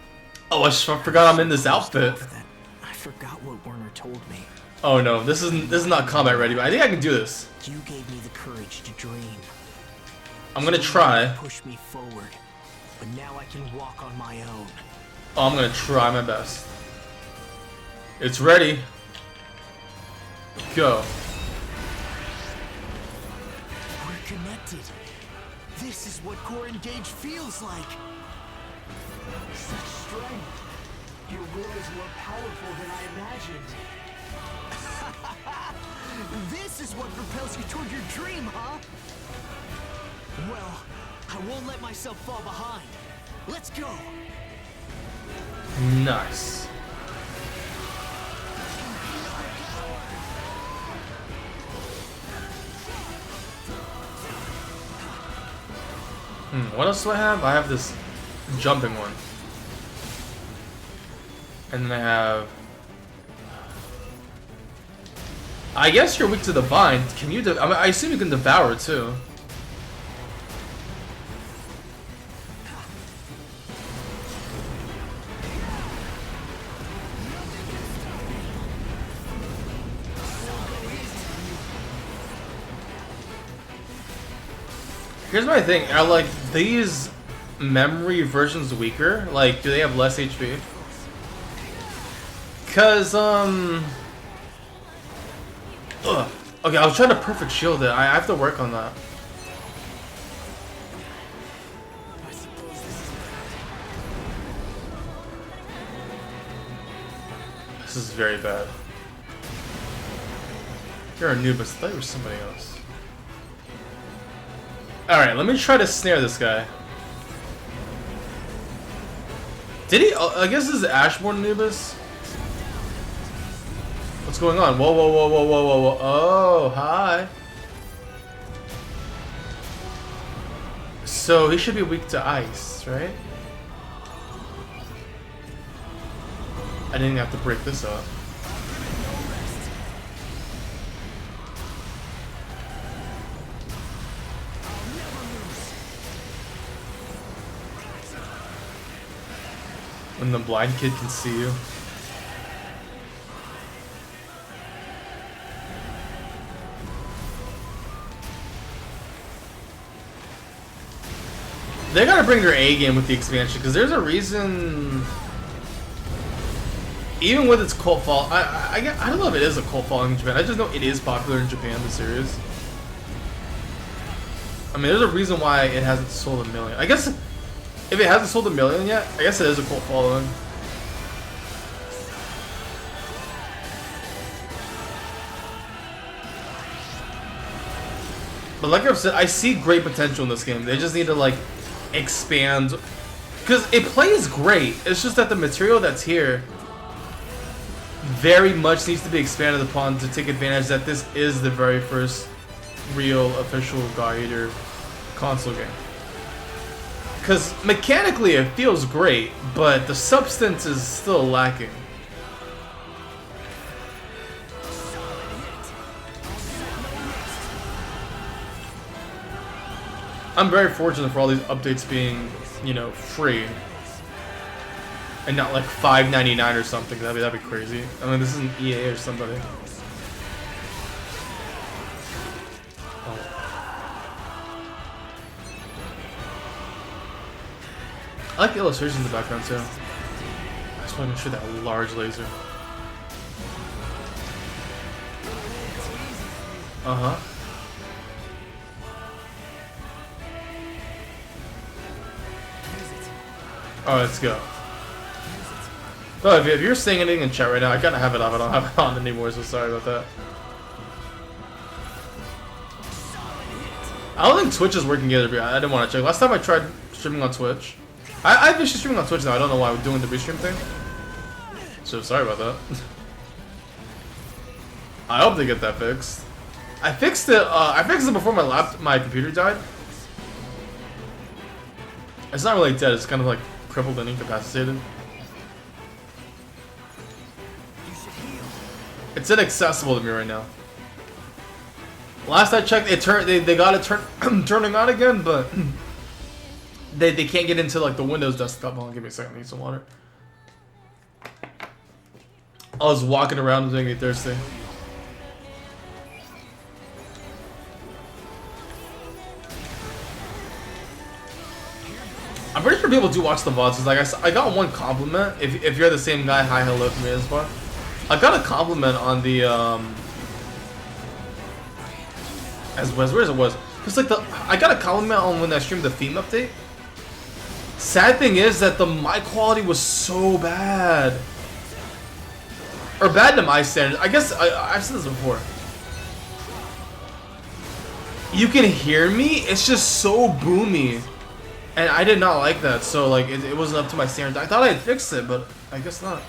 Oh, I forgot I'm in this outfit. That I forgot what Werner told me. Oh no, this is not combat ready, but I think I can do this. You gave me the courage to dream. I'm gonna try. Push me forward, but now I can walk on my own. Oh, I'm gonna try my best. It's ready. Go. We're connected. This is what core engaged feels like. Such strength. Your will is more powerful than I imagined. This is what propels you toward your dream, huh? Well, I won't let myself fall behind. Let's go. Nice. What else do I have? I have this jumping one. And then I have... I guess you're weak to the vine. Can you... I mean, I assume you can devour it too. Here's my thing, are like these memory versions weaker? Like, do they have less HP? Cause, ugh. Okay, I was trying to perfect shield it. I have to work on that. This is very bad. You're a Anubis. I thought you were somebody else. Alright, let me try to snare this guy. Did he? I guess this is Ashborn Anubis. What's going on? Whoa, whoa, whoa, whoa, whoa, whoa, whoa. Oh, hi. So he should be weak to ice, right? I didn't have to break this up. When the blind kid can see you. They gotta bring their A game with the expansion, because there's a reason. Even with its cult fall, I don't know if it is a cult following in Japan. I just know it is popular in Japan, the series. I mean, there's a reason why it hasn't sold 1 million. I guess if it hasn't sold 1 million yet, I guess it is a cult following. But like I've said, I see great potential in this game. They just need to like expand, because it plays great. It's just that the material that's here very much needs to be expanded upon to take advantage that this is the very first real official God Eater console game. Because mechanically it feels great, but the substance is still lacking. I'm very fortunate for all these updates being, you know, free. And not like $5.99 or something. That'd be crazy. I mean, this isn't EA or somebody. Oh. I like the illustrations in the background too. I just want to shoot that large laser. Uh-huh. Alright, let's go. Oh, if you're saying anything in chat right now, I gotta have it off. I don't have it on anymore, so sorry about that. I don't think Twitch is working either, but I didn't want to check. Last time I tried streaming on Twitch. I've been streaming on Twitch now. I don't know why I'm doing the restream thing. So sorry about that. I hope they get that fixed. I fixed it. I fixed it before my computer died. It's not really dead. It's kind of like crippled and incapacitated. It's inaccessible to me right now. Last I checked, it turned. They got it turning on again, but they can't get into like the Windows desktop. Hold on, give me a second. I need some water. I was walking around and making me thirsty. I'm pretty sure people do watch the VODs. Like I got one compliment. If you're the same guy, hi, hello from me as far. I got a compliment on the where's it was? Cause like I got a compliment on when I streamed the theme update. Sad thing is that the mic quality was so bad, or bad to my standards. I guess I've said this before. You can hear me. It's just so boomy, and I did not like that. So like it wasn't up to my standards. I thought I had fixed it, but I guess not.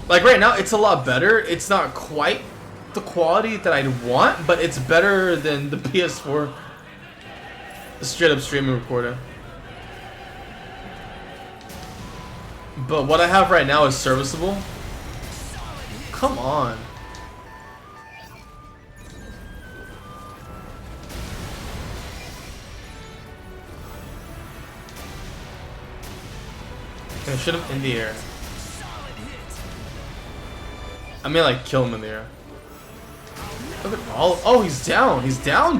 Like right now, it's a lot better. It's not quite the quality that I'd want, but it's better than the PS4 straight up streaming recorder. But what I have right now is serviceable. Come on. Okay, shoot him in the air. I mean, like, kill him in the air. Look at all. Oh, he's down. He's down.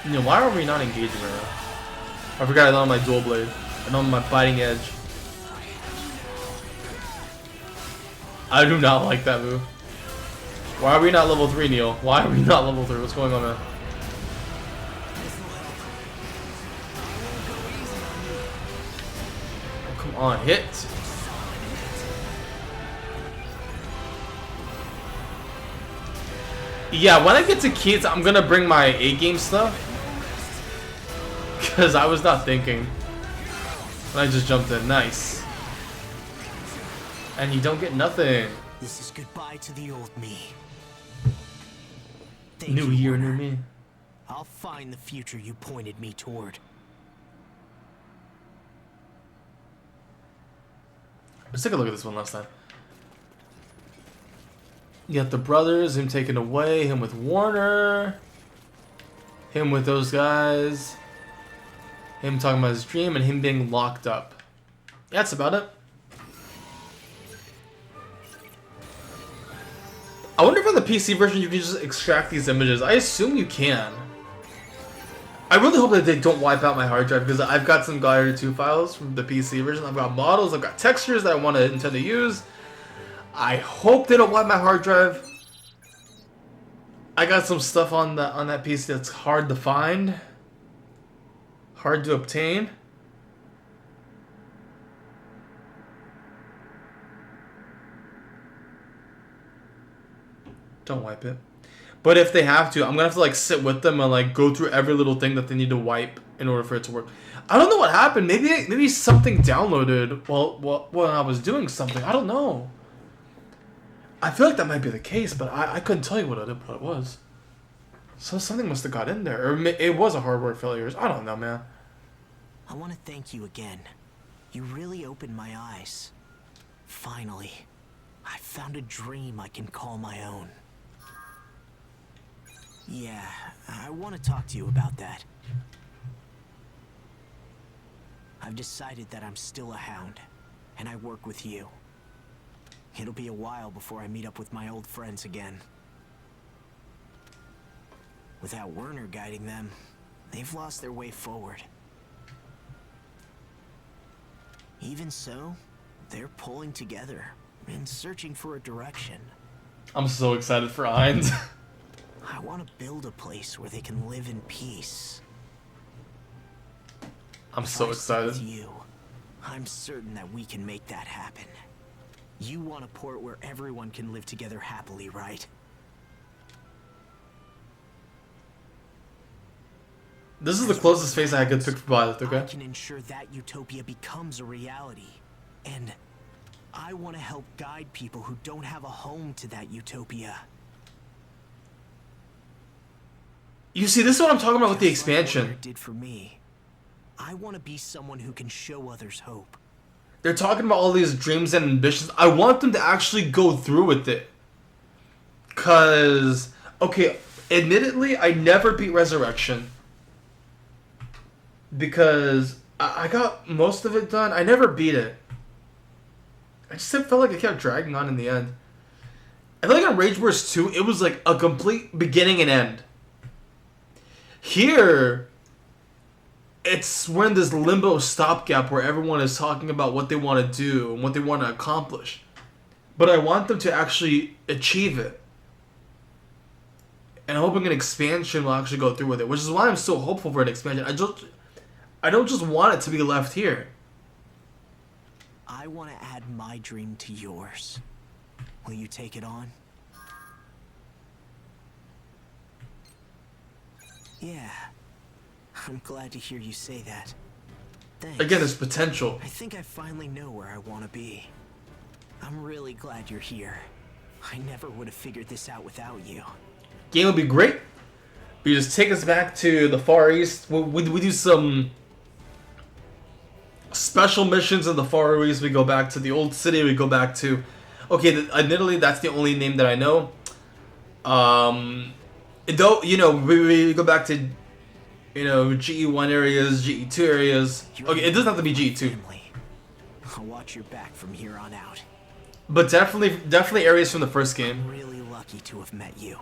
You know, why are we not engaging right now? I forgot I don't have my dual blade. I don't have my biting edge. I do not like that move. Why are we not level 3, Neil? Why are we not level 3? What's going on, man? Oh, come on, hit. Yeah, when I get to Keats, I'm gonna bring my A-game stuff. Because I was not thinking. And I just jumped in. Nice. And you don't get nothing. This is goodbye to the old me. New year, new me. I'll find the future you pointed me toward. Let's take a look at this one last time. You got the brothers, him taken away, him with Warner, him with those guys, him talking about his dream, and him being locked up. That's about it. I wonder if on the PC version you can just extract these images. I assume you can. I really hope that they don't wipe out my hard drive, because I've got some Gaia 2 files from the PC version. I've got models, I've got textures that I want to intend to use. I hope they don't wipe my hard drive. I got some stuff on that PC that's hard to find, hard to obtain. Don't wipe it. But if they have to, I'm gonna have to like sit with them and like go through every little thing that they need to wipe in order for it to work. I don't know what happened. Maybe something downloaded while I was doing something. I don't know. I feel like that might be the case, but I couldn't tell you what it was. So something must have got in there, or it was a hardware failure. I don't know, man. I want to thank you again. You really opened my eyes. Finally, I found a dream I can call my own. Yeah, I want to talk to you about that. I've decided that I'm still a hound, and I work with you. It'll be a while before I meet up with my old friends again. Without Werner guiding them, they've lost their way forward. Even so, they're pulling together and searching for a direction. I'm so excited for Ainz. I want to build a place where they can live in peace. I'm so excited. With you, I'm certain that we can make that happen. You want a port where everyone can live together happily, right? This is the closest face I could pick for Violet, okay? I can ensure that utopia becomes a reality. And I want to help guide people who don't have a home to that utopia. You see, this is what I'm talking about with the Just like expansion. Werner did for me. I want to be someone who can show others hope. They're talking about all these dreams and ambitions. I want them to actually go through with it. Cause, okay, admittedly, I never beat Resurrection. Because I got most of it done. I never beat it. I just felt like it kept dragging on in the end. I feel like on Rage Burst 2, it was like a complete beginning and end. Here, we're in this limbo stopgap where everyone is talking about what they want to do and what they want to accomplish. But I want them to actually achieve it. And I'm hoping an expansion will actually go through with it, which is why I'm so hopeful for an expansion. I don't just want it to be left here. I want to add my dream to yours. Will you take it on? Yeah. I'm glad to hear you say that. Thanks. Again, there's potential. I think I finally know where I want to be. I'm really glad you're here. I never would have figured this out without you. Game would be great. You just take us back to the Far East. We do some special missions in the Far East. We go back to the old city. We go back to... Okay, admittedly, that's the only name that I know. Though, you know, we go back to, you know, GE1 areas, GE2 areas. Okay, it doesn't have to be GE2. I'll watch your back from here on out. But definitely areas from the first game. I'm really lucky to have met you.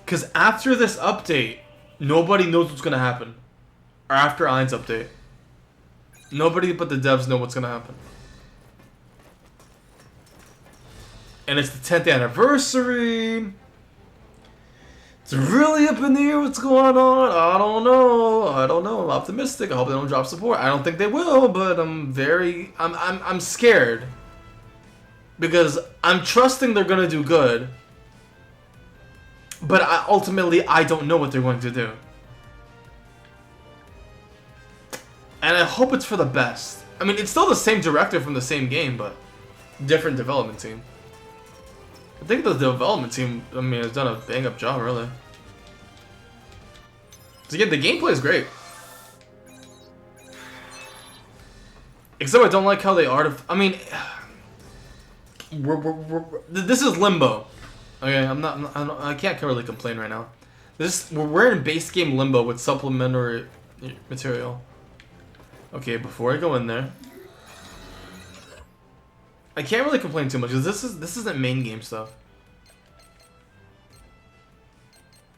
Because after this update, nobody knows what's going to happen. Or after Ainz update. Nobody but the devs know what's going to happen. And it's the 10th anniversary. It's really up in the air what's going on. I don't know. I'm optimistic. I hope they don't drop support. I don't think they will, but I'm scared. Because I'm trusting they're going to do good. But ultimately, I don't know what they're going to do. And I hope it's for the best. I mean, it's still the same director from the same game, but different development team. I think the development team, I mean, has done a bang-up job, really. So again, the gameplay is great. Except I don't like how they I mean, this is Limbo. Okay, I can't really complain right now. We're in base game Limbo with supplementary material. Okay, before I go in there, I can't really complain too much because this isn't main game stuff.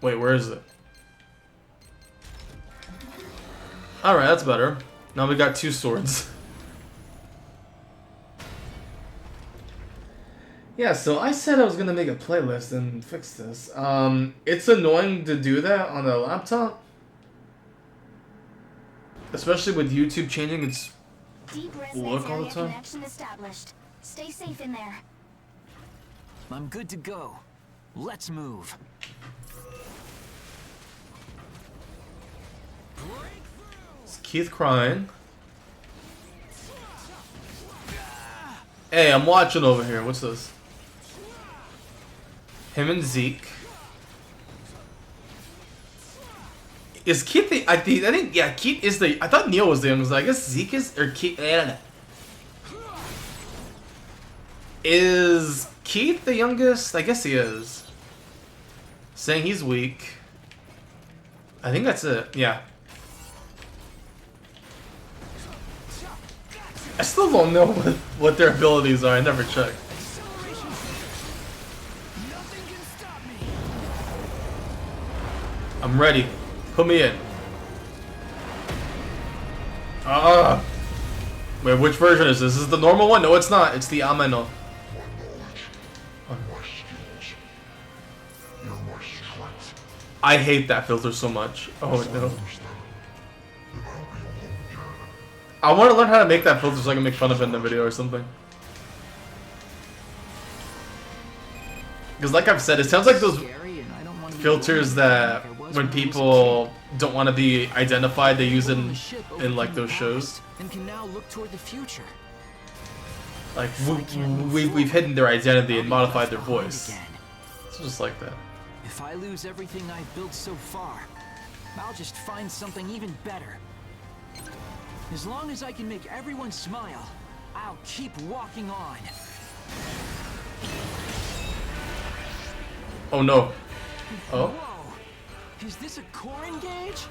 Wait, where is it? Alright, that's better. Now we got 2 swords. Yeah, so I said I was gonna make a playlist and fix this. It's annoying to do that on a laptop. Especially with YouTube changing its Deep resonance look all the area time. connection established. Stay safe in there. I'm good to go. Let's move. Is Keith crying? Hey, I'm watching over here. What's this? Him and Zeke. Is Keith the? I think yeah. Keith is the. I thought Neil was the youngest. I guess Zeke is or Keith. I don't know. Is Keith the youngest? I guess he is. Saying he's weak. I think that's it. Yeah. I still don't know what their abilities are. I never checked. I'm ready. Put me in. Wait, which version is this? Is this the normal one? No, it's not. It's the Ameno. I hate that filter so much. Oh no. I want to learn how to make that filter so I can make fun of it in the video or something. Because like I've said, it sounds like those filters that when people don't want to be identified, they use it in like those shows. And can now look toward the future. Like we've hidden their identity and modified their voice. It's just like that. If I lose everything I've built so far, I'll just find something even better. As long as I can make everyone smile, I'll keep walking on. Oh no. Oh? Whoa! Is this a core engage?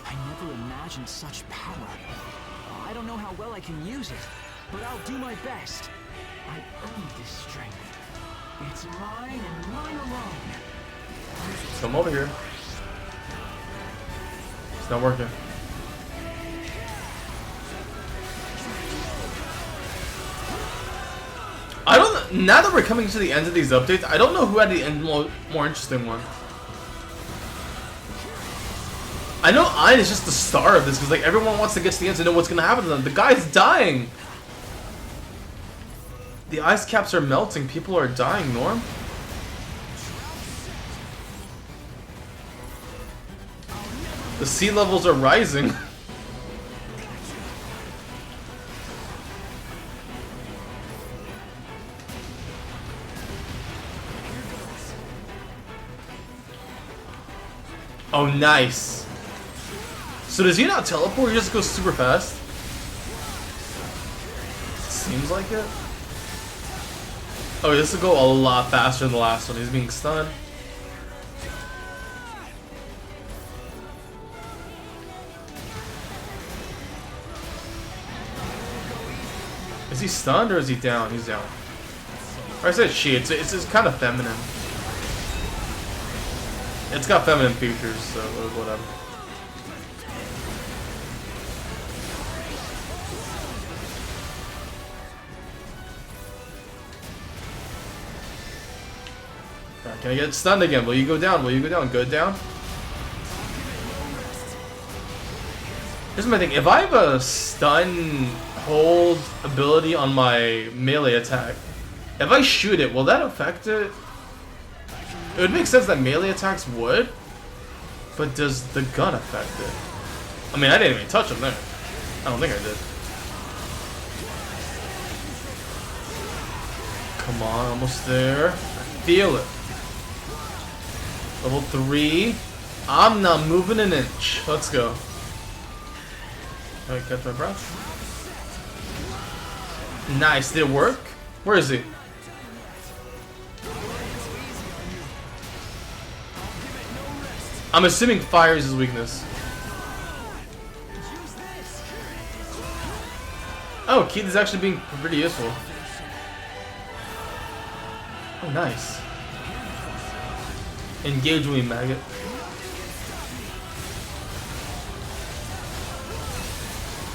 I never imagined such power. I don't know how well I can use it, but I'll do my best. I earned this strength. It's mine and mine alone. Come over here. It's not working. I don't. Now that we're coming to the end of these updates, I don't know who had the more interesting one. I know Ein is just the star of this because like everyone wants to get to the end to know what's gonna happen to them. The guy's dying. The ice caps are melting. People are dying. Norm. The sea levels are rising. Oh, nice. So does he not teleport? He just goes super fast? Seems like it. Oh, this will go a lot faster than the last one. He's being stunned. Is he stunned or is he down? He's down. Or I said she. It's kind of feminine. It's got feminine features, so whatever. Right, can I get stunned again? Will you go down? Will you go down? Good down? Here's my thing. If I have a stun hold ability on my melee attack, if I shoot it, will that affect it? It would make sense that melee attacks would, but does the gun affect it? I mean, I didn't even touch him there. I don't think I did. Come on, almost there. I feel it. Level 3. I'm not moving an inch. Let's go. Alright, catch my breath. Nice, did it work? Where is he? I'm assuming fire is his weakness. Oh, Keith is actually being pretty useful. Oh, nice. Engage me, maggot.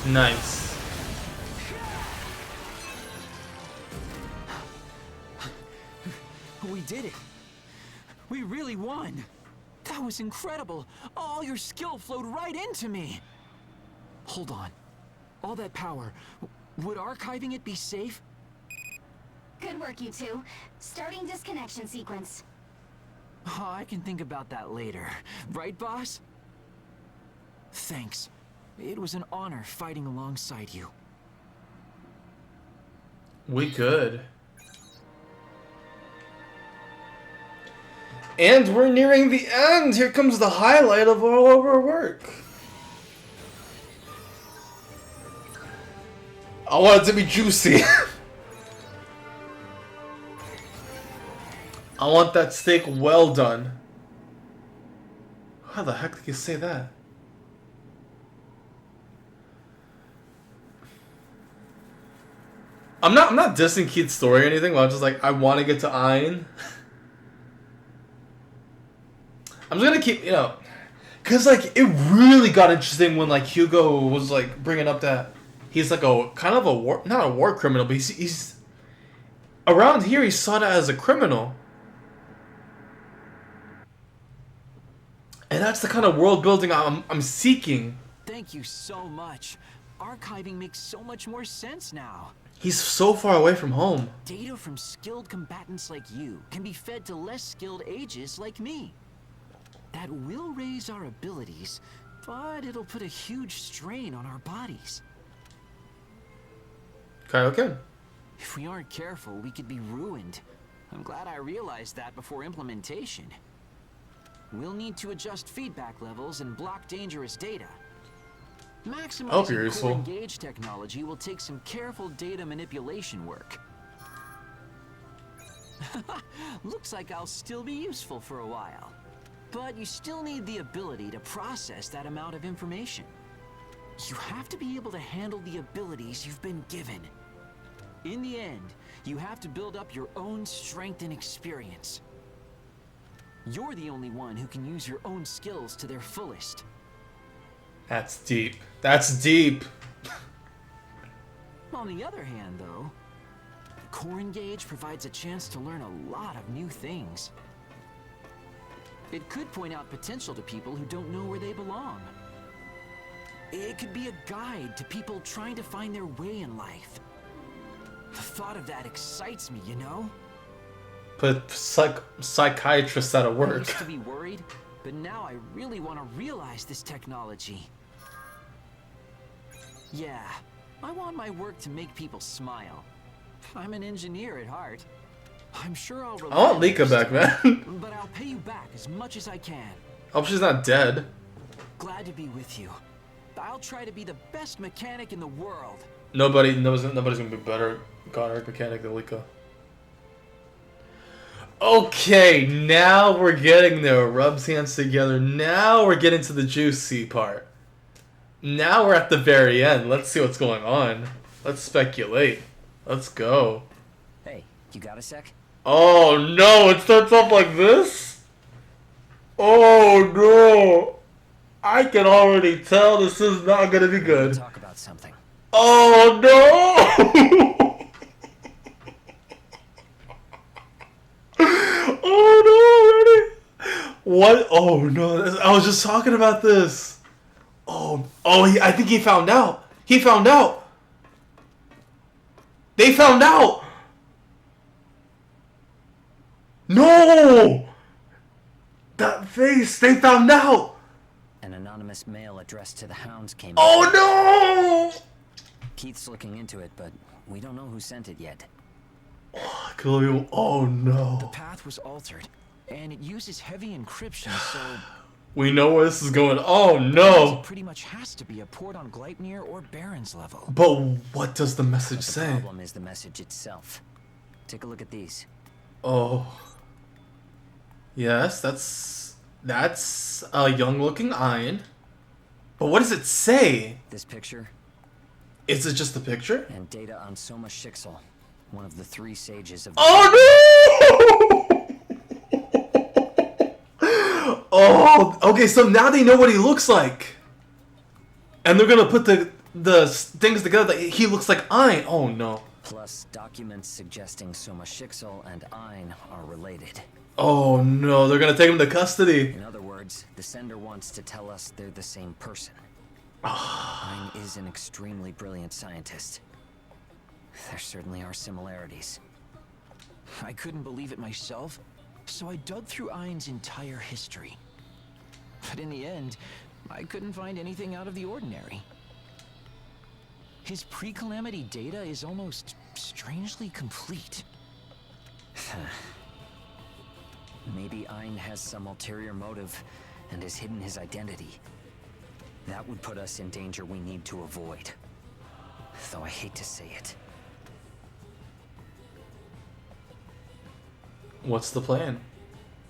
Nice. We did it. We really won. That was incredible. All your skill flowed right into me. Hold on. All that power, Would archiving it be safe? Good work, you two. Starting disconnection sequence. Oh, I can think about that later. Right, boss? Thanks. It was an honor fighting alongside you. We good. And we're nearing the end. Here comes the highlight of all of our work. I want it to be juicy. I want that steak well done. How the heck did you say that? I'm not dissing Keith's story or anything, but I'm just like, I want to get to Ein. I'm just gonna keep, cause like it really got interesting when like Hugo was like bringing up that he's like a kind of a war, not a war criminal, but he's around here he's sought as a criminal, and that's the kind of world building I'm seeking. Thank you so much. Archiving makes so much more sense now. He's so far away from home. Data from skilled combatants like you can be fed to less skilled ages like me. That will raise our abilities, but it'll put a huge strain on our bodies. Okay. If we aren't careful, we could be ruined. I'm glad I realized that before implementation. We'll need to adjust feedback levels and block dangerous data. Maximizing core engage technology will take some careful data manipulation work. Looks like I'll still be useful for a while. But you still need the ability to process that amount of information. You have to be able to handle the abilities you've been given. In the end, you have to build up your own strength and experience. You're the only one who can use your own skills to their fullest. That's deep. That's deep. On the other hand, though, Core Engage provides a chance to learn a lot of new things. It could point out potential to people who don't know where they belong. It could be a guide to people trying to find their way in life. The thought of that excites me, you know? Put psychiatrists out of work. I used to be worried, but now I really want to realize this technology. Yeah, I want my work to make people smile. I'm an engineer at heart. I'm sure I'll I want Lika back, man. But I'll pay you back as much as I can. I hope she's not dead. Glad to be with you. I'll try to be the best mechanic in the world. Nobody's gonna be better Godard mechanic than Lika. Okay, now we're getting there. Rubs hands together. Now we're getting to the juicy part. Now we're at the very end. Let's see what's going on. Let's speculate. Let's go. Hey, you got a sec? Oh no, it starts off like this? Oh no. I can already tell this is not gonna be good. Talk about something. Oh no! Oh no, already? What? Oh no, I was just talking about this. I think he found out. He found out. They found out. No! That face, they found out. An anonymous mail addressed to the Hounds came. Oh no! Keith's looking into it, but we don't know who sent it yet. Oh no. The path was altered, and it uses heavy encryption, so... We know where this is going. Oh no! It pretty much has to be a port on Gleipnir or Baron's level. But what does the message The say? problem is the message itself. Take a look at these. Oh. Yes, that's a young-looking Ein. But what does it say? This picture. Is it just a picture? And data on Soma Shixel, one of the 3 sages of the... Oh no! Oh, okay, so now they know what he looks like. And they're gonna put the things together that he looks like Ein. Oh no. Plus documents suggesting Soma Shixel and Ein are related. Oh no, they're gonna take him to custody. In other words, the sender wants to tell us they're the same person. Ein is an extremely brilliant scientist. There certainly are similarities. I couldn't believe it myself, so I dug through Ain's entire history. But in the end, I couldn't find anything out of the ordinary. His pre-calamity data is almost strangely complete. Maybe Ain has some ulterior motive and has hidden his identity. That would put us in danger we need to avoid. Though I hate to say it. What's the plan?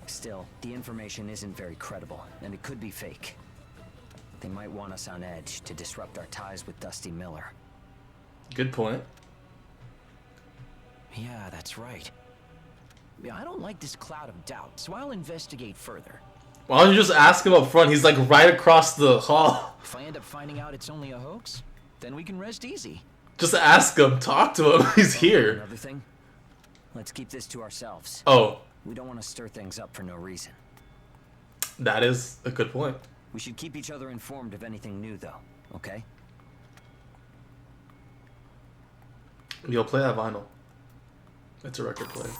Still, the information isn't very credible, and it could be fake. They might want us on edge to disrupt our ties with Dusty Miller. Good point. Yeah, that's right. I don't like this cloud of doubt, so I'll investigate further. Why don't you just ask him up front? He's like right across the hall. If I end up finding out it's only a hoax, then we can rest easy. Just ask him. Talk to him. He's here. Another thing? Let's keep this to ourselves. Oh. We don't want to stir things up for no reason. That is a good point. We should keep each other informed of anything new, though, okay? You'll play that vinyl. It's a record player.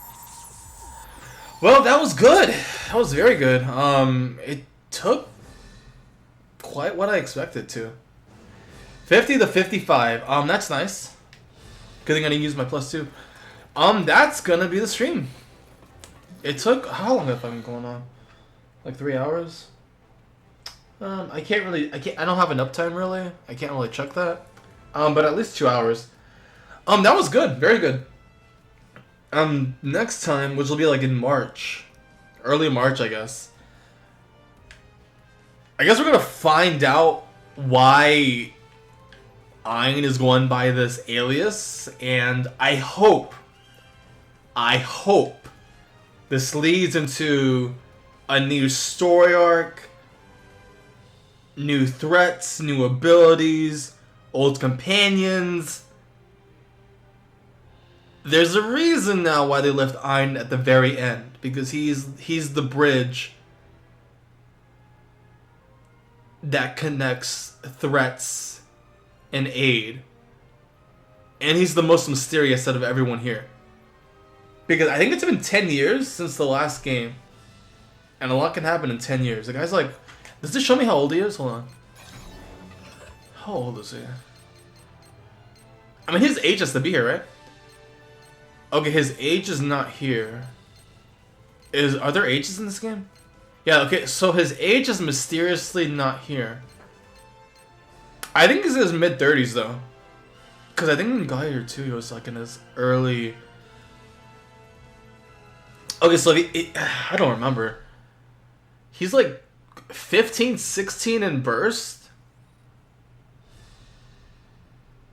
Well, that was good. That was very good. It took quite what I expected to. 50 to 55. That's nice. Good thing I didn't use my +2. That's gonna be the stream. It took, how long have I been going on? Like 3 hours? I don't have an uptime really. I can't really check that. But at least 2 hours. That was good. Very good. Next time, which will be like in March. Early March, I guess. I guess we're gonna find out why Ain is going by this alias. And I hope this leads into a new story arc, new threats, new abilities, old companions. There's a reason now why they left Ain at the very end, because he's the bridge that connects threats and aid. And he's the most mysterious out of everyone here. Because I think it's been 10 years since the last game. And a lot can happen in 10 years. The guy's like, does this show me how old he is? Hold on. How old is he? I mean, his age has to be here, right? Okay, his age is not here. Are there ages in this game? Yeah, okay, so his age is mysteriously not here. I think he's in his mid-30s, though. Because I think in Gladiator 2, he was like in his early... Okay, so I don't remember. He's like 15, 16 in Burst.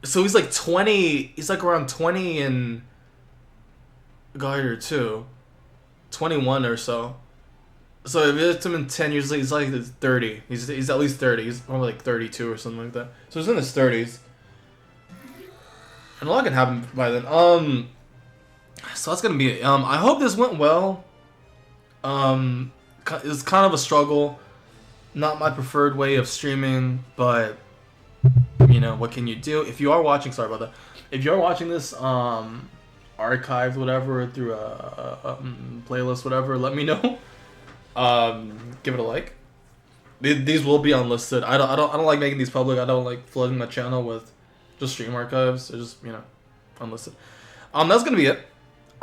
So he's like 20. He's like around 20 in Gladiator 2. 21 or so. So if it's him in 10 years, he's like 30. He's at least 30. He's probably like 32 or something like that. So he's in his 30s. And a lot can happen by then. So that's gonna be it. I hope this went well. It's kind of a struggle. Not my preferred way of streaming, but you know, what can you do? If you are watching, sorry about that. If you are watching this archived, whatever, through a playlist, whatever, let me know. Give it a like. These will be unlisted. I don't like making these public. I don't like flooding my channel with just stream archives. They're just, you know, unlisted. That's gonna be it.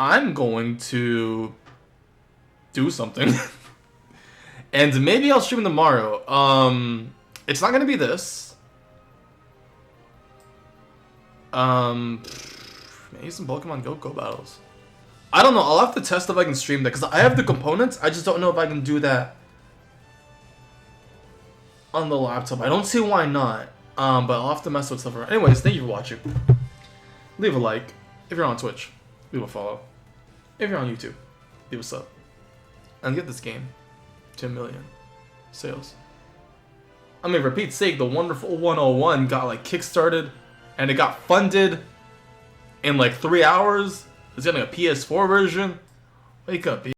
I'm going to do something. And maybe I'll stream tomorrow. It's not gonna be this. Maybe some Pokemon Go battles. I don't know. I'll have to test if I can stream that, because I have the components. I just don't know if I can do that on the laptop. I don't see why not. But I'll have to mess with stuff around. Anyways, thank you for watching. Leave a like. If you're on Twitch, leave a follow. If you're on YouTube, leave a sub. And get this game 10 million sales. I mean, for Pete's sake, the wonderful 101 got like kickstarted, and it got funded in like 3 hours. It's getting a PS4 version. Wake up,